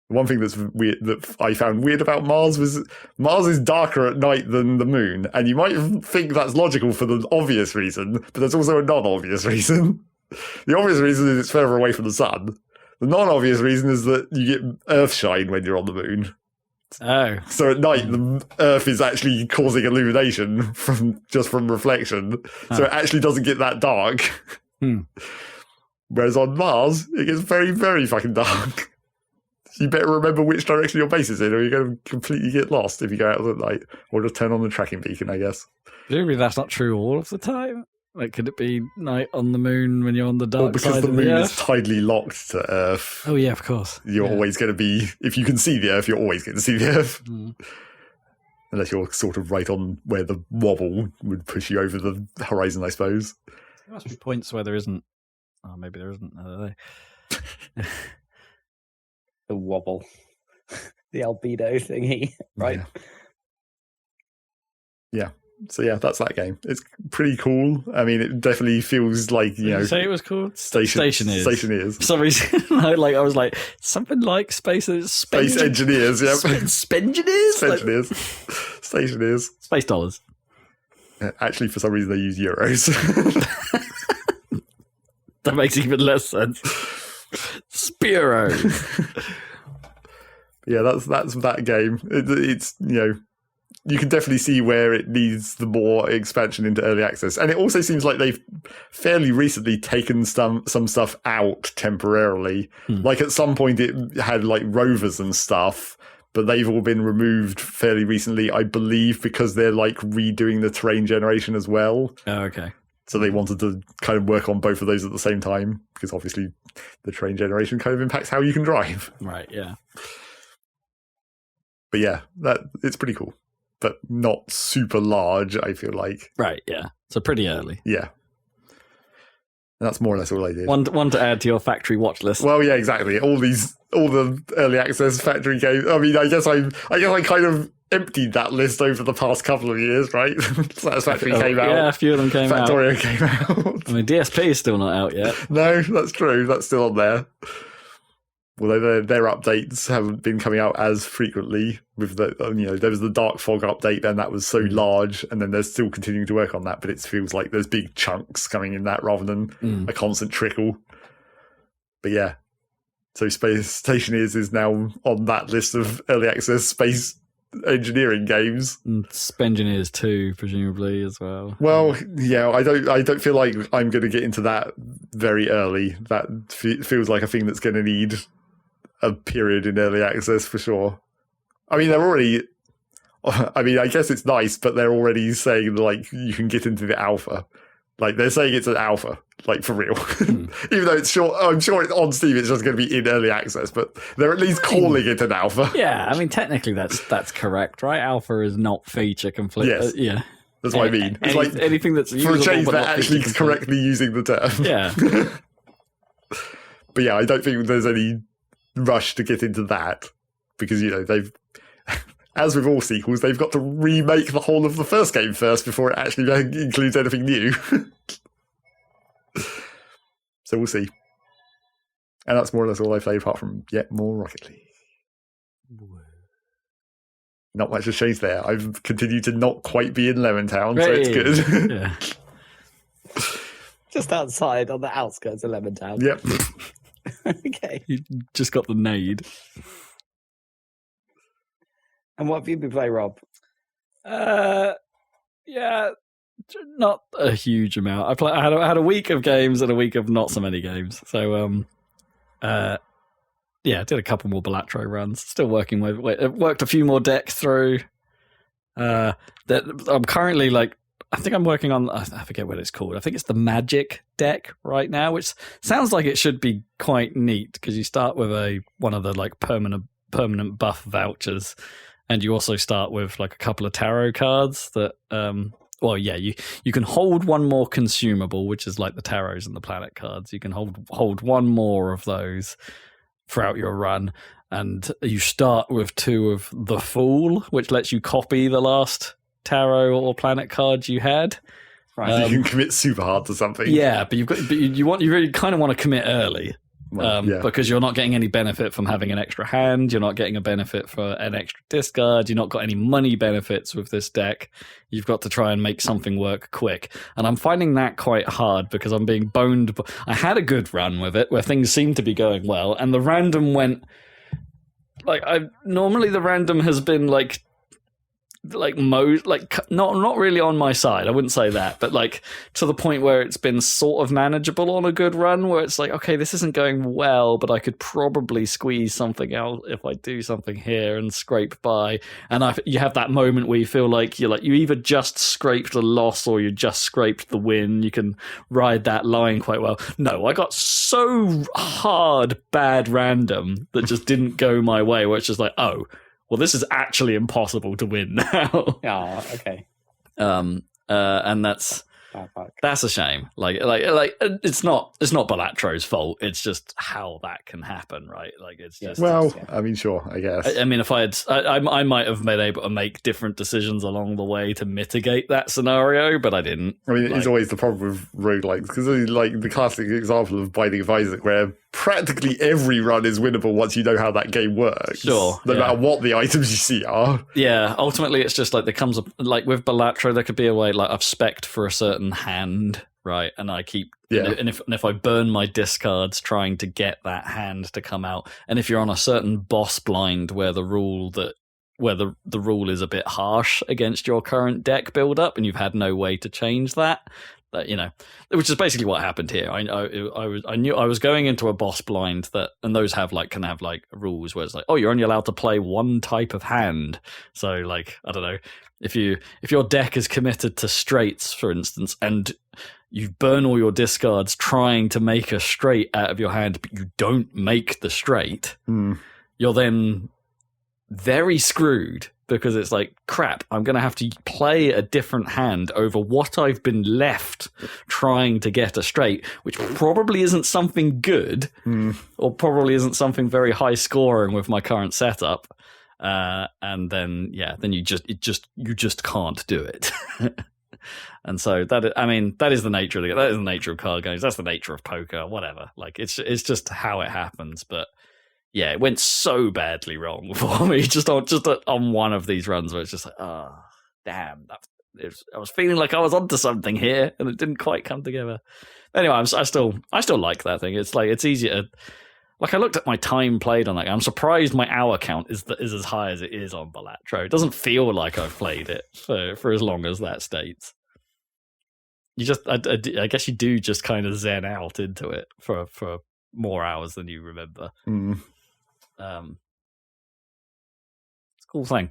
[SPEAKER 2] One thing that's weird that I found weird about Mars was Mars is darker at night than the moon, and you might think that's logical for the obvious reason, but there's also a non-obvious reason. The obvious reason is it's further away from the sun. The non-obvious reason is that you get Earth shine when you're on the moon.
[SPEAKER 3] Oh,
[SPEAKER 2] so at night the Earth is actually causing illumination from reflection, so it actually doesn't get that dark. Whereas on Mars, it gets very, very fucking dark. You better remember which direction your base is in, or you're going to completely get lost if you go out at night. Or just turn on the tracking beacon, I guess.
[SPEAKER 3] Presumably that's not true all of the time. Like, could it be night on the moon when you're on the dark side of the Earth?
[SPEAKER 2] Because the moon is tidally locked to Earth.
[SPEAKER 3] Oh, yeah, of course.
[SPEAKER 2] You're always going to be... If you can see the Earth, you're always going to see the Earth. Unless you're sort of right on where the wobble would push you over the horizon, I suppose.
[SPEAKER 3] There must be points where there isn't. Oh, maybe there isn't.
[SPEAKER 1] The wobble. The albedo thingy, right?
[SPEAKER 2] Yeah. So yeah, that's that game. It's pretty cool. I mean, it definitely feels like,
[SPEAKER 3] Did you say it was called? Stationeers.
[SPEAKER 2] Stationeers.
[SPEAKER 3] For some reason, I was like, something like Space
[SPEAKER 2] Engineers, yeah.
[SPEAKER 3] Spengineers?
[SPEAKER 2] Stationeers.
[SPEAKER 3] Space dollars.
[SPEAKER 2] Actually, for some reason, they use euros.
[SPEAKER 3] That makes even less sense. Spiro.
[SPEAKER 2] Yeah, that's that game. It's you can definitely see where it needs the more expansion into early access, and it also seems like they've fairly recently taken some stuff out temporarily. Like at some point, it had like rovers and stuff, but they've all been removed fairly recently, I believe, because they're like redoing the terrain generation as well.
[SPEAKER 3] Oh, okay.
[SPEAKER 2] So they wanted to kind of work on both of those at the same time, because obviously the terrain generation kind of impacts how you can drive.
[SPEAKER 3] Right, yeah.
[SPEAKER 2] But yeah, it's pretty cool, but not super large, I feel like.
[SPEAKER 3] Right, yeah. So pretty early.
[SPEAKER 2] Yeah. And that's more or less all I did.
[SPEAKER 3] One to add to your factory watch list.
[SPEAKER 2] Well, yeah, exactly. All the early access factory games. I mean, I guess I kind of emptied that list over the past couple of years, right? Satisfactory came out.
[SPEAKER 3] Yeah, a few of them came out.
[SPEAKER 2] Factorio came out.
[SPEAKER 3] I mean, DSP is still not out yet.
[SPEAKER 2] No, that's true. That's still on there. Although their updates haven't been coming out as frequently. With the there was the Dark Fog update, and that was so large, and then they're still continuing to work on that. But it feels like there's big chunks coming in that rather than a constant trickle. But yeah, so Space Stationeers is now on that list of early access space engineering games.
[SPEAKER 3] And Spengineers too, presumably as well.
[SPEAKER 2] Well, yeah, I don't feel like I'm going to get into that very early. That feels like a thing that's going to need a period in early access for sure. I mean, they're already. I mean, I guess it's nice, but they're already saying like you can get into the alpha. Like they're saying it's an alpha, like for real. Even though it's sure, I'm sure it's on Steam. It's just going to be in early access, but they're at least calling it an alpha.
[SPEAKER 3] Yeah, I mean, technically that's correct, right? Alpha is not feature complete.
[SPEAKER 2] Yes.
[SPEAKER 3] Yeah.
[SPEAKER 2] That's what I mean. It's like
[SPEAKER 3] anything that's
[SPEAKER 2] for a change,
[SPEAKER 3] but
[SPEAKER 2] they're
[SPEAKER 3] not
[SPEAKER 2] actually
[SPEAKER 3] feature
[SPEAKER 2] correctly using the term.
[SPEAKER 3] Yeah.
[SPEAKER 2] But yeah, I don't think there's any rush to get into that because they've, as with all sequels, they've got to remake the whole of the first game first before it actually includes anything new. So we'll see. And that's more or less all I played apart from yet more Rocket League. Not much has changed there. I've continued to not quite be in Lemon Town, so it's good.
[SPEAKER 3] Yeah.
[SPEAKER 1] Just outside on the outskirts of Lemon Town.
[SPEAKER 2] Yep.
[SPEAKER 1] Okay.
[SPEAKER 3] You just got the nade.
[SPEAKER 1] And what have you been playing, Rob?
[SPEAKER 3] Yeah, not a huge amount. I had a week of games and a week of not so many games. So yeah, did a couple more Balatro runs. Still working with worked a few more decks through. That I'm currently I think I'm working on. I forget what it's called. I think it's the Magic deck right now, which sounds like it should be quite neat because you start with one of the permanent buff vouchers, and you also start with a couple of tarot cards that. You can hold one more consumable, which is like the tarots and the planet cards. You can hold one more of those throughout your run, and you start with 2 of the Fool, which lets you copy the last tarot or planet card you had.
[SPEAKER 2] Right, you can commit super hard to something.
[SPEAKER 3] Yeah, but you really kind of want to commit early. Because you're not getting any benefit from having an extra hand, you're not getting a benefit for an extra discard, you're not got any money benefits with this deck. You've got to try and make something work quick. And I'm finding that quite hard because I'm being boned. I had a good run with it where things seemed to be going well, and the random went normally the random has been not really on my side. I wouldn't say that, but to the point where it's been sort of manageable on a good run where it's okay, this isn't going well, but I could probably squeeze something out if I do something here and scrape by. And you have that moment where you feel you either just scraped a loss or you just scraped the win. You can ride that line quite well. No, I got so hard bad random that just didn't go my way, where it's just well, this is actually impossible to win now.
[SPEAKER 1] Oh, okay.
[SPEAKER 3] And that's a shame. It's not Balatro's fault. It's just how that can happen, right? It's just.
[SPEAKER 2] Well, I mean, sure, I guess.
[SPEAKER 3] I mean, if I might have been able to make different decisions along the way to mitigate that scenario, but I didn't.
[SPEAKER 2] I mean, it's always the problem with roguelikes because, the classic example of Binding of Isaac, where practically every run is winnable once you know how that game works.
[SPEAKER 3] Sure,
[SPEAKER 2] no matter what the items you see are.
[SPEAKER 3] Yeah, ultimately, it's just there comes with Balatro, there could be a way I've spec'd for a certain hand, right? And I keep and if I burn my discards trying to get that hand to come out, and if you're on a certain boss blind where the rule is a bit harsh against your current deck build up, and you've had no way to change that. Which is basically what happened here. I knew I was going into a boss blind and those can have rules where it's you're only allowed to play one type of hand. So I don't know, if your deck is committed to straights, for instance, and you burn all your discards trying to make a straight out of your hand, but you don't make the straight, you're then very screwed. Because it's crap, I'm going to have to play a different hand over what I've been left trying to get a straight, which probably isn't something good, or probably isn't something very high scoring with my current setup. And then you just can't do it. And so that is the nature of the nature of card games. That's the nature of poker, whatever. It's just how it happens, but. Yeah, it went so badly wrong for me just on one of these runs where it's just damn. I was feeling like I was onto something here, and it didn't quite come together. Anyway, I still like that thing. It's easier. I looked at my time played on that. I'm surprised my hour count is as high as it is on Balatro. It doesn't feel like I've played it for as long as that states. I guess you do just kind of zen out into it for more hours than you remember. It's a cool thing.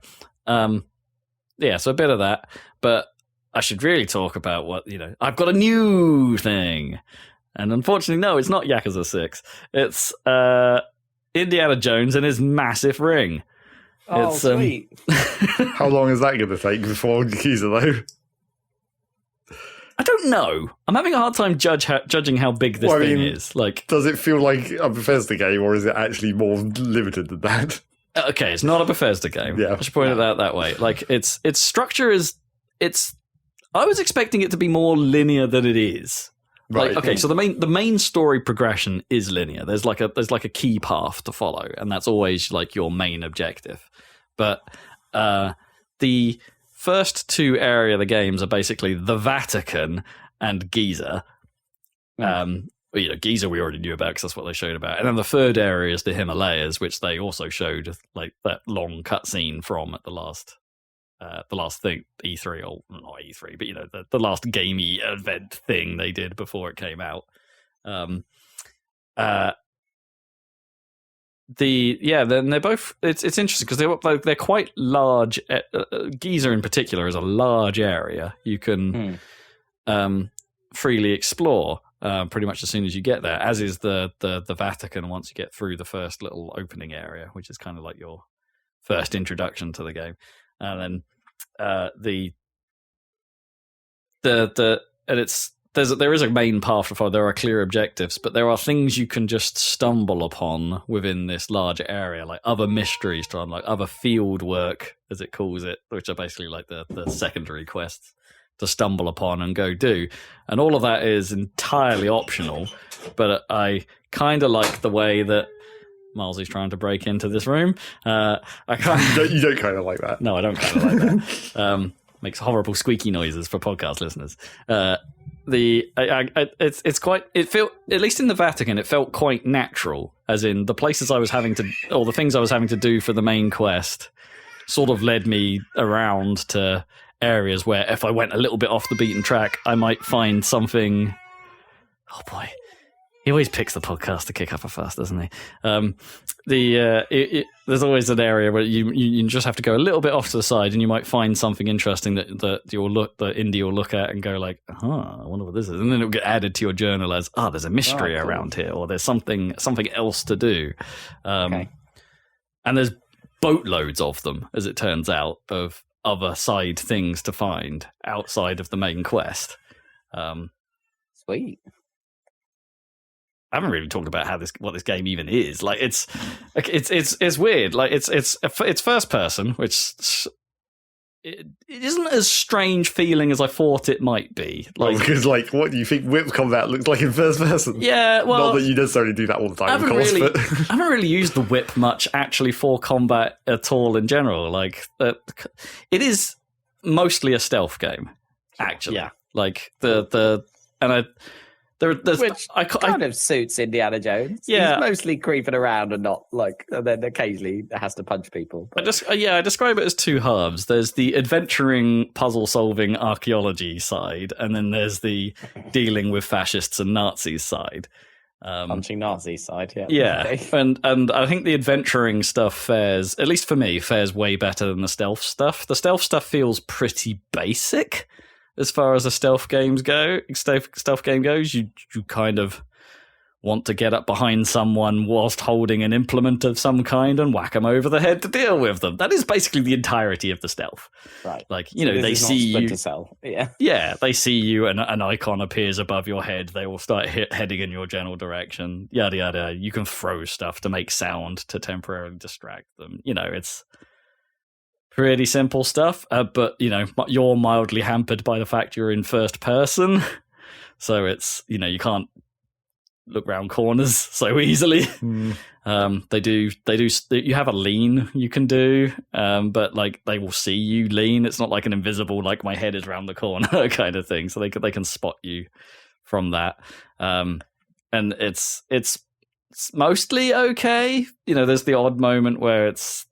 [SPEAKER 3] Yeah, so a bit of that, but I should really talk about what, I've got a new thing. And unfortunately, no, it's not Yakuza 6. It's Indiana Jones and his massive ring.
[SPEAKER 1] Oh,
[SPEAKER 3] it's,
[SPEAKER 1] sweet.
[SPEAKER 2] How long is that going to take before Yakuza, though?
[SPEAKER 3] I don't know. I'm having a hard time judging how big this thing is. Like,
[SPEAKER 2] does it feel like a Bethesda game, or is it actually more limited than that?
[SPEAKER 3] Okay, it's not a Bethesda game.
[SPEAKER 2] Yeah.
[SPEAKER 3] I should point it out that way. Like, its structure is... I was expecting it to be more linear than it is.
[SPEAKER 2] Right.
[SPEAKER 3] Like, okay, so the main story progression is linear. There's like a key path to follow, and that's always like your main objective. But the first two area of the games are basically the Vatican and Giza. Giza we already knew about because that's what they showed about. And then the third area is the Himalayas, which they also showed like that long cutscene from at the last thing, E3, or not E3, but the last gamey event thing they did before it came out. Then they're both. It's interesting because they're quite large. Giza in particular is a large area you can freely explore pretty much as soon as you get there. As is the Vatican once you get through the first little opening area, which is kind of like your first introduction to the game, and then there is a main path to follow. There are clear objectives, but there are things you can just stumble upon within this larger area, like other mysteries to unlock, other field work, as it calls it, which are basically like the secondary quests to stumble upon and go do. And all of that is entirely optional, but I kind of like the way that Milesy's trying to break into this room. You
[SPEAKER 2] don't kind of like that.
[SPEAKER 3] No, I don't kind of like that. Makes horrible squeaky noises for podcast listeners. It's quite. It felt, at least in the Vatican, it felt quite natural. As in the places I was having to, or the things I was having to do for the main quest, sort of led me around to areas where if I went a little bit off the beaten track, I might find something. Oh boy. He always picks the podcast to kick up a fuss, doesn't he? There's always an area where you just have to go a little bit off to the side, and you might find something interesting that Indy will look at and go like, I wonder what this is, and then it'll get added to your journal as, there's a mystery around here, or there's something else to do. And there's boatloads of them, as it turns out, of other side things to find outside of the main quest.
[SPEAKER 1] Sweet.
[SPEAKER 3] I haven't really talked about what this game even is. Like it's weird. Like it's first person, which it isn't as strange feeling as I thought it might be. Like
[SPEAKER 2] because what do you think Whip combat looks like in first person?
[SPEAKER 3] Yeah, well,
[SPEAKER 2] not that you necessarily do that all the time, of course. But
[SPEAKER 3] I haven't really used the whip much actually for combat at all in general. Like it is mostly a stealth game, actually.
[SPEAKER 1] Yeah.
[SPEAKER 3] Like
[SPEAKER 1] which kind of suits Indiana Jones.
[SPEAKER 3] Yeah.
[SPEAKER 1] He's mostly creeping around and not and then occasionally has to punch people. But.
[SPEAKER 3] I describe it as two halves. There's the adventuring, puzzle-solving archaeology side, and then there's the dealing with fascists and Nazis side.
[SPEAKER 1] Punching Nazi side, yeah.
[SPEAKER 3] Yeah, and I think the adventuring stuff fares, at least for me, way better than the stealth stuff. The stealth stuff feels pretty basic. As far as a stealth game goes, you kind of want to get up behind someone whilst holding an implement of some kind and whack them over the head to deal with them. That is basically the entirety of the stealth.
[SPEAKER 1] Right.
[SPEAKER 3] Like, they see you.
[SPEAKER 1] Yeah.
[SPEAKER 3] Yeah, they see you and an icon appears above your head. They will start heading in your general direction. Yada, yada. You can throw stuff to make sound to temporarily distract them. It's pretty simple stuff, but you're mildly hampered by the fact you're in first person, so it's you can't look round corners so easily. They do. You have a lean you can do, but they will see you lean. It's not like an invisible my head is round the corner kind of thing. So they can spot you from that, and it's mostly okay. There's the odd moment where it's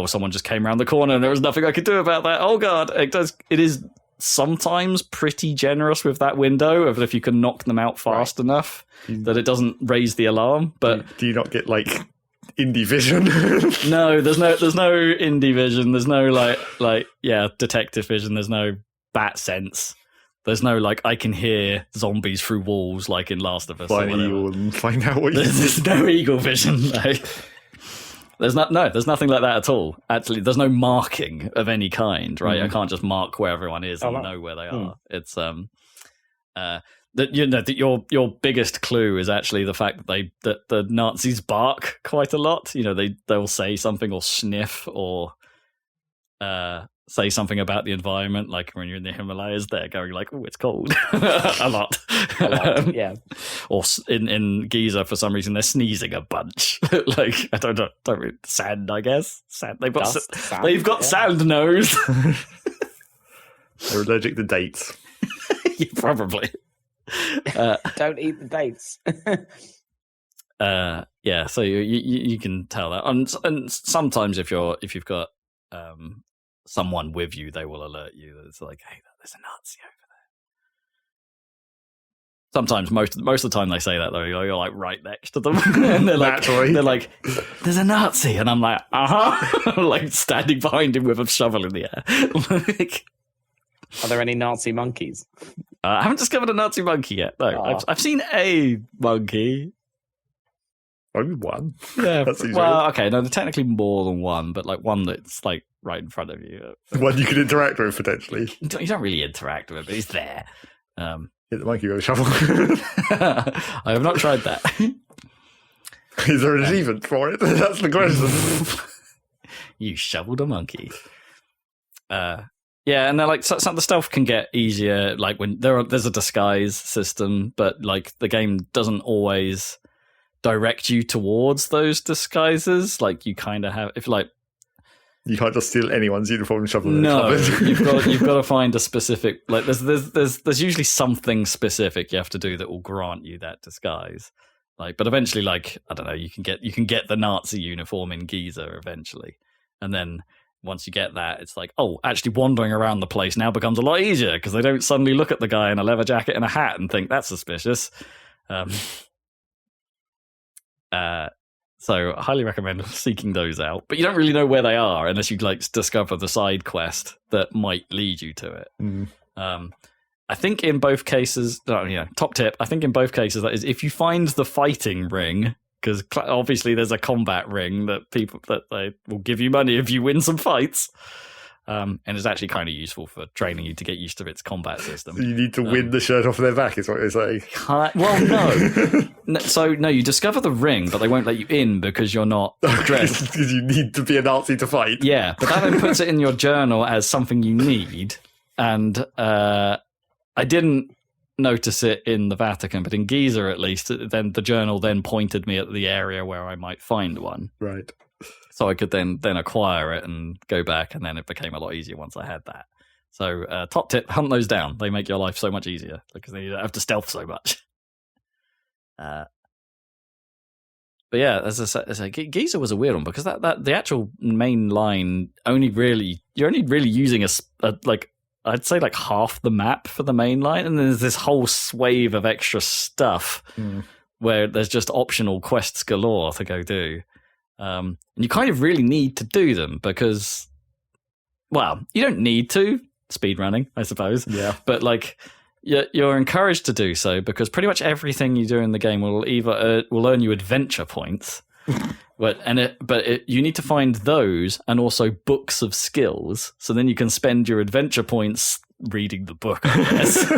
[SPEAKER 3] someone just came around the corner and there was nothing I could do about that. Oh god, it is sometimes pretty generous with that window of if you can knock them out fast enough that it doesn't raise the alarm. But
[SPEAKER 2] do you not get indie vision.
[SPEAKER 3] No, there's no indie vision. There's no detective vision. There's no bat sense. There's no I can hear zombies through walls like in Last of Us.
[SPEAKER 2] Find an eagle and find out what
[SPEAKER 3] there's no eagle vision. No. There's nothing like that at all. Actually, there's no marking of any kind, right? I can't just mark where everyone is and know where they are. It's that your biggest clue is actually the fact that the Nazis bark quite a lot. They'll say something or sniff or say something about the environment, like when you're in the Himalayas, they're going oh, it's cold a lot.
[SPEAKER 1] Yeah.
[SPEAKER 3] Or in Giza, for some reason, they're sneezing a bunch. I don't know, sand, I guess. Sand. They've got sand nose.
[SPEAKER 2] They're allergic to dates.
[SPEAKER 3] Yeah, probably.
[SPEAKER 1] Don't eat the dates.
[SPEAKER 3] Yeah, so you can tell that, and sometimes if you've got someone with you, they will alert you that it's hey, there's a Nazi over there. Sometimes, most of the time, they say that though. You're right next to them, and they're like, "There's a Nazi," and I'm like, standing behind him with a shovel in the air.
[SPEAKER 1] Are there any Nazi monkeys?
[SPEAKER 3] I haven't discovered a Nazi monkey yet. No, I've seen a monkey.
[SPEAKER 2] Only one.
[SPEAKER 3] Yeah. Well, okay. No, there's technically more than one, but one that's right in front of you.
[SPEAKER 2] One you can interact with potentially.
[SPEAKER 3] You don't really interact with it, but he's there.
[SPEAKER 2] Hit the monkey with a shovel.
[SPEAKER 3] I have not tried that.
[SPEAKER 2] Is there an achievement for it? That's the question.
[SPEAKER 3] You shoveled a monkey. Yeah, and they're the stealth can get easier. When there's a disguise system, but the game doesn't always direct you towards those disguises. You kind of have,
[SPEAKER 2] you can't just steal anyone's uniform and shovel it.
[SPEAKER 3] No, you've got to find a specific. There's usually something specific you have to do that will grant you that disguise. But eventually, I don't know, you can get the Nazi uniform in Giza eventually, and then once you get that, it's actually wandering around the place now becomes a lot easier because they don't suddenly look at the guy in a leather jacket and a hat and think that's suspicious. So I highly recommend seeking those out, but you don't really know where they are unless you discover the side quest that might lead you to it. I think in both cases, top tip, I think in both cases that is if you find the fighting ring, because obviously there's a combat ring that they will give you money if you win some fights. And it's actually kind of useful for training you to get used to its combat system.
[SPEAKER 2] So you need to win the shirt off their back, is what you're saying?
[SPEAKER 3] Well, no. So, no, you discover the ring, but they won't let you in because you're not dressed.
[SPEAKER 2] Because you need to be a Nazi to fight.
[SPEAKER 3] Yeah, but that then puts it in your journal as something you need. And I didn't notice it in the Vatican, but in Giza at least, then the journal then pointed me at the area where I might find one.
[SPEAKER 2] Right.
[SPEAKER 3] So I could then acquire it and go back, and then it became a lot easier once I had that. So top tip, hunt those down. They make your life so much easier because then you don't have to stealth so much. But yeah, as I say, Giza was a weird one because that the actual main line you're only really using I'd say half the map for the main line, and then there's this whole swathe of extra stuff where there's just optional quests galore to go do. And you kind of really need to do them because, well, you don't need to speedrunning, I suppose. Yeah. But you're encouraged to do so because pretty much everything you do in the game will either will earn you adventure points, but you need to find those and also books of skills. So then you can spend your adventure points reading the book, I guess.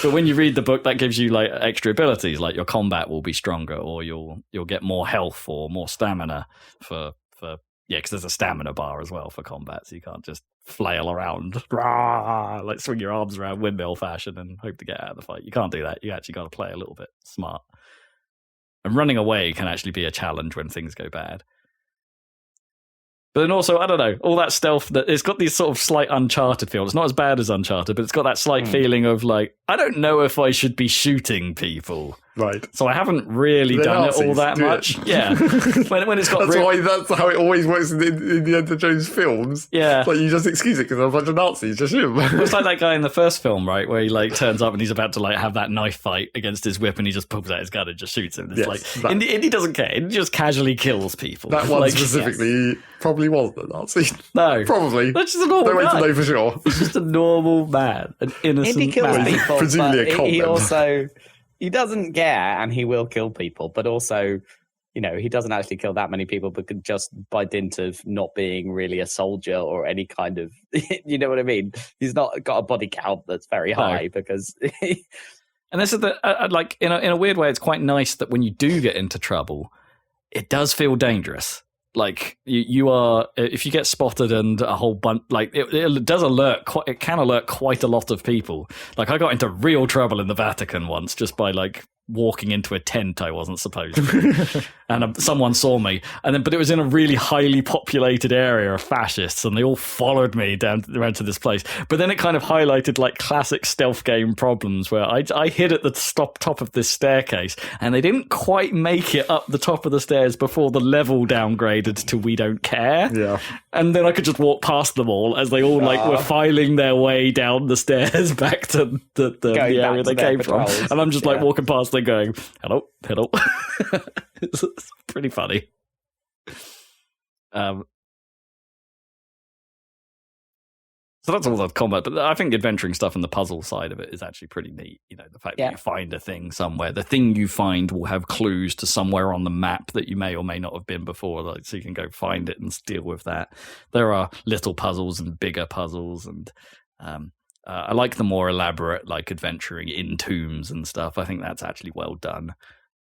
[SPEAKER 3] But when you read the book, that gives you extra abilities, your combat will be stronger, or you'll get more health or more stamina for because there's a stamina bar as well for combat, so you can't just flail around, swing your arms around windmill fashion and hope to get out of the fight. You can't do that. You actually got to play a little bit smart. And running away can actually be a challenge when things go bad. But then also, I don't know, all that stealth, it's got these sort of slight Uncharted feel. It's not as bad as Uncharted, but it's got that slight feeling of I don't know if I should be shooting people.
[SPEAKER 2] Right.
[SPEAKER 3] So I haven't really done
[SPEAKER 2] Nazis,
[SPEAKER 3] it all that much. Yeah. When it's got
[SPEAKER 2] that's how it always works in the Indiana Jones films.
[SPEAKER 3] Yeah.
[SPEAKER 2] Like, you just excuse it because there are a bunch of Nazis. Just shoot them.
[SPEAKER 3] It's like that guy in the first film, right, where he like turns up and he's about to like have that knife fight against his whip, and he just pulls out his gun and just shoots him. It's Indy doesn't care. Indy just casually kills people.
[SPEAKER 2] That one specifically probably wasn't a Nazi.
[SPEAKER 3] No,
[SPEAKER 2] probably.
[SPEAKER 3] That's just a normal
[SPEAKER 2] No way
[SPEAKER 3] guy.
[SPEAKER 2] to know for sure.
[SPEAKER 3] He's just a normal man, an innocent
[SPEAKER 1] Indy kills
[SPEAKER 3] man.
[SPEAKER 1] people,
[SPEAKER 2] Presumably
[SPEAKER 1] but
[SPEAKER 2] a cult
[SPEAKER 1] he
[SPEAKER 2] member.
[SPEAKER 1] also he doesn't care, and he will kill people. But also, he doesn't actually kill that many people, but just by dint of not being really a soldier or any kind of, you know what I mean? He's not got a body count that's very high because.
[SPEAKER 3] And this is like in a weird way, it's quite nice that when you do get into trouble, it does feel dangerous. Like you are, if you get spotted and a whole bunch, like it does alert. It can alert quite a lot of people. Like I got into real trouble in the Vatican once just by like walking into a tent I wasn't supposed to, and someone saw me, but it was in a really highly populated area of fascists, and they all followed me around to this place. But then it kind of highlighted like classic stealth game problems where I hid at the top of this staircase, and they didn't quite make it up the top of the stairs before the level downgraded to we don't care.
[SPEAKER 2] Yeah.
[SPEAKER 3] And then I could just walk past them all as they all like were filing their way down the stairs back to the area they came from, and I'm just like walking past them going, hello. It's pretty funny. So that's all the combat, but I think the adventuring stuff and the puzzle side of it is actually pretty neat. The fact that you find a thing somewhere, the thing you find will have clues to somewhere on the map that you may or may not have been before, so you can go find it and deal with that. There are little puzzles and bigger puzzles, and I like the more elaborate, like adventuring in tombs and stuff. I think that's actually well done.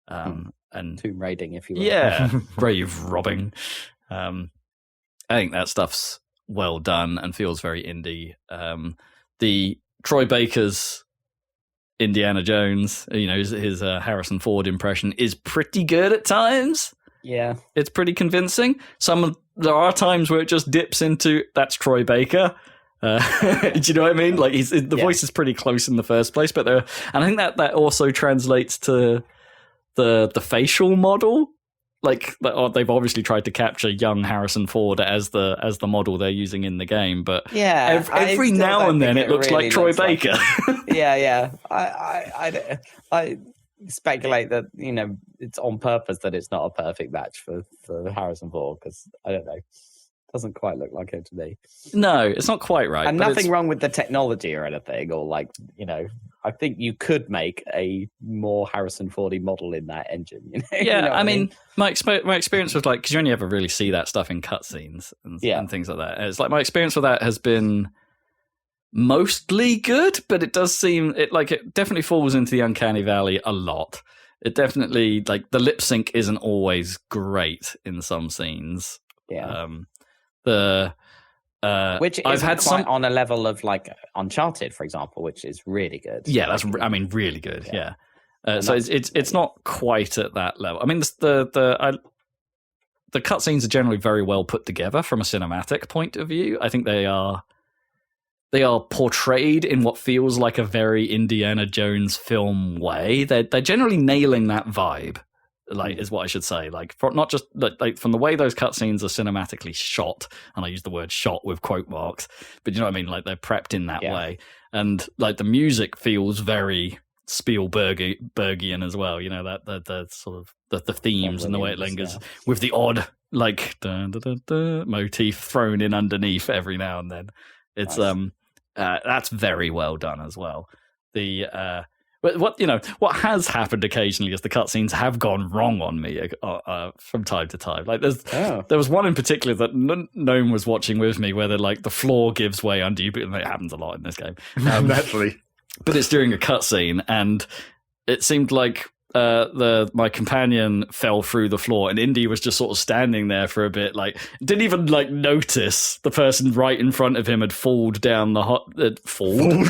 [SPEAKER 3] And
[SPEAKER 1] tomb raiding, if you will.
[SPEAKER 3] Yeah, grave robbing. I think that stuff's well done and feels very indie. The Troy Baker's Indiana Jones, his Harrison Ford impression is pretty good at times.
[SPEAKER 1] Yeah,
[SPEAKER 3] it's pretty convincing. There are times where it just dips into that's Troy Baker. Do you know what I mean? Like the voice is pretty close in the first place, but and I think that also translates to the facial model. Like they've obviously tried to capture young Harrison Ford as the model they're using in the game, but every now and then it looks really like Troy Baker.
[SPEAKER 1] Yeah. I speculate that it's on purpose that it's not a perfect match for Harrison Ford, because I don't know. Doesn't quite look like it to me.
[SPEAKER 3] No, it's not quite right.
[SPEAKER 1] And nothing wrong with the technology or anything, or I think you could make a more Harrison Fordy model in that engine.
[SPEAKER 3] Yeah, I mean, my experience was because you only ever really see that stuff in cutscenes and things like that. It's like my experience with that has been mostly good, but it does seem it definitely falls into the uncanny valley a lot. It definitely the lip sync isn't always great in some scenes.
[SPEAKER 1] Yeah.
[SPEAKER 3] Which
[SPEAKER 1] I've had on a level of Uncharted, for example, which is really good.
[SPEAKER 3] Yeah, that's really good. Yeah. So it's not quite at that level. I mean, the cutscenes are generally very well put together from a cinematic point of view. I think they are portrayed in what feels like a very Indiana Jones film way. They're generally nailing that vibe. Is what I should say. Not just from the way those cutscenes are cinematically shot, and I use the word "shot" with quote marks, but you know what I mean. They're prepped in that way, and the music feels very Spielbergian as well. The sort of the themes and the way it lingers with the odd dun, dun, dun, dun, motif thrown in underneath every now and then. It's nice. That's very well done as well. But what has happened occasionally is the cutscenes have gone wrong on me from time to time. There was one in particular that Gnome was watching with me where the floor gives way under you, and it happens a lot in this game.
[SPEAKER 2] Naturally,
[SPEAKER 3] but it's during a cutscene, and it seemed like my companion fell through the floor, and Indy was just sort of standing there for a bit, didn't even notice the person right in front of him had fallen down had fallen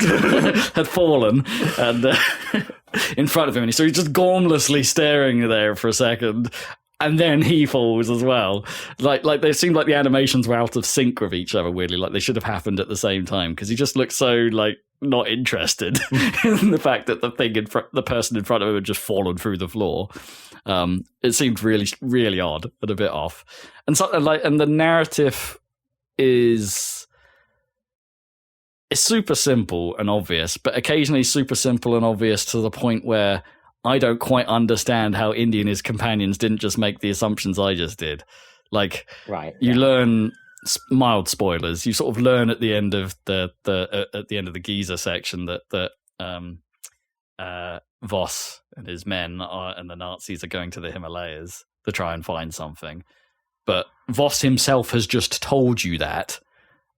[SPEAKER 3] and in front of him, and so he's just gormlessly staring there for a second, and then he falls as well. Like they seemed like the animations were out of sync with each other. Weirdly, like they should have happened at the same time because he just looked so like not interested in the fact that the person in front of him had just fallen through the floor. It seemed really, really odd and a bit off. And so, and the narrative is super simple and obvious, but occasionally super simple and obvious to the point where I don't quite understand how Indy and his companions didn't just make the assumptions I just did. Like, you learn mild spoilers. You sort of learn at the end of the Giza section that Voss and his men and the Nazis are going to the Himalayas to try and find something. But Voss himself has just told you that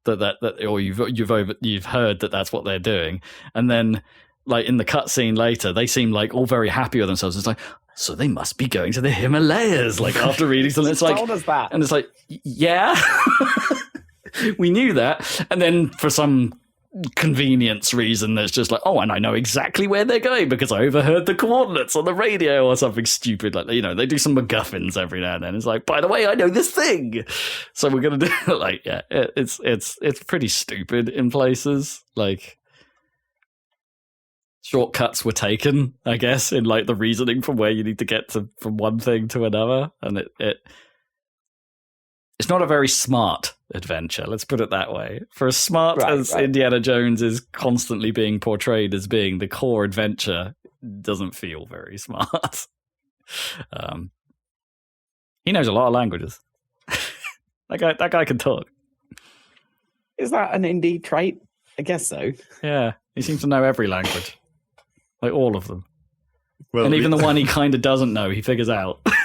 [SPEAKER 3] or you've heard that that's what they're doing, and then like in the cutscene later, they seem like all very happy with themselves. It's like, so they must be going to the Himalayas. Like after reading something, it's like,
[SPEAKER 1] told us that.
[SPEAKER 3] And it's like, yeah, we knew that. And then for some convenience reason, there's just like, oh, and I know exactly where they're going because I overheard the coordinates on the radio or something stupid. Like, you know, they do some MacGuffins every now and then. It's like, by the way, I know this thing, so we're gonna do it. Like, yeah, it's pretty stupid in places. Like, shortcuts were taken, I guess, in like the reasoning from where you need to get from one thing to another, and it's not a very smart adventure, let's put it that way. For as smart as Indiana Jones is constantly being portrayed as being, the core adventure doesn't feel very smart. He knows a lot of languages. that guy can talk.
[SPEAKER 1] Is that an Indy trait? I guess so.
[SPEAKER 3] Yeah, he seems to know every language. Like all of them.
[SPEAKER 2] Well,
[SPEAKER 3] and even the one he kind of doesn't know, he figures out.
[SPEAKER 2] At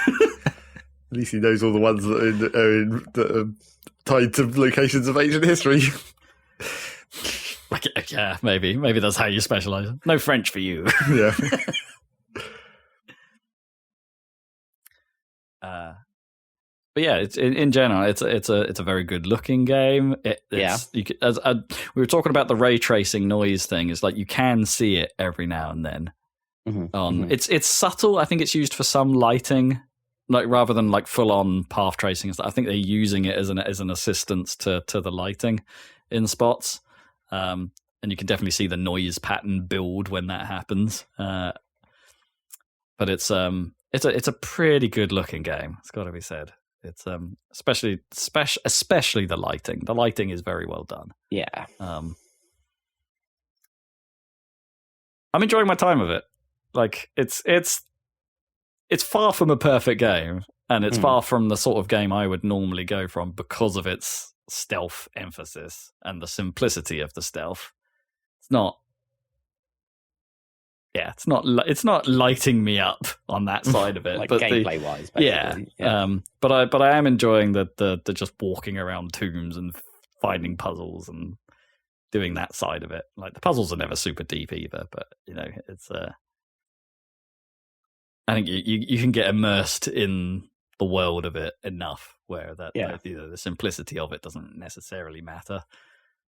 [SPEAKER 2] least he knows all the ones that are tied to locations of ancient history.
[SPEAKER 3] Yeah, maybe that's how you specialize. No French for you.
[SPEAKER 2] Yeah.
[SPEAKER 3] But yeah, it's in general, it's a very good looking game. We were talking about the ray tracing noise thing. It's like you can see it every now and then. Mm-hmm. It's subtle. I think it's used for some lighting. Like rather than like full on path tracing, I think they're using it as an assistance to the lighting in spots, and you can definitely see the noise pattern build when that happens. But it's a pretty good looking game. It's got to be said. It's especially the lighting. The lighting is very well done.
[SPEAKER 1] Yeah.
[SPEAKER 3] I'm enjoying my time with it. Like it's far from a perfect game, and it's far from the sort of game I would normally go from because of its stealth emphasis and the simplicity of the stealth. It's not lighting me up on that side of it,
[SPEAKER 1] like
[SPEAKER 3] but
[SPEAKER 1] gameplay wise. Yeah.
[SPEAKER 3] But I am enjoying the just walking around tombs and finding puzzles and doing that side of it. Like the puzzles are never super deep either, but you know, it's I think you can get immersed in the world of it enough where the simplicity of it doesn't necessarily matter.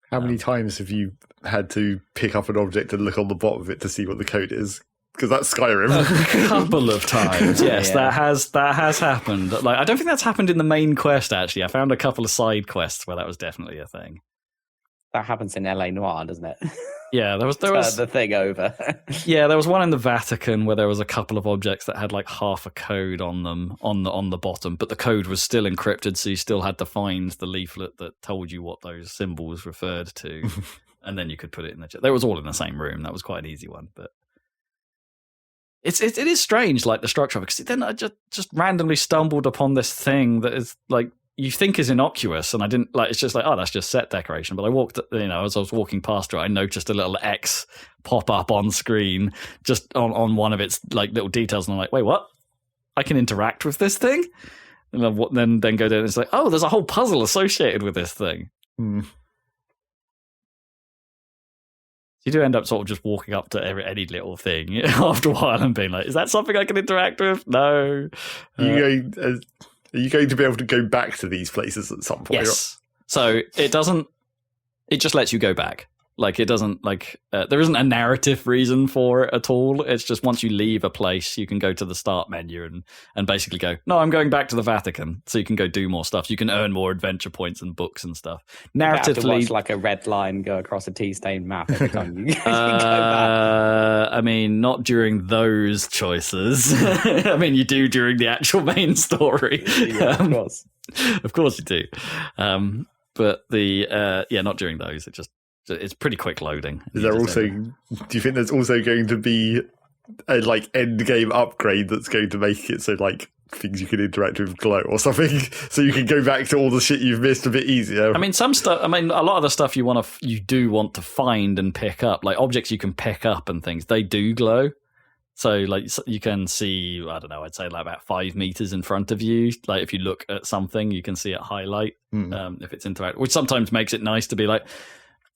[SPEAKER 2] How many times have you had to pick up an object and look on the bottom of it to see what the code is? Because that's Skyrim.
[SPEAKER 3] A couple of times, yes. Yeah. That has happened. Like I don't think that's happened in the main quest. Actually, I found a couple of side quests where that was definitely a thing.
[SPEAKER 1] That happens in LA Noire, doesn't it?
[SPEAKER 3] Yeah, there was
[SPEAKER 1] the thing over.
[SPEAKER 3] Yeah, there was one in the Vatican where there was a couple of objects that had like half a code on them on the bottom, but the code was still encrypted, so you still had to find the leaflet that told you what those symbols referred to, and then you could put it in the. They was all in the same room. That was quite an easy one, but it is strange, like the structure of it. Because then I just randomly stumbled upon this thing that is like. You think is innocuous, and I didn't like. It's just like, oh, that's just set decoration. But I walked, as I was walking past it, I noticed a little X pop up on screen, just on one of its like little details, and I'm like, wait, what? I can interact with this thing, and then go down. And it's like, oh, there's a whole puzzle associated with this thing. You do end up sort of just walking up to any little thing after a while and being like, is that something I can interact with? No.
[SPEAKER 2] Are you going to be able to go back to these places at some point?
[SPEAKER 3] Yes. So it doesn't. It just lets you go back. Like it doesn't there isn't a narrative reason for it at all. It's just once you leave a place, you can go to the start menu and basically go, no, I'm going back to the Vatican. So you can go do more stuff. You can earn more adventure points and books and stuff. Narratively,
[SPEAKER 1] you have to watch like a red line go across a tea-stained map every time you go back.
[SPEAKER 3] I mean, not during those choices. I mean, you do during the actual main story.
[SPEAKER 1] Yeah, of course.
[SPEAKER 3] Of course you do. But not during those. It's pretty quick loading.
[SPEAKER 2] Is there also? Do you think there's also going to be a like end game upgrade that's going to make it so like things you can interact with glow or something, so you can go back to all the shit you've missed a bit easier?
[SPEAKER 3] I mean, some stuff. I mean, a lot of the stuff you do want to find and pick up, like objects you can pick up and things. They do glow. So, like, you can see, I don't know, I'd say like about 5 meters in front of you. Like, if you look at something, you can see it highlight if it's interactive, which sometimes makes it nice to be like,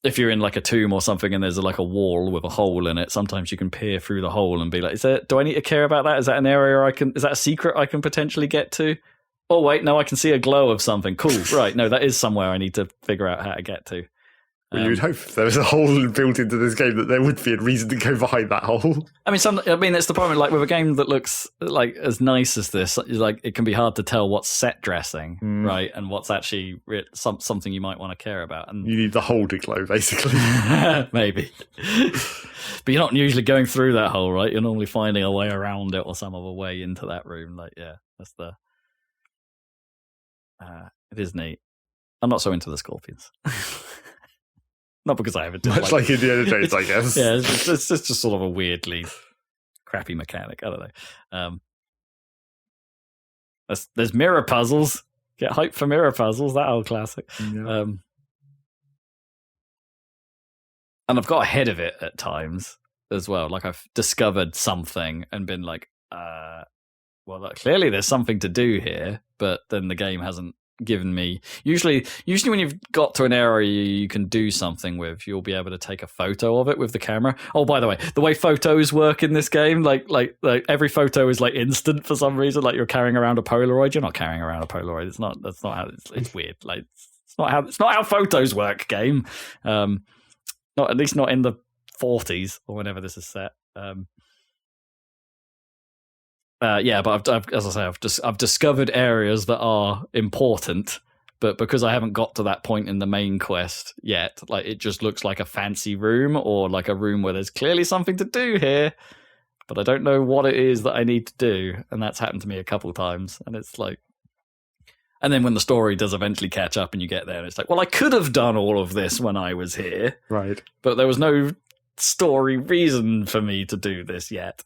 [SPEAKER 3] if you're in like a tomb or something and there's like a wall with a hole in it, sometimes you can peer through the hole and be like, do I need to care about that? Is that an area is that a secret I can potentially get to? Oh, wait, no, I can see a glow of something. Cool. Right. No, that is somewhere I need to figure out how to get to.
[SPEAKER 2] Well, you would hope if there was a hole built into this game that there would be a reason to go behind that hole.
[SPEAKER 3] I mean, it's the problem. Like with a game that looks like as nice as this, like it can be hard to tell what's set dressing, right, and what's actually something you might want to care about. And
[SPEAKER 2] you need the hole to glow, basically.
[SPEAKER 3] Maybe, but you're not usually going through that hole, right? You're normally finding a way around it or some other way into that room. Like, yeah, that's the. It is neat. I'm not so into the scorpions. Not because I haven't done
[SPEAKER 2] much like Indiana Jones, I guess.
[SPEAKER 3] Yeah, it's just sort of a weirdly crappy mechanic. I don't know. There's mirror puzzles. Get hyped for mirror puzzles. That old classic. Yeah. And I've got ahead of it at times as well. Like I've discovered something and been like, well, clearly there's something to do here, but then the game hasn't given me. Usually when you've got to an area you can do something with, you'll be able to take a photo of it with the camera. Oh, by the way, the way photos work in this game, like every photo is like instant for some reason. Like you're carrying around a Polaroid. You're not carrying around a Polaroid. That's not how it's weird. Like it's not how photos work, game. Not at least not in the 40s or whenever this is set. But I've discovered areas that are important, but because I haven't got to that point in the main quest yet, like it just looks like a fancy room or like a room where there's clearly something to do here, but I don't know what it is that I need to do, and that's happened to me a couple times, and it's like, and then when the story does eventually catch up and you get there, and it's like, well, I could have done all of this when I was here,
[SPEAKER 2] right? But
[SPEAKER 3] there was no story reason for me to do this yet.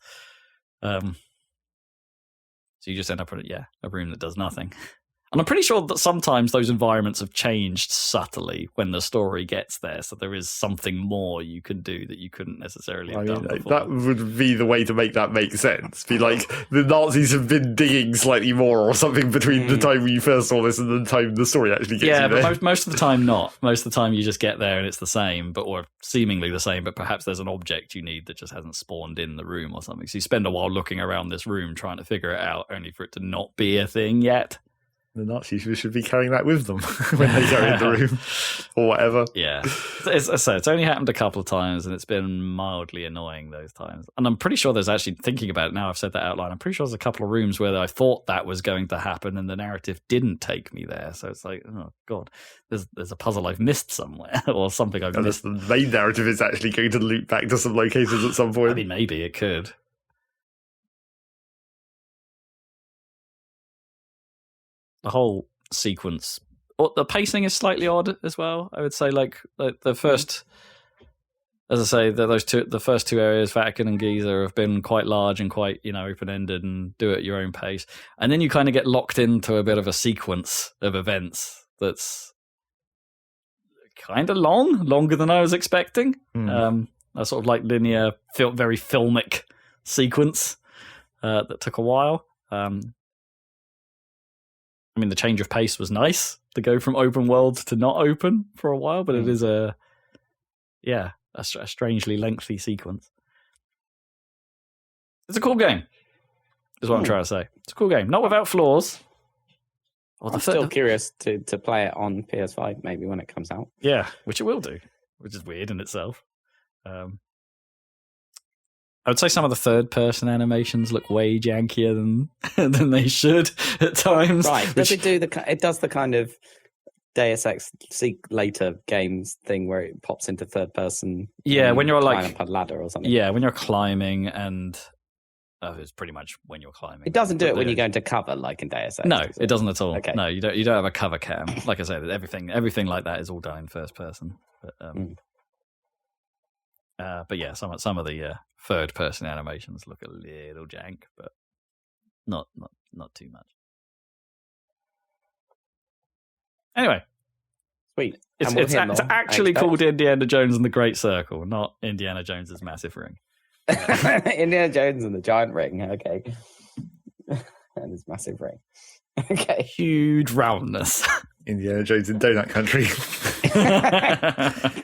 [SPEAKER 3] So you just end up in a room that does nothing. And I'm pretty sure that sometimes those environments have changed subtly when the story gets there. So there is something more you can do that you couldn't necessarily have done before.
[SPEAKER 2] That would be the way to make that make sense. Be like, the Nazis have been digging slightly more or something between the time you first saw this and the time the story actually gets you there.
[SPEAKER 3] But most of the time not. Most of the time you just get there and it's the same, or seemingly the same, but perhaps there's an object you need that just hasn't spawned in the room or something. So you spend a while looking around this room trying to figure it out, only for it to not be a thing yet.
[SPEAKER 2] The Nazis should be carrying that with them when they go in the room or whatever.
[SPEAKER 3] Yeah. It's only happened a couple of times and it's been mildly annoying those times. And I'm pretty sure there's actually, thinking about it now, I've said that out loud, I'm pretty sure there's a couple of rooms where I thought that was going to happen and the narrative didn't take me there. So it's like, oh, God, there's a puzzle I've missed somewhere or something I've missed.
[SPEAKER 2] The main narrative is actually going to loop back to some locations at some point.
[SPEAKER 3] I mean, maybe it could. The whole sequence, the pacing is slightly odd as well. I would say, like the first, as I say, the first two areas, Vatican and Giza, have been quite large and quite open ended and do it at your own pace. And then you kind of get locked into a bit of a sequence of events that's kind of longer than I was expecting. A sort of like linear, very filmic sequence that took a while. I mean, the change of pace was nice to go from open world to not open for a while, but it is a strangely lengthy sequence. It's a cool game, is what I'm trying to say. It's a cool game, not without flaws.
[SPEAKER 1] I'm still curious to play it on PS5 maybe when it comes out.
[SPEAKER 3] Yeah, which it will do. which is weird in itself. I would say some of the third-person animations look way jankier than they should at times.
[SPEAKER 1] Right? Does it do it does the kind of Deus Ex Seek Later games thing where it pops into third person?
[SPEAKER 3] Yeah, when you're
[SPEAKER 1] like up a ladder or something.
[SPEAKER 3] Yeah, when you're climbing and. It's pretty much when you're climbing.
[SPEAKER 1] It doesn't do it when you go into cover like in Deus Ex.
[SPEAKER 3] No, it doesn't at all.
[SPEAKER 1] Okay.
[SPEAKER 3] No, you don't have a cover cam. Like I said, everything like that is all done in first person. But yeah, some of the third person animations look a little jank, but not too much. Anyway,
[SPEAKER 1] sweet.
[SPEAKER 3] It's actually called Indiana Jones and the Great Circle, not Indiana Jones's Massive Ring.
[SPEAKER 1] Indiana Jones and the Giant Ring, okay. And his massive ring. Okay.
[SPEAKER 3] Huge roundness.
[SPEAKER 2] Indiana Jones in Donut Country.
[SPEAKER 1] I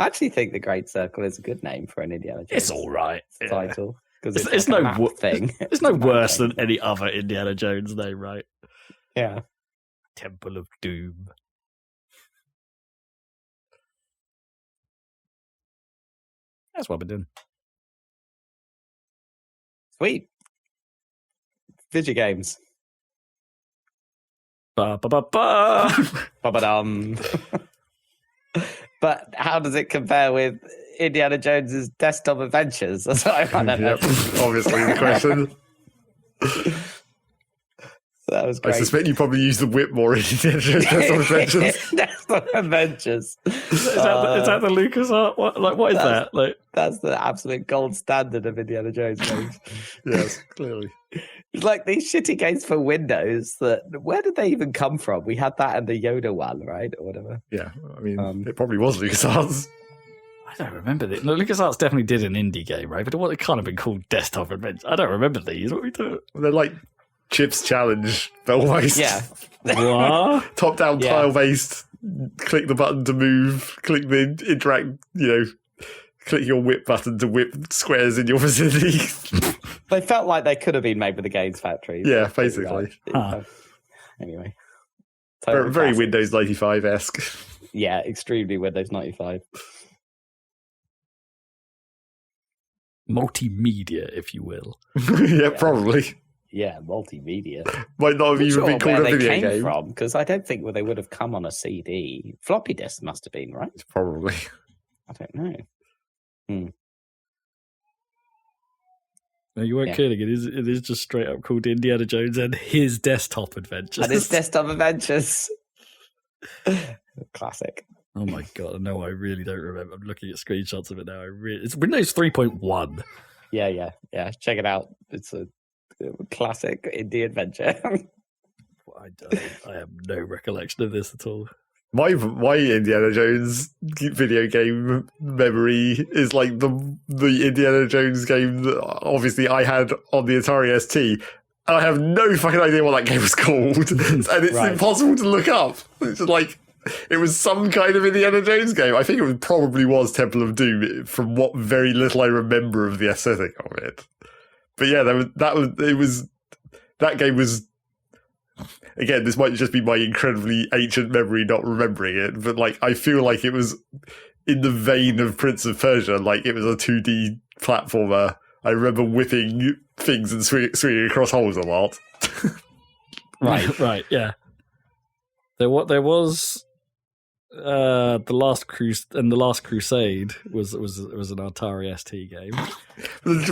[SPEAKER 1] actually think the Great Circle is a good name for an Indiana Jones.
[SPEAKER 3] It's all right.
[SPEAKER 1] Title. Because
[SPEAKER 3] it's
[SPEAKER 1] like
[SPEAKER 3] no
[SPEAKER 1] thing.
[SPEAKER 3] It's no worse than any other Indiana Jones name, right?
[SPEAKER 1] Yeah.
[SPEAKER 3] Temple of Doom. That's what we're doing.
[SPEAKER 1] Sweet. Video games.
[SPEAKER 3] Ba ba ba ba.
[SPEAKER 1] Ba-ba-dum. But how does it compare with Indiana Jones's Desktop Adventures? That's what I want to know.
[SPEAKER 2] Obviously, the question.
[SPEAKER 1] That was great.
[SPEAKER 2] I suspect you probably use the whip more in Indiana Jones Desktop Adventures.
[SPEAKER 1] Desktop Adventures.
[SPEAKER 3] Is that the LucasArts? What is that? Like,
[SPEAKER 1] that's the absolute gold standard of Indiana Jones games.
[SPEAKER 2] Yes, clearly.
[SPEAKER 1] It's like these shitty games for Windows. Where did they even come from? We had that in the Yoda one, right, or whatever.
[SPEAKER 2] Yeah, I mean, it probably was LucasArts.
[SPEAKER 3] I don't remember this. No, LucasArts definitely did an indie game, right? But it can't have been called Desktop Adventures. I don't remember these. What are we doing?
[SPEAKER 2] They're like Chips Challenge, but almost.
[SPEAKER 1] Yeah.
[SPEAKER 3] What?
[SPEAKER 2] Top-down tile-based. Click the button to move. Click the interact. Click your whip button to whip squares in your vicinity.
[SPEAKER 1] They felt like they could have been made with the Games Factory.
[SPEAKER 2] Yeah, basically.
[SPEAKER 1] Anyway.
[SPEAKER 2] Very Windows 95-esque.
[SPEAKER 1] Yeah, extremely Windows 95.
[SPEAKER 3] Multimedia, if you will.
[SPEAKER 2] Yeah, probably.
[SPEAKER 1] Yeah, multimedia.
[SPEAKER 2] Might not have even been called a video game.
[SPEAKER 1] From, because I don't think they would have come on a CD. Floppy disk must have been, right?
[SPEAKER 2] Probably.
[SPEAKER 1] I don't know.
[SPEAKER 3] No, you weren't kidding. It is just straight up called Indiana Jones and his Desktop Adventures.
[SPEAKER 1] And his Desktop Adventures. Classic.
[SPEAKER 3] Oh my god! No, I really don't remember. I'm looking at screenshots of it now. It's Windows 3.1.
[SPEAKER 1] Yeah. Check it out. It's a classic indie adventure.
[SPEAKER 3] I have no recollection of this at all.
[SPEAKER 2] My Indiana Jones video game memory is like the Indiana Jones game that obviously I had on the Atari ST, and I have no fucking idea what that game was called, and it's impossible to look up. It's like it was some kind of Indiana Jones game. I think it probably was Temple of Doom, from what very little I remember of the aesthetic of it. But yeah, that game was. Again, this might just be my incredibly ancient memory not remembering it, but like I feel like it was in the vein of Prince of Persia, like it was a 2D platformer. I remember whipping things and swinging across holes a lot.
[SPEAKER 3] Right, yeah. There was the Last Crusade was an Atari ST game.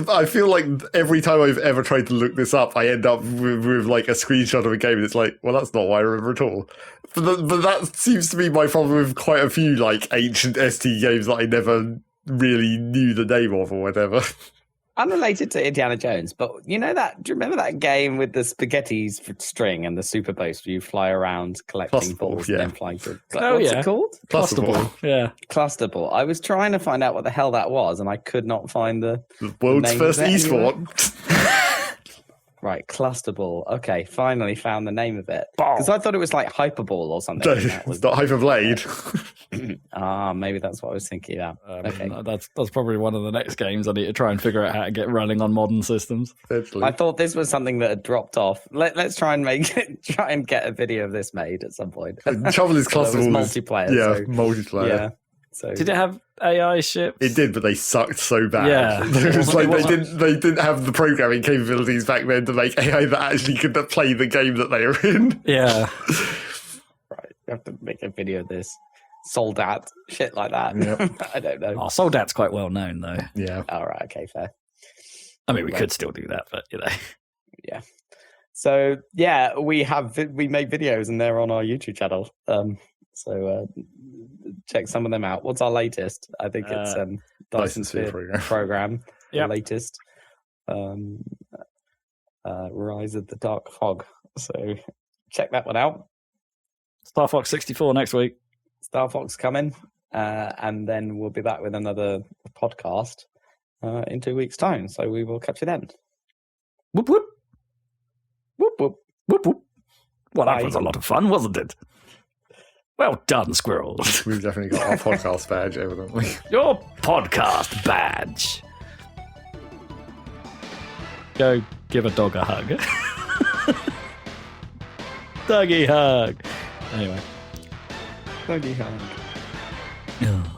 [SPEAKER 2] I feel like every time I've ever tried to look this up, I end up with like a screenshot of a game, and it's like, well, that's not what I remember at all. But that seems to be my problem with quite a few like ancient ST games that I never really knew the name of or whatever.
[SPEAKER 1] Unrelated to Indiana Jones, but do you remember that game with the spaghetti string and the super boost where you fly around collecting balls and then flying to... What's it called?
[SPEAKER 2] Cluster Ball.
[SPEAKER 3] Yeah.
[SPEAKER 1] Cluster Ball. I was trying to find out what the hell that was, and I could not find the
[SPEAKER 2] world's first esport.
[SPEAKER 1] Right, Cluster Ball. Okay, finally found the name of it. Because I thought it was like Hyperball or something.
[SPEAKER 2] It's not Hyperblade.
[SPEAKER 1] Maybe that's what I was thinking of. Okay.
[SPEAKER 3] That's probably one of the next games I need to try and figure out how to get running on modern systems.
[SPEAKER 1] I thought this was something that had dropped off. Let's try and get a video of this made at some point.
[SPEAKER 2] The trouble is Cluster Ball
[SPEAKER 1] multiplayer.
[SPEAKER 2] multiplayer.
[SPEAKER 1] Yeah. So
[SPEAKER 3] did it have AI ships?
[SPEAKER 2] It did, but they sucked so bad.
[SPEAKER 3] Yeah.
[SPEAKER 2] It was like they didn't have the programming capabilities back then to make AI that actually could play the game that they were in.
[SPEAKER 3] Yeah.
[SPEAKER 1] Right, you have to make a video of this. Soldat, shit like that.
[SPEAKER 2] Yep.
[SPEAKER 1] I don't know.
[SPEAKER 3] Oh, Soldat's quite well known, though.
[SPEAKER 2] Yeah.
[SPEAKER 1] All right, okay, fair.
[SPEAKER 3] I mean, we could still do that, but
[SPEAKER 1] Yeah. So yeah, we made videos and they're on our YouTube channel. So check some of them out. What's our latest? I think it's Dyson Sphere program. The latest. Rise of the Dark Fog. So check that one out.
[SPEAKER 3] Star Fox 64 next week.
[SPEAKER 1] Star Fox coming, and then we'll be back with another podcast in 2 weeks' time. So we will catch you then.
[SPEAKER 3] Whoop whoop.
[SPEAKER 1] Whoop whoop.
[SPEAKER 3] Whoop whoop. Well, that was a lot of fun, wasn't it? Well done, squirrels.
[SPEAKER 2] We've definitely got our podcast badge, evidently.
[SPEAKER 3] Your podcast badge. Go give a dog a hug. Doggy hug. Anyway.
[SPEAKER 1] Doggy hug.
[SPEAKER 3] Oh.